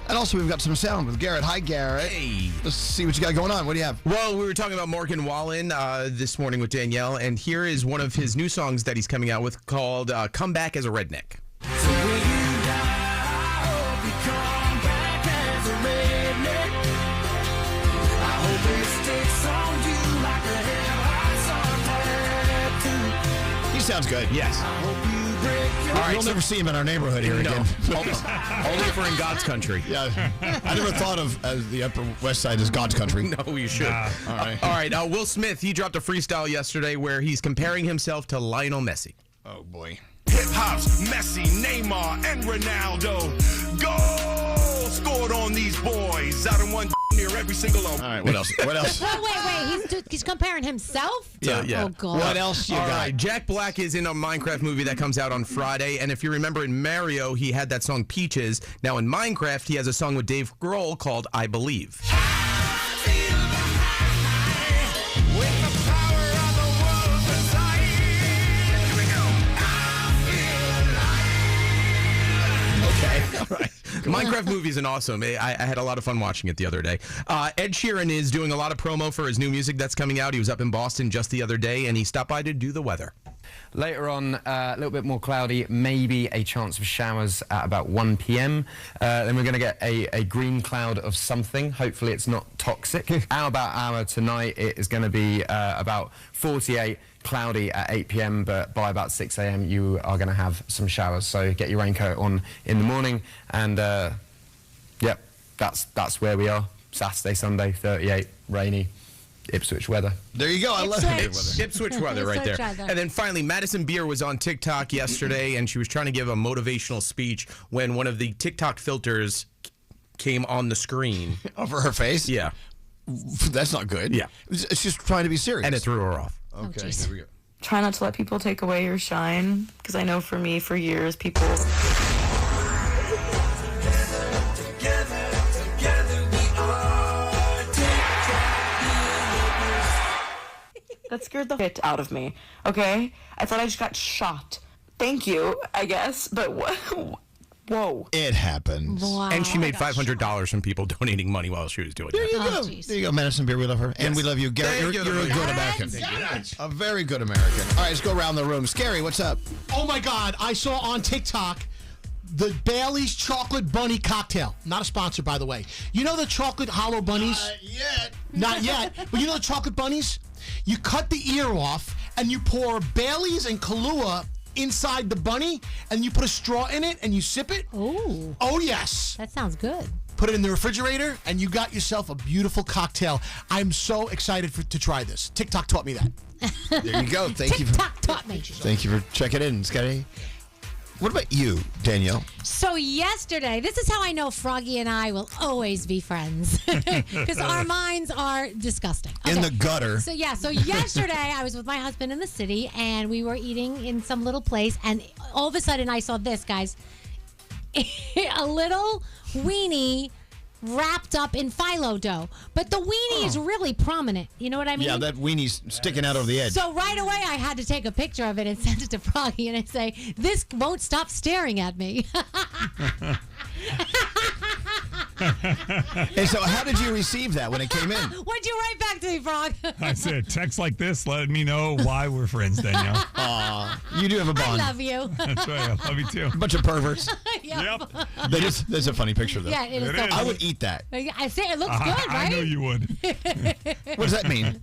And also, we've got some sound with Garrett. Hi, Garrett. Hey. Let's see what you got going on. What do you have? Well, we were talking about Morgan Wallen this morning with Danielle, and here is one of his new songs that he's coming out with called Come Back as a Redneck. He sounds good. Yes. All right, you'll never see him in our neighborhood here again. Only for in God's country. Yeah, I never thought of the Upper West Side as God's country. No, you should. All right. All right. Will Smith, he dropped a freestyle yesterday where he's comparing himself to Lionel Messi. Oh, boy. Hip-hop's Messi, Neymar, and Ronaldo. Goal scored on these boys. I done won near every single one. All right, what else? What else? Wait. He's comparing himself? Yeah. Oh, God. What else you All got? right, Jack Black is in a Minecraft movie that comes out on Friday, and if you remember in Mario, he had that song Peaches. Now in Minecraft, he has a song with Dave Grohl called I Believe. Okay, all right. Minecraft movie is awesome. I had a lot of fun watching it the other day. Ed Sheeran is doing a lot of promo for his new music that's coming out. He was up in Boston just the other day, and he stopped by to do the weather. Later on, a little bit more cloudy, maybe a chance of showers at about 1 p.m. Then we're going to get a green cloud of something. Hopefully it's not toxic. Hour tonight, it is going to be about 48, cloudy at 8 p.m, but by about 6 a.m. you are going to have some showers. So get your raincoat on in the morning, and yep, that's where we are. Saturday, Sunday, 38, rainy. Ipswich weather. There you go. I love it. Ipswich weather right there. Ipswich weather. And then finally, Madison Beer was on TikTok yesterday, and she was trying to give a motivational speech when one of the TikTok filters came on the screen. Over her face? Yeah. That's not good. Yeah. It's just trying to be serious. And it threw her off. Okay, here we go. Try not to let people take away your shine, because I know for me, for years, people... That scared the shit out of me, okay? I thought I just got shot. Thank you, I guess, but whoa. It happens. Wow. And she made $500 from people donating money while she was doing There it. you go. There you go, Madison Beer. We love her. And we love you, Gary. You're a good American. A very good American. All right, let's go around the room. Scary, what's up? Oh my God! I saw on TikTok the Bailey's Chocolate Bunny cocktail. Not a sponsor, by the way. You know the chocolate hollow bunnies? Not yet. But you know the chocolate bunnies? You cut the ear off and you pour Bailey's and Kahlua inside the bunny, and you put a straw in it and you sip it. Ooh. Oh yes. That sounds good. Put it in the refrigerator, and you got yourself a beautiful cocktail. I'm so excited to try this. TikTok taught me that. There you go. Thank you. TikTok taught me. Thank you for checking in, Scotty. What about you, Danielle? So yesterday, this is how I know Froggy and I will always be friends. Because our minds are disgusting. In the gutter. So yesterday I was with my husband in the city, and we were eating in some little place, and all of a sudden I saw this, guys. A little weenie wrapped up in phyllo dough. But the weenie is really prominent. You know what I mean? Yeah, that weenie's sticking out over the edge. So right away I had to take a picture of it and send it to Froggy and say, this won't stop staring at me. And so how did you receive that when it came in? What'd you write back to me, Frog? I said, text like this, let me know why we're friends, Danielle. Aw, you do have a bond. I love you. That's right. I love you too. Bunch of perverts. Yep. That's a funny picture, though. Yeah, it is so I funny. would eat that. I say it looks good, right? I know you would. What does that mean?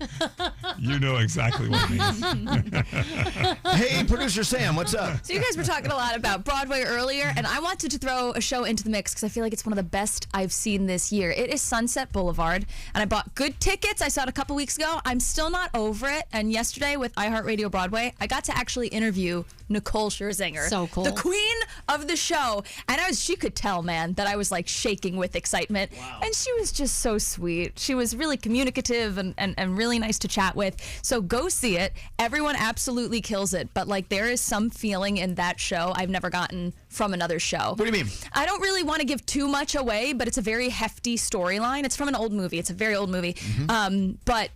You know exactly what it means. Hey, producer Sam, what's up? So you guys were talking a lot about Broadway earlier, and I wanted to throw a show into the mix because I feel like it's one of the best I've seen this year. It is Sunset Boulevard, and I bought good tickets. I saw it a couple weeks ago. I'm still not over it, and yesterday with iHeartRadio Broadway, I got to actually interview Nicole Scherzinger. So cool. The queen of the show. And she could tell, man, that I was like shaking with excitement. Wow. And she was just so sweet. She was really communicative and really nice to chat with. So go see it. Everyone absolutely kills it. But like there is some feeling in that show I've never gotten from another show. What do you mean? I don't really want to give too much away, but it's a very hefty storyline. It's from an old movie. It's a very old movie. But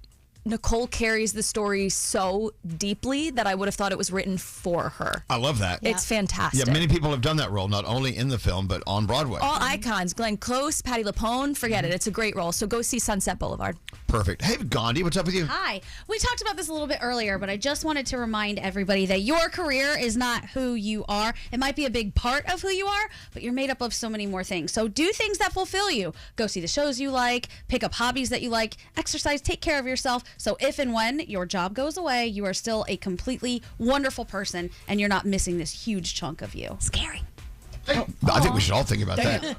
Nicole carries the story so deeply that I would have thought it was written for her. I love that. It's fantastic. Yeah, many people have done that role, not only in the film, but on Broadway. All icons. Glenn Close, Patti LuPone, forget it. It's a great role. So go see Sunset Boulevard. Perfect. Hey, Gandhi, what's up with you? Hi. We talked about this a little bit earlier, but I just wanted to remind everybody that your career is not who you are. It might be a big part of who you are, but you're made up of so many more things. So do things that fulfill you. Go see the shows you like, pick up hobbies that you like, exercise, take care of yourself. So if and when your job goes away, you are still a completely wonderful person and you're not missing this huge chunk of you. Scary. I think we should all think about that.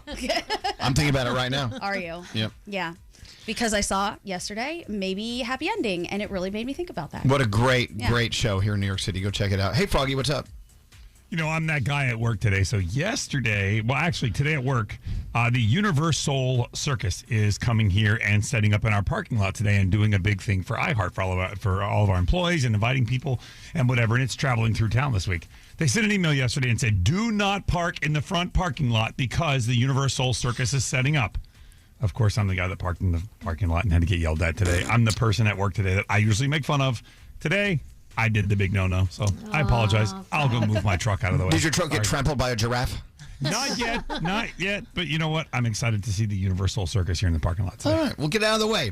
I'm thinking about it right now. Are you? Yep. Yeah. Because I saw yesterday maybe Happy Ending, and it really made me think about that. What a great show here in New York City. Go check it out. Hey, Froggy, what's up? You know, I'm that guy at work today. So yesterday, well, actually today at work, the Universal Circus is coming here and setting up in our parking lot today and doing a big thing for iHeart for all of our employees and inviting people and whatever. And it's traveling through town this week. They sent an email yesterday and said, do not park in the front parking lot because the Universal Circus is setting up. Of course, I'm the guy that parked in the parking lot and had to get yelled at today. I'm the person at work today that I usually make fun of. Today, I did the big no-no, so I apologize. I'll go move my truck out of the way. Did your truck get trampled by a giraffe? Not yet. But you know what? I'm excited to see the Universal Circus here in the parking lot today. All right, we'll get out of the way.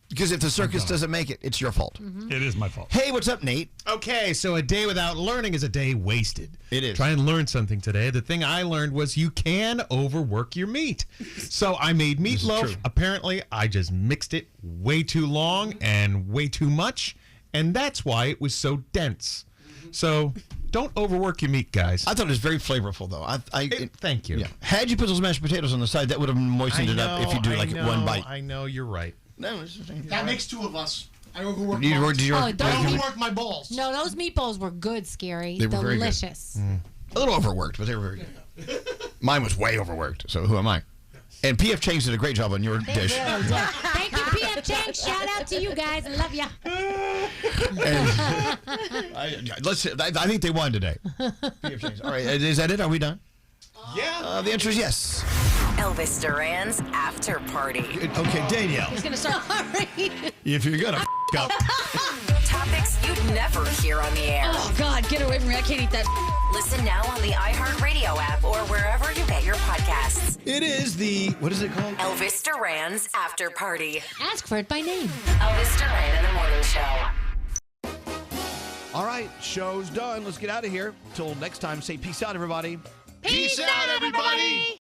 Because if the circus doesn't make it, it's your fault. It is my fault. Hey, what's up, Nate? Okay, so a day without learning is a day wasted. It is. Try and learn something today. The thing I learned was you can overwork your meat. So I made meatloaf. Apparently, I just mixed it way too long and way too much, and that's why it was so dense. So don't overwork your meat, guys. I thought it was very flavorful, though. Thank you. Yeah. Had you put those mashed potatoes on the side, that would have moistened it up if you do like one bite. I know, you're right. That makes two of us. I overworked You mine. were- did you- I those overworked my balls. No, those meatballs were good, Scary. They were very good. Delicious. A little overworked, but they were very good. Mine was way overworked, so who am I? And P.F. Chang's did a great job on your dish. Thank you, P.F. Chang. Shout out to you guys. I love ya. I think they won today. P.F. Chang's. All right, is that it? Are we done? Yeah. The answer is yes. Elvis Duran's after party. Okay, Danielle. He's gonna start. If you're gonna up. Topics you'd never hear on the air. Oh, God, get away from me. I can't eat that. Listen now on the iHeartRadio app or wherever you get your podcasts. It is the, what is it called? Elvis Duran's after party. Ask for it by name. Elvis Duran in the morning show. All right, show's done. Let's get out of here. Till next time, say peace out, everybody. Peace out, everybody.